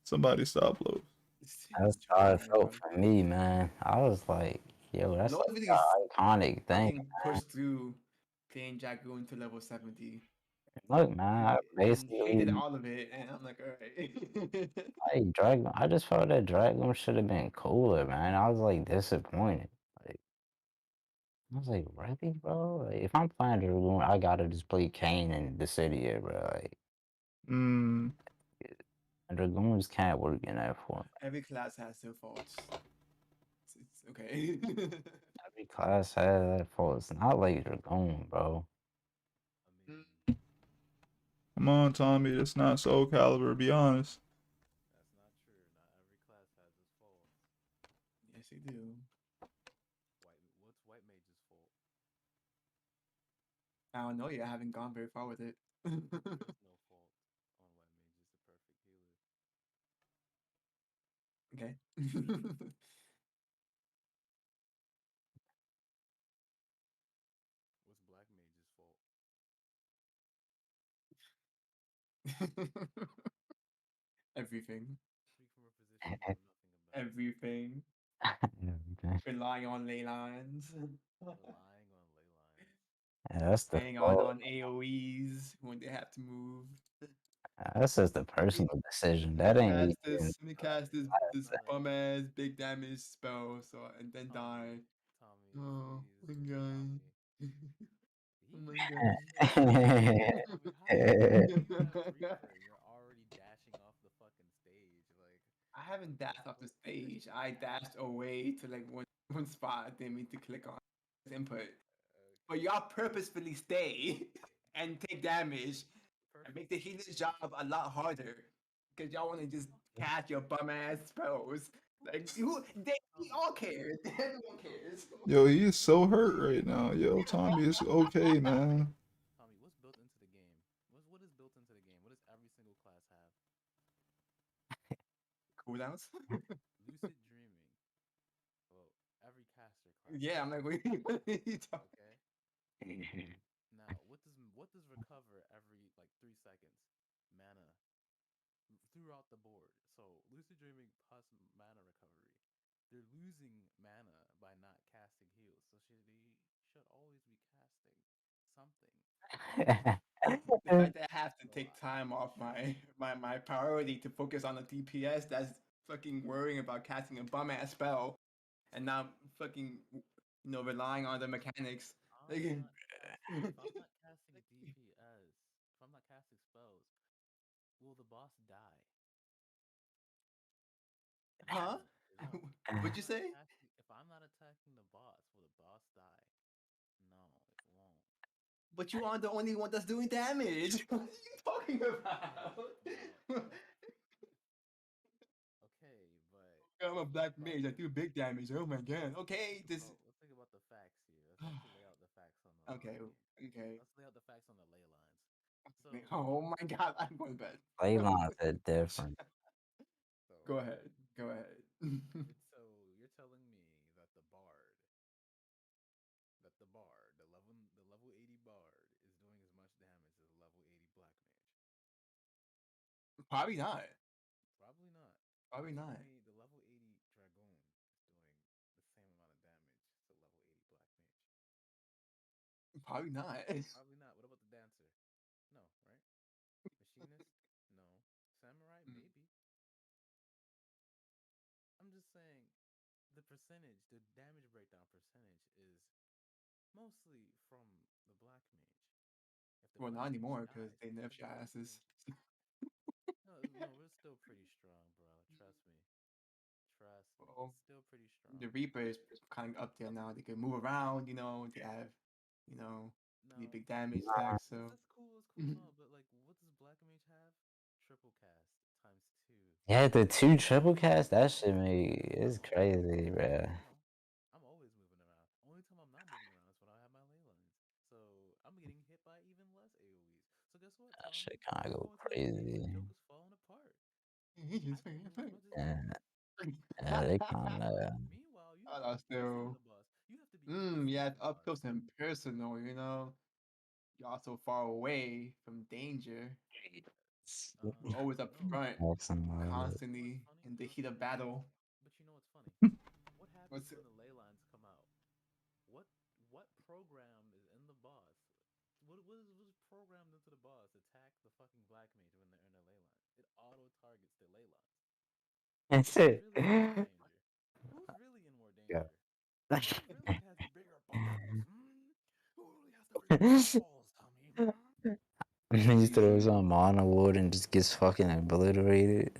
Speaker 1: Somebody stop Lowe's.
Speaker 4: He's
Speaker 2: That's how it
Speaker 4: trying,
Speaker 2: felt
Speaker 4: bro.
Speaker 2: for me, man. I was like, yo, that's
Speaker 4: Lord
Speaker 2: like
Speaker 4: really
Speaker 2: the iconic thing.
Speaker 4: fucking pushed through playing Dragoon to level 70.
Speaker 2: Look, man, I
Speaker 4: And hated
Speaker 2: basically
Speaker 4: all of it, and I'm like, all right.
Speaker 2: like Dragon. I just felt that Dragon should have been cooler, man. I was like disappointed. Like I was like, really, bro? Like, if I'm playing Dragoon, I gotta just play Kane and the city, here, bro. Like
Speaker 1: Mm.
Speaker 2: Dragoons can't work in that form.
Speaker 4: Every class has their faults. It's okay.
Speaker 2: Every class has that fault. It's not like Dragoon, bro.
Speaker 7: I mean,
Speaker 1: Come on, Tommy. That's not Soul Calibur. Be honest.
Speaker 7: That's not true. Not every class has its faults.
Speaker 4: Yes, they do.
Speaker 7: What's White Mage's fault?
Speaker 4: I don't know yet. I haven't gone very far with it.
Speaker 7: There's no fault on White Mage. Is the perfect healer.
Speaker 4: Okay.
Speaker 7: What's Black Mage's fault?
Speaker 4: Everything.
Speaker 7: Speak from a position you know nothing about.
Speaker 4: Everything.
Speaker 2: Everything.
Speaker 4: Relying on ley lines.
Speaker 7: Relying on ley lines.
Speaker 2: Yeah, that's the
Speaker 4: Hang
Speaker 2: fault.
Speaker 4: on AoEs when they have to move.
Speaker 2: That's just a personal decision.
Speaker 4: Let
Speaker 2: That
Speaker 4: me
Speaker 2: ain't
Speaker 4: cast
Speaker 2: even.
Speaker 4: this. Let me cast this
Speaker 7: Like,
Speaker 4: bum ass big damage spell, so and then die.
Speaker 7: Tommy,
Speaker 4: Oh my
Speaker 7: please,
Speaker 4: god.
Speaker 7: Tommy.
Speaker 4: Oh my
Speaker 7: He
Speaker 4: god.
Speaker 7: Tommy, how do you have Reaper and you're already dashing off the fucking stage? Like,
Speaker 4: I haven't dashed off the stage. I dashed away to like one spot I didn't mean to click on input. But y'all purposefully stay and take damage and make the healer's job a lot harder because y'all want to just cast your bum ass spells. Like we all care. Everyone cares.
Speaker 1: Yo, he is so hurt right now. Yo, Tommy, it's okay, man.
Speaker 7: Tommy, what's built into the game? What is built into the game? What does every single class have?
Speaker 4: Cooldowns?
Speaker 7: Lucid dreaming. Well, every caster class.
Speaker 4: Yeah, I'm like, what are you talking?
Speaker 7: Okay. Now, what does recover every like 3 seconds? Mana throughout the board. So lucid dreaming plus mana recovery. They're losing mana by not casting heals. So should always be casting something.
Speaker 4: The fact that I have to take time off my priority to focus on the DPS, that's fucking worrying about casting a bum ass spell and not fucking relying on the mechanics. Like,
Speaker 7: If I'm not casting DPS, if I'm not casting spells, will the boss die?
Speaker 4: huh?
Speaker 7: No.
Speaker 4: What'd you say?
Speaker 7: If I'm not attacking the boss, will the boss die? No, it won't.
Speaker 4: But you are the only one that's doing damage. What are you talking about?
Speaker 7: No. Okay, but
Speaker 4: I'm a black mage. I do big damage. Oh my god. Okay, this.
Speaker 7: let's think about the facts here. Let's actually lay out the facts on the
Speaker 4: Okay.
Speaker 7: game.
Speaker 4: Okay.
Speaker 7: Let's lay out the facts on the ley lines. So,
Speaker 4: Oh my god, I'm going to bed.
Speaker 2: Ley lines are different.
Speaker 4: Go ahead. Go ahead.
Speaker 7: so you're telling me that the level 80 bard is doing as much damage as a level 80 black mage?
Speaker 4: Probably not.
Speaker 7: Probably not.
Speaker 4: Probably
Speaker 7: You're
Speaker 4: not.
Speaker 7: telling me the level 80 dragoon is doing the same amount of damage as a level 80 black mage?
Speaker 4: Probably not.
Speaker 7: Probably not. What about the dancer? No, right? Machinist? No. Samurai? Maybe. I'm just saying the percentage, the damage breakdown percentage is mostly from the black mage. If the
Speaker 4: Well,
Speaker 7: black
Speaker 4: not
Speaker 7: mage
Speaker 4: anymore because
Speaker 7: dies,
Speaker 4: they
Speaker 7: if
Speaker 4: nerfed
Speaker 7: the
Speaker 4: your
Speaker 7: black
Speaker 4: asses.
Speaker 7: mage, no, we're still pretty strong, bro. Trust me. Trust me.
Speaker 4: Well,
Speaker 7: It's still pretty strong.
Speaker 4: the Reaper is kind of up there now. They can move around. They have, the
Speaker 7: No,
Speaker 4: big damage attacks. So.
Speaker 7: that's cool. It's cool and all, but like, what does black mage have? Triple cast times 2.
Speaker 2: Yeah, the 2 triple cast, that shit is crazy, bro.
Speaker 7: I'm always moving around. Only time I'm not moving around is when I have my ley lines. So I'm getting hit by even less AoEs. So guess what,
Speaker 2: That
Speaker 7: Tommy?
Speaker 2: shit kind of
Speaker 7: I'm
Speaker 2: go
Speaker 7: going to the games
Speaker 2: crazy.
Speaker 7: and Joker's falling apart. I can't move as much as
Speaker 2: Yeah,
Speaker 7: him.
Speaker 2: yeah, they kind of.
Speaker 7: Meanwhile, you have to be casting on
Speaker 4: Still.
Speaker 7: the boss. You have to be casting
Speaker 4: Yeah,
Speaker 7: on
Speaker 4: it's
Speaker 7: the
Speaker 4: up
Speaker 7: boss.
Speaker 4: close and personal. Y'all so far away from danger. You're always up
Speaker 7: No.
Speaker 4: front,
Speaker 7: You know
Speaker 4: constantly
Speaker 7: what's funny?
Speaker 4: in the heat of battle.
Speaker 7: But you know what's funny? What happens
Speaker 4: What's
Speaker 7: when the ley lines come out? What what program is in the boss? What is programmed into the boss? Attack the fucking black mage when they're in their ley lines. It auto targets their ley lines.
Speaker 2: That's
Speaker 7: Who's
Speaker 2: it.
Speaker 7: really in more danger? Who's really in more
Speaker 2: Yeah.
Speaker 7: danger? Who really has the bigger balls? Who really has the bigger balls, Tommy?
Speaker 2: He throws on Mono Ward and just gets fucking obliterated.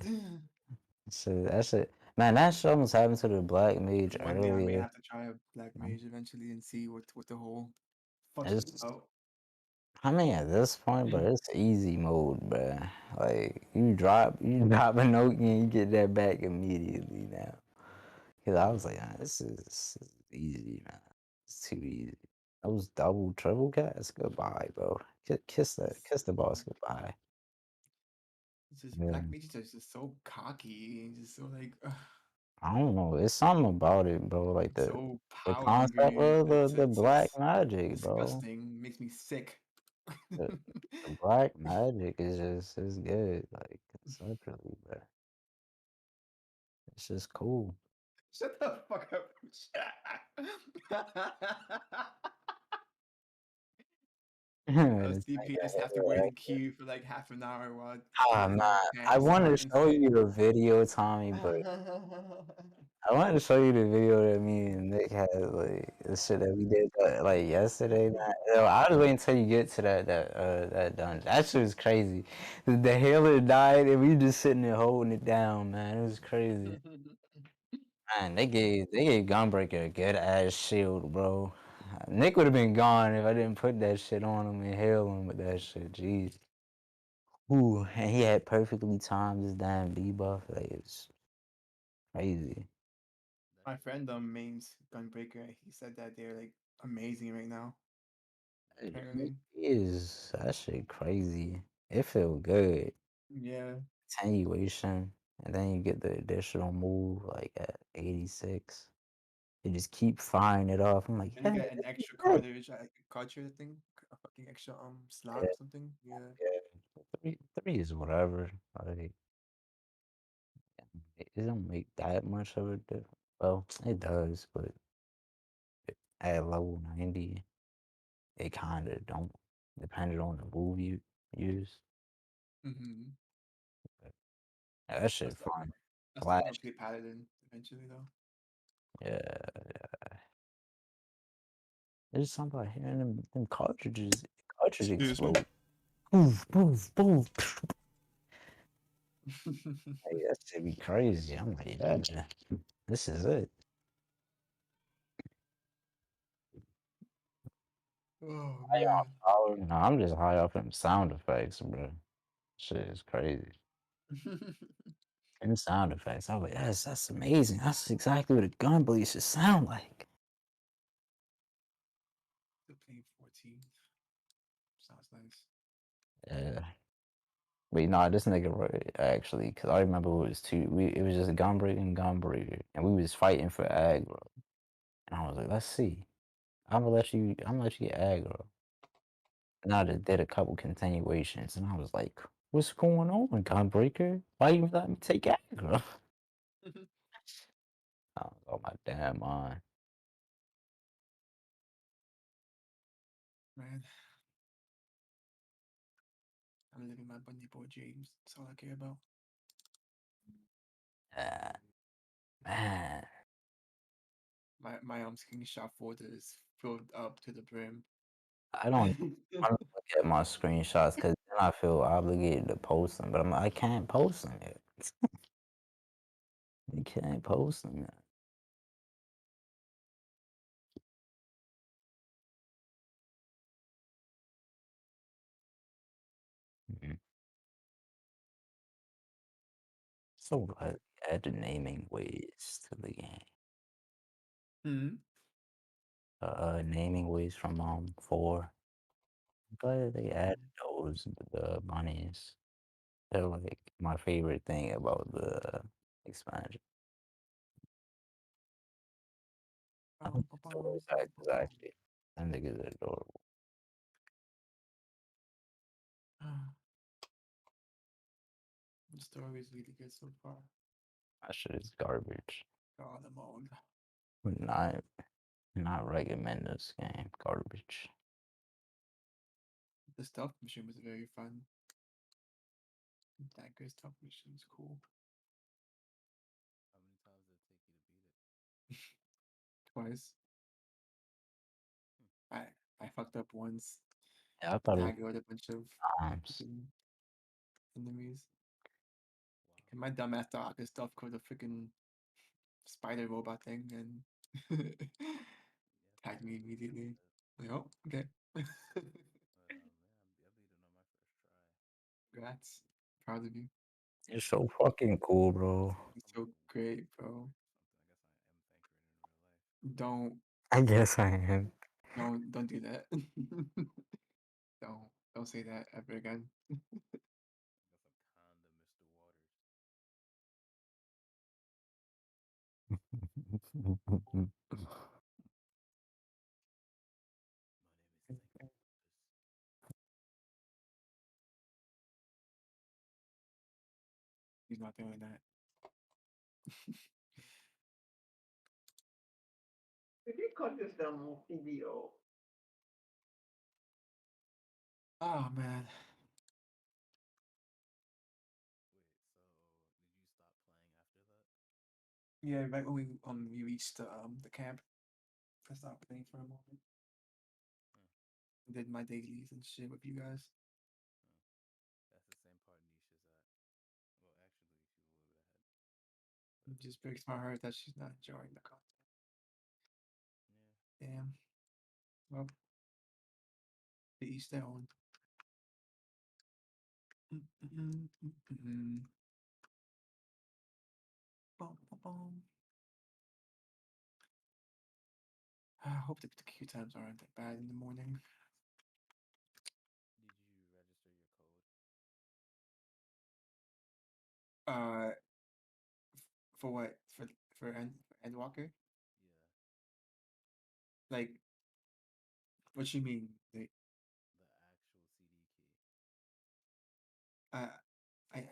Speaker 2: So that's it. Man, that shit almost happened to the Black Mage
Speaker 4: One day I may
Speaker 2: earlier.
Speaker 4: have to try a black mage eventually and see what the whole fuss
Speaker 2: It's
Speaker 4: is about.
Speaker 2: I mean, at this point, but it's easy mode, bruh. Like you drop a note and you get that back immediately now. Cause I was like, this is easy, man. It's too easy. Those double, triple cats, goodbye, bro. Kiss the boss goodbye.
Speaker 4: It's just
Speaker 2: Yeah.
Speaker 4: Black Mages are just so cocky and just so like
Speaker 2: I don't know. It's something about it, bro. Like
Speaker 4: so
Speaker 2: the
Speaker 4: power
Speaker 2: concept
Speaker 4: hungry.
Speaker 2: of the
Speaker 4: It's
Speaker 2: black
Speaker 4: just
Speaker 2: magic, bro.
Speaker 4: disgusting. Makes me sick.
Speaker 2: The, the black magic is just is good, like conceptually, but it's just cool.
Speaker 4: Shut the fuck up.
Speaker 2: It's like,
Speaker 4: CP just have to wait in queue for like half an hour while
Speaker 2: ah
Speaker 4: getting their
Speaker 2: man, I
Speaker 4: pants
Speaker 2: wanted to
Speaker 4: fucking
Speaker 2: show
Speaker 4: fit.
Speaker 2: you the video, Tommy, but I wanted to show you the video that me and Nick had, like the shit that we did like yesterday. Man. Yo, I was waiting until you get to that dungeon. That shit was crazy. The healer died and we just sitting there holding it down, man. It was crazy. Man, they gave Gunbreaker a good ass shield, bro. Nick would have been gone if I didn't put that shit on him and heal him with that shit. Jeez. Ooh, and he had perfectly timed his damn debuff. Like it's crazy.
Speaker 4: My friend mains Gunbreaker. He said that they're like amazing right now.
Speaker 2: It
Speaker 4: Apparently,
Speaker 2: is that shit crazy. It feel good.
Speaker 4: yeah.
Speaker 2: Attenuation, and then you get the additional move like at 86. You just keep firing it off. I'm like,
Speaker 4: And you
Speaker 2: yeah,
Speaker 4: get an
Speaker 2: this is
Speaker 4: extra
Speaker 2: good.
Speaker 4: cartridge thing, a fucking extra slot
Speaker 2: Yeah,
Speaker 4: or something. Yeah.
Speaker 2: yeah. Three is whatever. Like it don't make that much of a difference. Well, it does, but at level 90, it kind of don't, depending on the move you use.
Speaker 4: Mm-hmm.
Speaker 2: But, yeah, that
Speaker 4: I
Speaker 2: shit
Speaker 4: still,
Speaker 2: fun.
Speaker 4: I still want
Speaker 2: Flash.
Speaker 4: to play Paladin eventually though.
Speaker 2: Yeah. There's something about hearing them cartridge
Speaker 1: Excuse me.
Speaker 2: explode. Poof, poof, poof. Hey, that should be crazy. I'm like, yeah, this is it.
Speaker 4: Oh
Speaker 2: High
Speaker 4: man.
Speaker 2: on power? No, I'm just high off them sound effects, bro. Shit is crazy. And sound effects. I was like, yes, that's amazing. That's exactly what a gun blade should sound like.
Speaker 4: Still playing 14. Sounds nice.
Speaker 2: Yeah. Wait, nah, this nigga actually, because I remember it was it was just Gunbreaker and Gunbreaker, and we was fighting for aggro. And I was like, let's see. I'm gonna let you get aggro. And I just did a couple continuations, and I was like, what's going on, Gunbreaker? Why you let me take aggro? I was on my damn mind.
Speaker 4: Man, I'm living my bunny boy dreams. That's all I care about.
Speaker 2: Yeah, man.
Speaker 4: My screenshot folder is filled up to the brim.
Speaker 2: I don't look at my screenshots because then I feel obligated to post them, but I can't post them yet. You can't post them yet. Mhm. So glad they added naming ways to the game.
Speaker 4: Hmm.
Speaker 2: Naming ways from 4. I'm glad they added those the bunnies. They're like my favorite thing about the expansion. I think the story fact is actually I think it's adorable.
Speaker 4: The story is really good so far.
Speaker 2: That shit is garbage.
Speaker 4: God, I'm old.
Speaker 2: Would not recommend this game. Garbage.
Speaker 4: The stealth mission was very fun. That good stealth mission was cool.
Speaker 7: How many times did it take you to beat it?
Speaker 4: Twice. I I fucked up once.
Speaker 2: Yeah, I thought it was
Speaker 4: Aggroed a bunch of
Speaker 2: times.
Speaker 4: freaking enemies.
Speaker 7: Wow.
Speaker 4: And my dumbass thought I could stealth code the freaking spider robot thing and
Speaker 7: Yeah,
Speaker 4: tagged me
Speaker 7: that's
Speaker 4: immediately.
Speaker 7: good.
Speaker 4: Like, oh, okay.
Speaker 7: But man,
Speaker 4: Congrats. Proud of you.
Speaker 2: You're so fucking cool, bro.
Speaker 4: You're so great, bro.
Speaker 7: Something.
Speaker 4: Don't
Speaker 7: I guess I am thanking her in real life.
Speaker 2: I guess I am.
Speaker 4: don't do that. Don't say that ever again.
Speaker 7: I guess I'm kinda Mr. Waters. My name is Thank
Speaker 4: He's not doing that.
Speaker 8: If you cut this down video.
Speaker 4: Oh man.
Speaker 7: Wait, so did you stop playing after that?
Speaker 4: Yeah, right when we reached the camp, I stopped playing for a moment.
Speaker 7: Huh.
Speaker 4: Did my dailies and shit with you guys.
Speaker 7: That's the same part Nisha's at. Well, actually, she's a little bit ahead.
Speaker 4: It just breaks my heart that she's not enjoying the content.
Speaker 7: Yeah.
Speaker 4: Damn. Well, to each their own. Bum, bum, bum. I hope the queue times aren't that bad in the morning.
Speaker 7: Did you register your code?
Speaker 4: For what? For Endwalker?
Speaker 7: Yeah.
Speaker 4: Like, what you mean? Like,
Speaker 7: The actual CD key.
Speaker 4: I.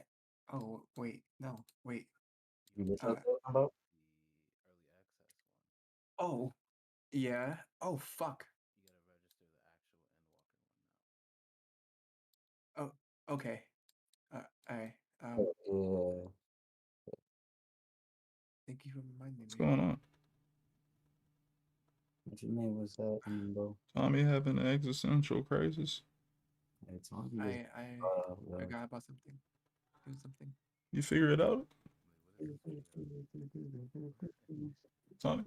Speaker 4: Oh wait, no, wait.
Speaker 2: You what
Speaker 4: Uh,
Speaker 2: y'all talking about?
Speaker 7: The early access one.
Speaker 4: oh, yeah. Oh fuck.
Speaker 7: You gotta register the actual Endwalker one now.
Speaker 4: Oh, okay. I.
Speaker 2: Yeah.
Speaker 4: Thank you for reminding
Speaker 1: What's
Speaker 4: me.
Speaker 1: going on?
Speaker 2: What you mean? What's happening, bro?
Speaker 1: Tommy having an existential crisis.
Speaker 2: Hey, Tommy was,
Speaker 4: I
Speaker 2: well,
Speaker 4: forgot about something. Do something.
Speaker 1: You figure it out,
Speaker 7: Wait, what did you figure out?
Speaker 1: Tommy?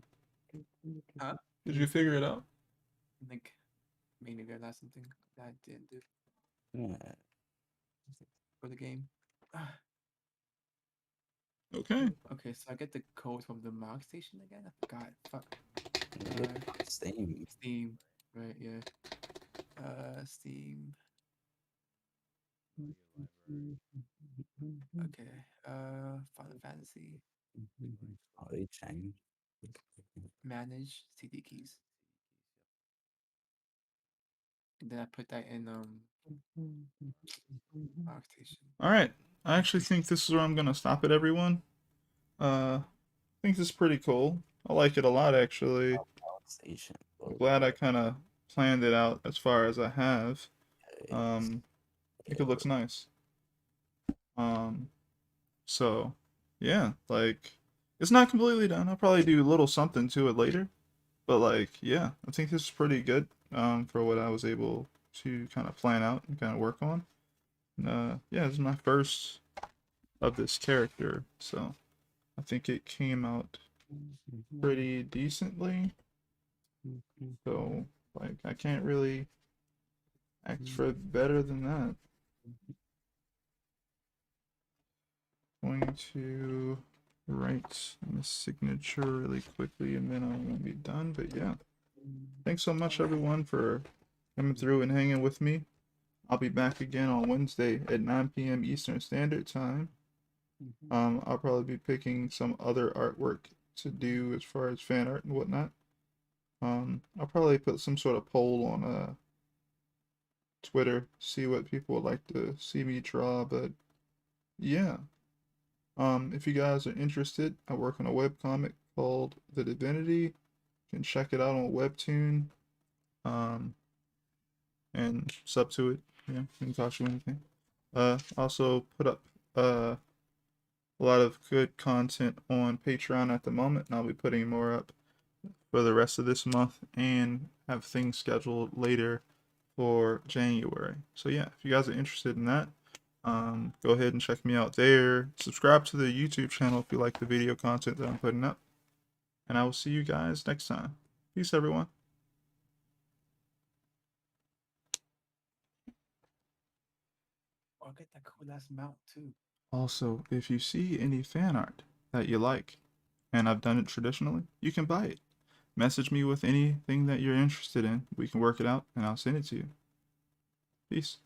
Speaker 4: Huh?
Speaker 1: Did you figure it out?
Speaker 4: Like, maybe realize something that I didn't do
Speaker 2: yeah.
Speaker 4: for the game.
Speaker 1: Okay.
Speaker 4: Okay, so I get the code from the Mog station again. I forgot. Fuck.
Speaker 2: Steam.
Speaker 4: Steam. Right. Yeah. Steam.
Speaker 7: Your library.
Speaker 4: Okay. Final Fantasy.
Speaker 2: Oh, they changed.
Speaker 4: Manage CD keys.
Speaker 7: CD keys, yep.
Speaker 4: And then I put that in Mog station.
Speaker 1: All right. I actually think this is where I'm gonna stop it, everyone. I think this is pretty cool. I like it a lot, actually.
Speaker 2: Station.
Speaker 1: I'm glad I kind of planned it out as far as I have. I think it looks nice. So yeah, like it's not completely done. I'll probably do a little something to it later. But like, yeah, I think this is pretty good for what I was able to kind of plan out and kind of work on. Yeah, this is my first of this character, so I think it came out pretty decently. So like, I can't really ask for better than that. Going to write my signature really quickly and then I'm gonna be done. But yeah, thanks so much everyone for coming through and hanging with me. I'll be back again on Wednesday at 9 p.m. Eastern Standard Time. I'll probably be picking some other artwork to do as far as fan art and whatnot. I'll probably put some sort of poll on Twitter, see what people would like to see me draw. But yeah, if you guys are interested, I work on a webcomic called The Divinity. You can check it out on Webtoon. And sub to it. Yeah, didn't cost you anything. Also put up a lot of good content on Patreon at the moment, and I'll be putting more up for the rest of this month and have things scheduled later for January. So yeah, if you guys are interested in that, go ahead and check me out there. Subscribe to the YouTube channel if you like the video content that I'm putting up. And I will see you guys next time. Peace, everyone.
Speaker 4: I'll get that cool ass mount too.
Speaker 1: Also, if you see any fan art that you like, and I've done it traditionally, you can buy it. Message me with anything that you're interested in. We can work it out, and I'll send it to you. Peace.